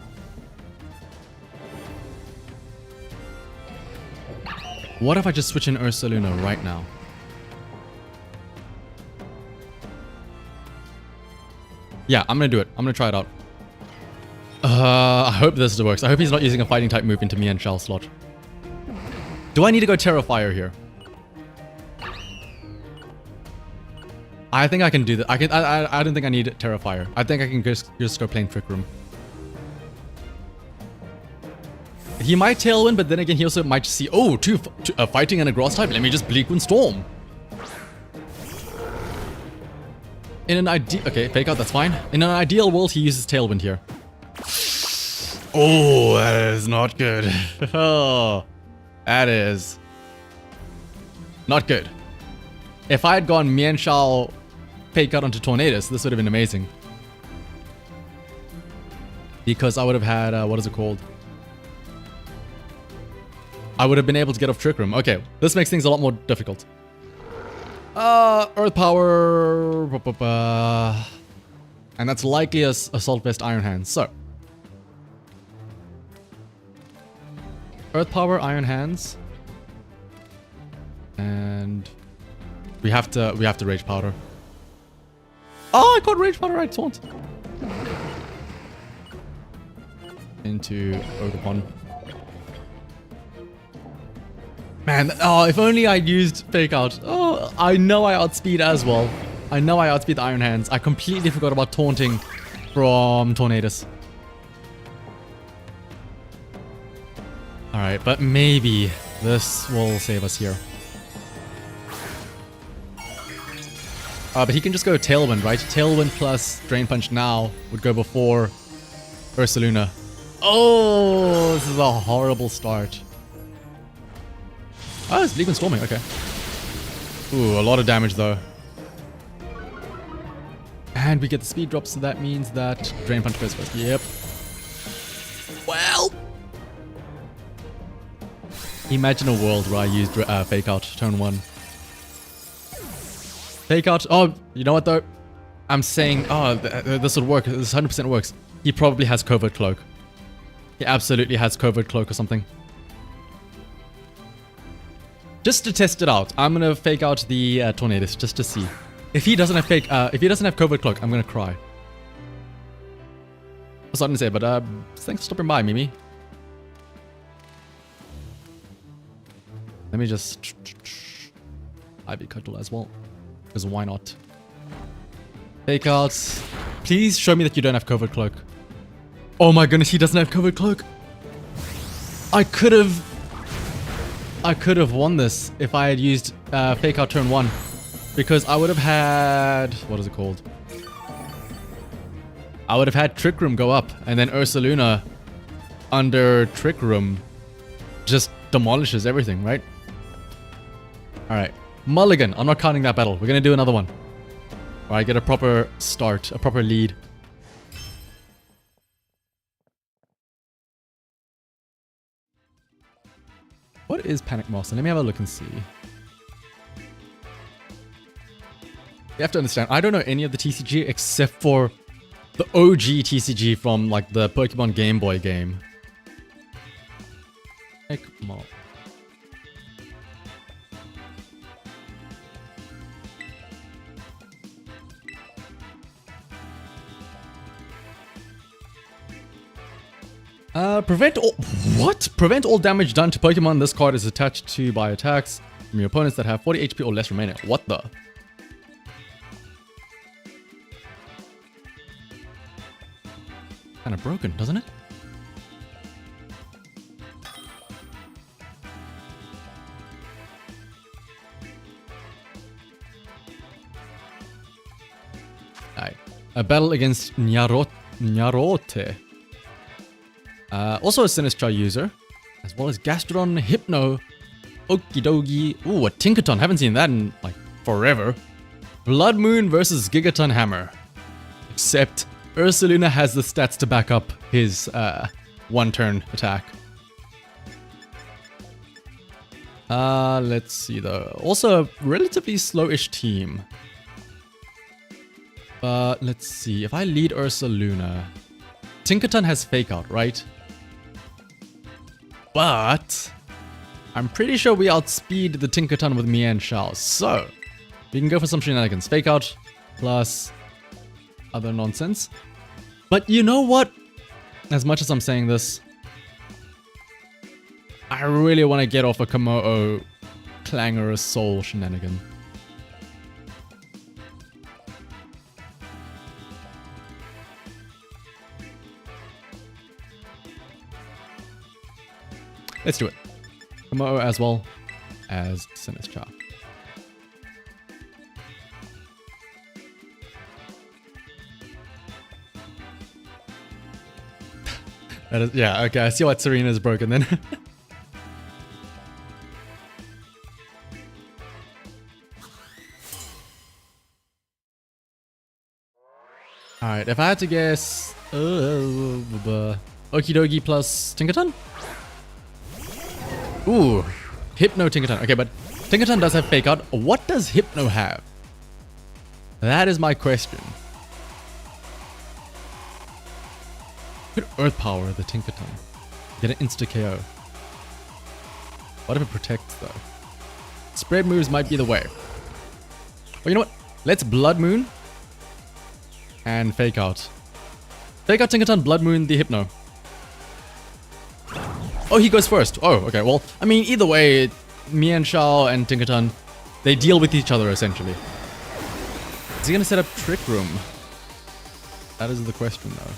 What if I just switch in Ursaluna right now? Yeah, I'm gonna do it. I'm gonna try it out. I hope this works. I hope he's not using a fighting type move into Mienshao slot. Do I need to go Terrafire here? I think I can do that. I don't think I need Terrafire. I think I can just go plain Trick Room. He might Tailwind, but then again, he also might just see, oh, two fighting and a grass type. Let me just Bleak Wind Storm. In an ideal, okay, fake out, that's fine. In an ideal world, he uses Tailwind here. Oh, that is not good. Oh, that is not good. If I had gone Mienshao fake out onto Tornadus, this would have been amazing. Because I would have had, what is it called? I would have been able to get off Trick Room. Okay, this makes things a lot more difficult. Earth Power. And that's likely a Assault Vest Iron Hands. So. Earth Power, Iron Hands. And we have to Rage Powder. Oh, I got Rage Powder, I taunt. Into Ogerpon. Man, oh, if only I used Fake Out. Oh, I know I outspeed as well. I know I outspeed the Iron Hands. I completely forgot about taunting from Tornadus. Alright, but maybe this will save us here. But he can just go Tailwind, right? Tailwind plus Drain Punch now would go before Ursaluna. Oh, this is a horrible start. Oh, it's Bleak Wind Storming, okay. Ooh, a lot of damage though. And we get the speed drop, so that means that Drain Punch goes first. Yep. Well. Imagine a world where I used Fake Out, turn 1. Fake Out, oh, you know what though? I'm saying, oh, this would work, this 100% works. He probably has Covert Cloak. He absolutely has Covert Cloak or something. Just to test it out, I'm gonna fake out the Tornadus just to see. If he doesn't have Covert Cloak, I'm gonna cry. That's what I'm gonna say, but thanks for stopping by, Mimi. Let me just Ivy Cuddle as well, because why not? Fake outs. Please show me that you don't have Covert Cloak. Oh my goodness, he doesn't have Covert Cloak. I could have won this if I had used Fake Out turn 1. Because I would have had... what is it called? I would have had Trick Room go up. And then Ursaluna under Trick Room just demolishes everything, right? Alright. Mulligan. I'm not counting that battle. We're going to do another one. Or I get a proper start, a proper lead. What is Panic Master? Let me have a look and see. You have to understand, I don't know any of the TCG except for the OG TCG from like the Pokemon Game Boy game. Hey, come on. Prevent all... What? Prevent all damage done to Pokemon this card is attached to by attacks from your opponents that have 40 HP or less remaining. What the? Kind of broken, doesn't it? Alright. A battle against Nyarote. Also a Sinistcha user, as well as Gastrodon, Hypno, Okidogi. Ooh, a Tinkaton. Haven't seen that in, like, forever. Blood Moon versus Gigaton Hammer. Except Ursaluna has the stats to back up his one-turn attack. Let's see though. Also a relatively slowish team. But let's see. If I lead Ursaluna, Tinkaton has Fake Out, right? But I'm pretty sure we outspeed the Tinkaton with Mian Shao. So we can go for some shenanigans. Fake Out plus other nonsense. But you know what? As much as I'm saying this, I really want to get off a Komodo Clangorous Soul shenanigan. Let's do it. Komodo as well as Sinistcha. That is, yeah, okay, I see what Serena's broken then. Alright, if I had to guess... Okidogi plus Tinkaton? Ooh, Hypno Tinkaton. Okay, but Tinkaton does have Fake Out. What does Hypno have? That is my question. Could Earth Power the Tinkaton? Get an insta KO. What if it protects though? Spread moves might be the way. Well, you know what? Let's Blood Moon and Fake Out. Fake Out Tinkaton, Blood Moon the Hypno. Oh, he goes first. Oh, okay. Well, I mean, either way, Mian Shao and Tinkaton, they deal with each other essentially. Is he gonna set up Trick Room? That is the question though.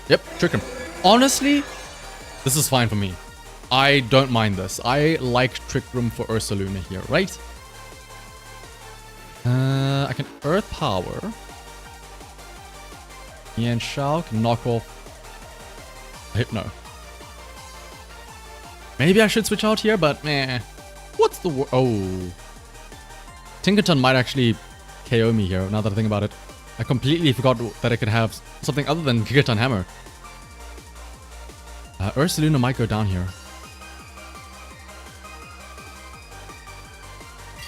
Yep, Trick Room. Honestly, this is fine for me. I don't mind this. I like Trick Room for Ursaluna here, right? I can Earth Power. Mian Shao can knock off Hypno. Maybe I should switch out here, but meh. What's the oh. Tinkaton might actually KO me here, now that I think about it. I completely forgot that I could have something other than Gigaton Hammer. Ursaluna might go down here.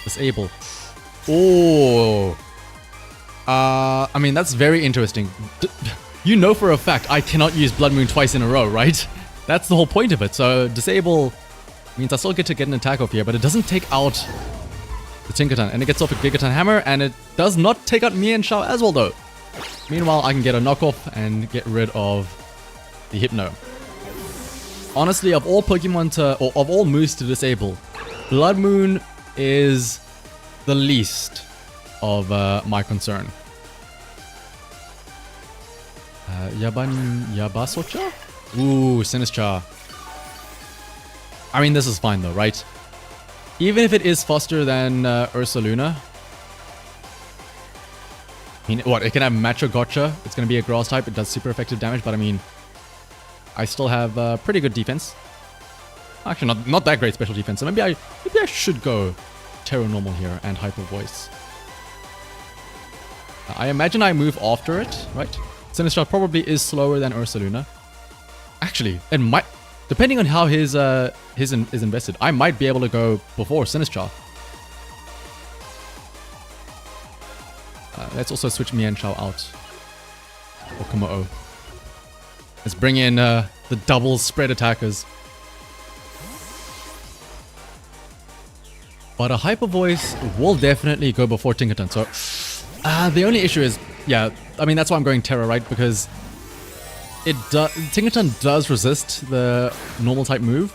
Disable. Oh. I mean, that's very interesting. You know for a fact I cannot use Blood Moon twice in a row, right? That's the whole point of it. So disable means I still get to get an attack off here, but it doesn't take out the Tinkaton, and it gets off a Gigaton Hammer, and it does not take out Mian Shao as well though. Meanwhile, I can get a knockoff and get rid of the Hypno. Honestly, of all Pokemon to, or of all moves to disable, Blood Moon is the least of my concern. Yabasocha? Ooh, Sinistcha. I mean, this is fine though, right? Even if it is faster than Ursaluna. I mean, what? It can have Macho Gotcha. It's going to be a grass type. It does super effective damage, but I mean, I still have pretty good defense. Actually, not that great special defense. So maybe I should go Terra Normal here and Hyper Voice. I imagine I move after it, right? Sinistcha probably is slower than Ursaluna. Actually, it might, depending on how his is invested, I might be able to go before Sinistcha. Let's also switch Mienshao out. Or Komodo. Let's bring in the double spread attackers. But a Hyper Voice will definitely go before Tinkaton. So the only issue is, yeah, I mean that's why I'm going Terra, right? Because Tinkaton does resist the normal type move.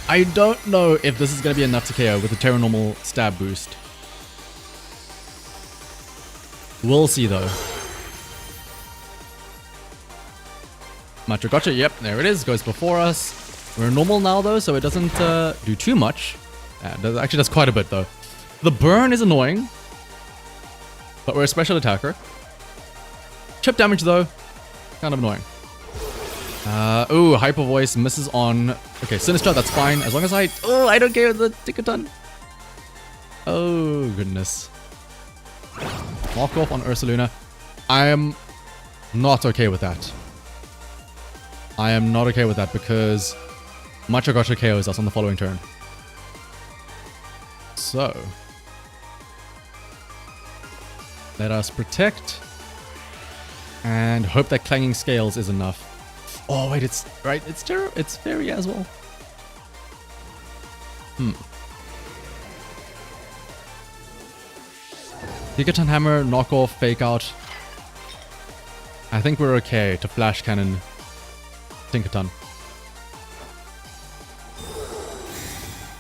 I don't know if this is going to be enough to KO with the Terra normal stab boost. We'll see though. Gotcha, yep, there it is, goes before us. We're normal now though, so it doesn't do too much. It actually does quite a bit though. The burn is annoying, but we're a special attacker. Chip damage though, kind of annoying. Ooh, Hyper Voice misses on... Okay, Sinistcha, that's fine, as long as I... Oh, I don't care the Tinkaton. Oh, goodness. Mark off on Ursaluna. I am not okay with that. I am not okay with that because Gotcha KOs us on the following turn. So, let us protect and hope that Clanging Scales is enough. Oh wait, it's right. It's fairy as well. Gigaton Hammer, knock off, fake out. I think we're okay to flash cannon Tinkaton.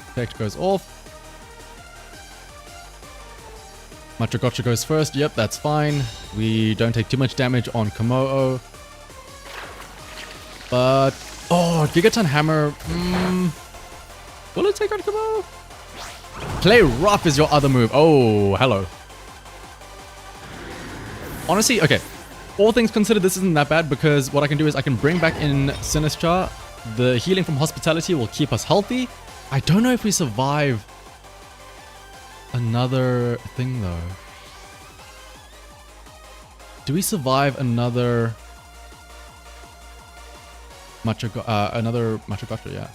Effect goes off. Gotcha goes first. Yep, that's fine. We don't take too much damage on Komodo. But... Oh, Gigaton Hammer. Will it take out Komodo? Play rough is your other move. Oh, hello. Honestly, okay. All things considered, this isn't that bad because what I can do is I can bring back in Sinistcha. The healing from Hospitality will keep us healthy. I don't know if we survive another thing though. Do we survive another another Gotcha? Yeah.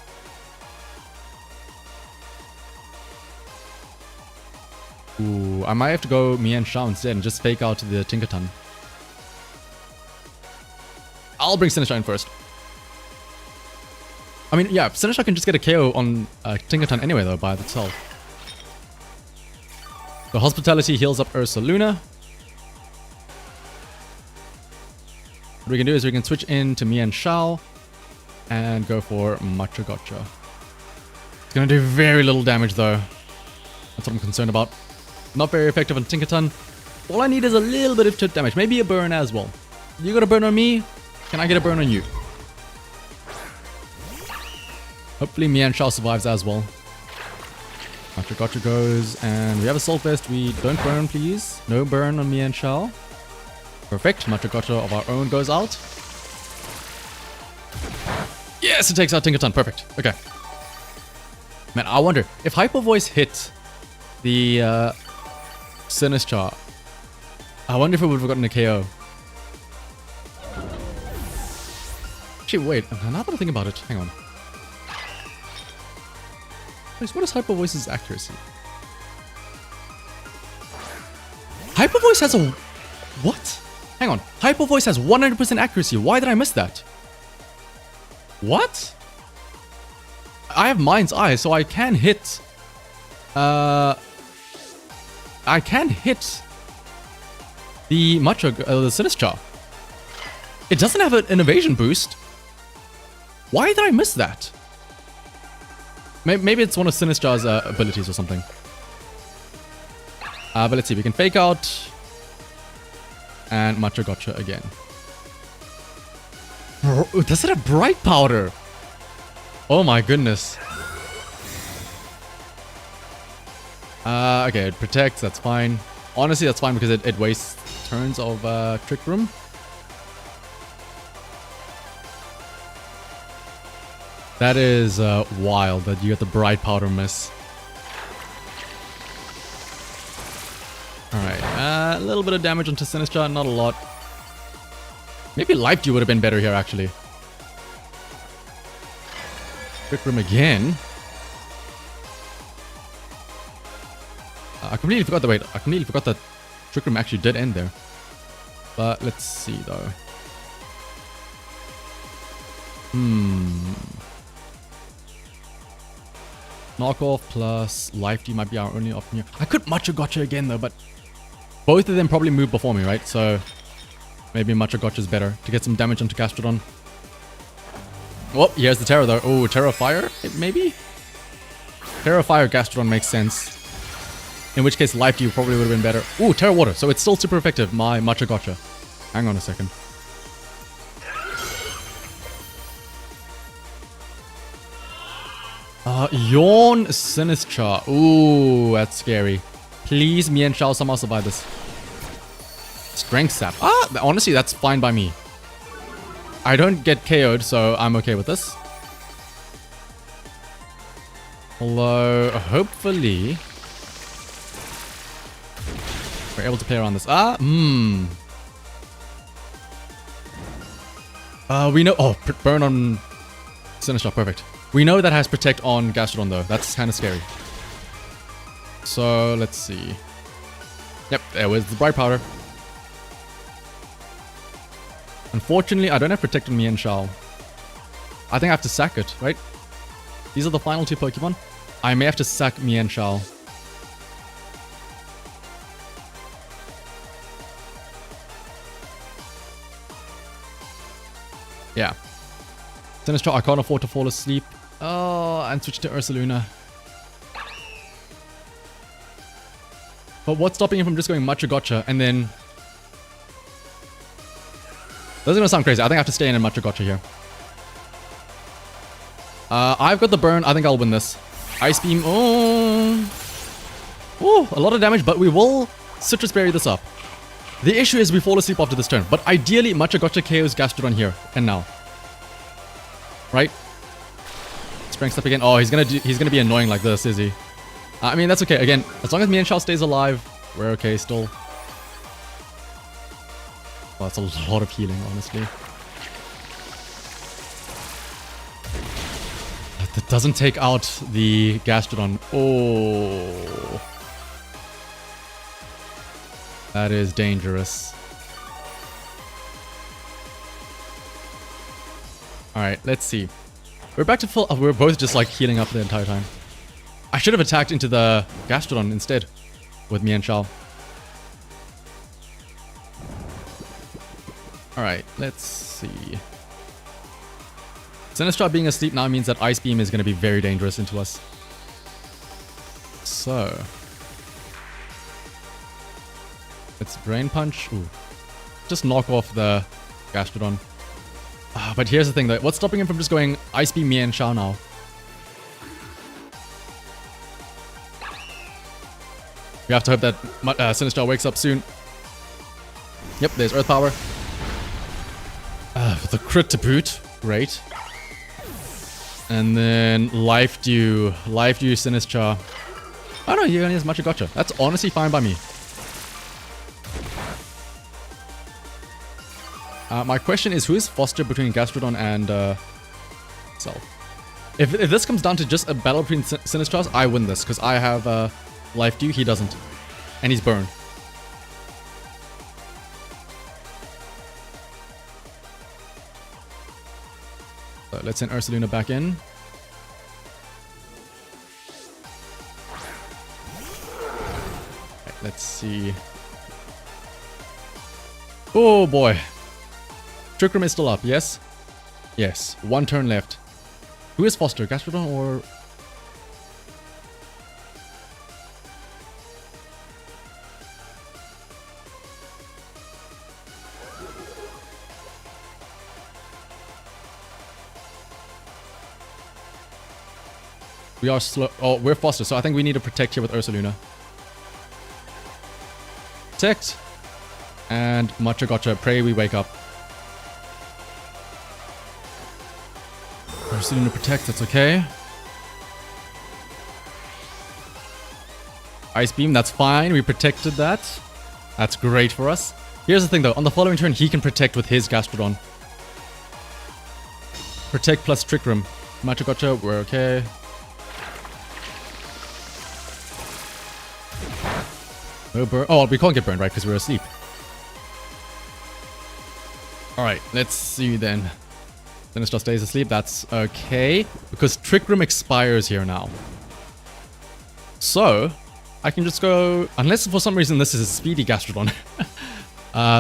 Ooh, I might have to go Mienshao instead and just fake out the Tinkaton. I'll bring Sinistcha in first. I mean, yeah, Sinistcha can just get a KO on Tinkaton anyway though by itself. The Hospitality heals up Ursaluna. What we can do is we can switch into Mienshao and go for Gotcha. It's gonna do very little damage though. That's what I'm concerned about. Not very effective on Tinkaton. All I need is a little bit of chip damage. Maybe a burn as well. You got a burn on me? Can I get a burn on you? Hopefully Mienshao survives as well. Gotcha goes, and we have a Salt Vest. We don't burn, please. No burn on Mienshao. Perfect. Gotcha of our own goes out. Yes, it takes out Tinkaton. Perfect. Okay. Man, I wonder if Hyper Voice hit the Sinistcha. I wonder if it would have gotten a KO. Actually, wait. Now that I think about it, hang on. What is Hyper Voice's accuracy? Hyper Voice has a... What? Hang on. Hyper Voice has 100% accuracy. Why did I miss that? What? I have Mind's Eye, so I can hit... I can hit the the Sinistcha. It doesn't have an evasion boost. Why did I miss that? Maybe it's one of Sinistcha's abilities or something. But let's see. We can fake out. And Gotcha again. Bro, does it have Bright Powder? Oh my goodness. Okay, it protects. That's fine. Honestly, that's fine because it wastes turns of Trick Room. That is wild that you get the Bright Powder miss. Alright, little bit of damage onto Sinistcha, not a lot. Maybe Life Dew would have been better here, actually. Trick Room again. I completely forgot the wait. I completely forgot that Trick Room actually did end there. But let's see though. Knockoff plus Life Dew might be our only option here. I could Macho Gotcha again though, but both of them probably move before me, right? So maybe Macho Gotcha is better to get some damage onto Gastrodon. Oh, here's the Terra though. Oh, Terra Fire? Maybe? Terra Fire Gastrodon makes sense. In which case, Life Dew probably would have been better. Ooh, Terra Water. So it's still super effective, my Macho Gotcha. Hang on a second. Yawn Sinistcha. Ooh, that's scary. Please, me and Shao somehow survive this. Strength Sap. Honestly, that's fine by me. I don't get KO'd, so I'm okay with this. Although, hopefully we're able to play around this. We know. Oh, burn on Sinistcha. Perfect. We know that has Protect on Gastrodon, though. That's kind of scary. So, let's see. Yep, there was the Bright Powder. Unfortunately, I don't have Protect on me and Shao. I think I have to sack it, right? These are the final two Pokemon. I may have to sack me and Shao. Yeah. Sinistcha, I can't afford to fall asleep. Oh, and switch to Ursaluna. But what's stopping him from just going Macho Gotcha and then... This is gonna sound crazy. I think I have to stay in Macho Gotcha here. I've got the burn. I think I'll win this. Ice Beam. Oh, a lot of damage, but we will Citrus Berry this up. The issue is we fall asleep after this turn, but ideally Macho Gotcha KOs Gastrodon here and now. Right? Strength up again. Oh, he's gonna be annoying like this, is he? I mean, that's okay. Again, as long as me and Shao stays alive, we're okay still. Well, that's a lot of healing, honestly. That doesn't take out the Gastrodon. Oh. That is dangerous. Alright, let's see. We're back to full... we're both just like healing up the entire time. I should have attacked into the Gastrodon instead with me and Shao. Alright, let's see. Sinistcha being asleep now means that Ice Beam is going to be very dangerous into us. So... let's Brain Punch. Ooh. Just knock off the Gastrodon. But here's the thing though. What's stopping him from just going Ice Beam me and Shao now? We have to hope that Sinistcha wakes up soon. Yep, there's Earth Power. With a crit to boot. Great. And then Life Dew. Life Dew Sinistcha. Oh no, he only has Macho Gotcha. That's honestly fine by me. My question is, who is Foster between Gastrodon and Self? If this comes down to just a battle between Sinistchas, I win this, because I have Life Dew, he doesn't. And he's burned. So let's send Ursaluna back in. Right, let's see. Oh boy. Trick Room is still up, yes? Yes, one turn left. Who is Foster? Gastrodon or... we are slow. Oh, we're Foster, so I think we need to protect here with Ursaluna. Protect. And Macho Gotcha. Pray we wake up. Ursaluna protect, that's okay. Ice Beam, that's fine. We protected that. That's great for us. Here's the thing though, on the following turn, he can protect with his Gastrodon. Protect plus Trick Room. Macho Gotcha, we're okay. No burn. Oh, we can't get burned, right? Because we're asleep. Alright, let's see then. Sinister stays asleep, that's okay. Because Trick Room expires here now. So, I can just go... Unless for some reason this is a speedy Gastrodon.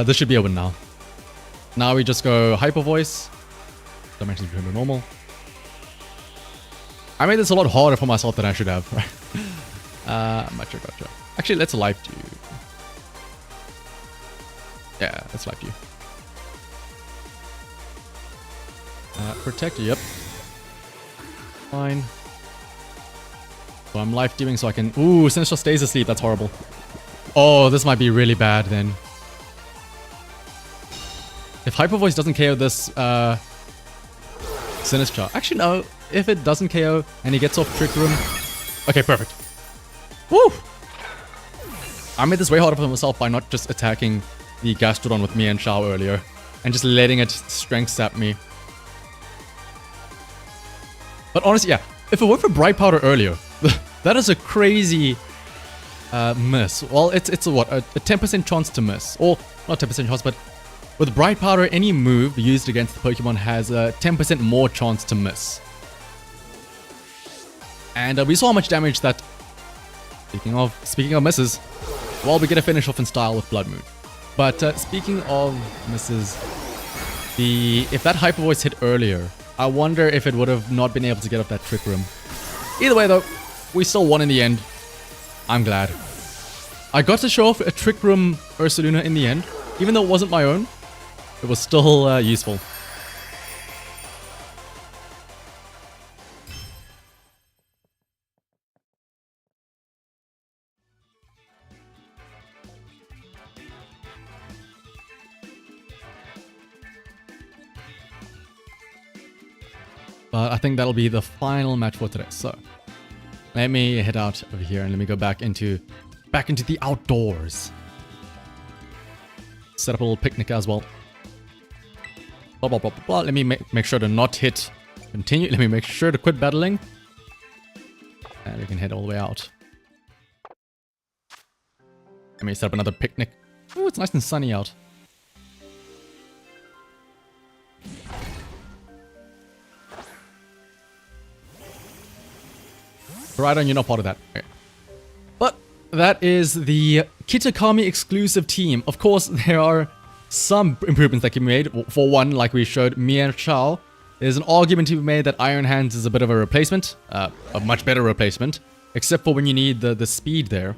This should be open now. Now we just go Hyper Voice. Dimensions return to normal. I made this a lot harder for myself than I should have, right? Macho Gotcha. Actually, let's Life Dew. Yeah, let's Life Dew. Protect, yep. Fine. So I'm Life Dewing so I can... Ooh, Sinister stays asleep, that's horrible. Oh, this might be really bad then. If Hyper Voice doesn't KO this, Sinister. Actually, no. If it doesn't KO and he gets off Trick Room... Okay, perfect. Woo! I made this way harder for myself by not just attacking the Gastrodon with me and Shao earlier. And just letting it strength sap me. But honestly, yeah. If it went for Bright Powder earlier, that is a crazy miss. Well, it's a what? A 10% chance to miss. Or, not 10% chance, but... With Bright Powder, any move used against the Pokemon has a 10% more chance to miss. And we saw how much damage that... Speaking of misses, well, we get a finish off in style with Blood Moon. But speaking of misses, if that Hyper Voice hit earlier, I wonder if it would have not been able to get up that Trick Room. Either way though, we still won in the end. I'm glad. I got to show off a Trick Room Ursaluna in the end, even though it wasn't my own. It was still useful. But I think that'll be the final match for today. So let me head out over here and let me go back into the outdoors. Set up a little picnic as well. Blah, blah, blah, blah, blah. Let me make sure to not hit continue. Let me make sure to quit battling. And we can head all the way out. Let me set up another picnic. Oh, it's nice and sunny out. Rhydon, you're not part of that. Okay. But that is the Kitakami exclusive team. Of course, there are some improvements that can be made. For one, like we showed me and Shao, there's an argument to be made that Iron Hands is a bit of a replacement. A much better replacement. Except for when you need the speed there.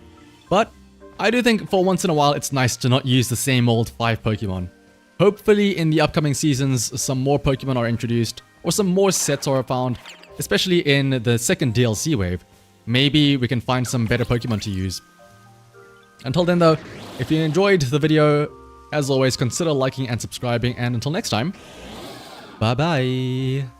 But I do think for once in a while, it's nice to not use the same old 5 Pokemon. Hopefully in the upcoming seasons, some more Pokemon are introduced. Or some more sets are found. Especially in the second DLC wave. Maybe we can find some better Pokemon to use. Until then though, if you enjoyed the video, as always, consider liking and subscribing. And until next time, bye bye.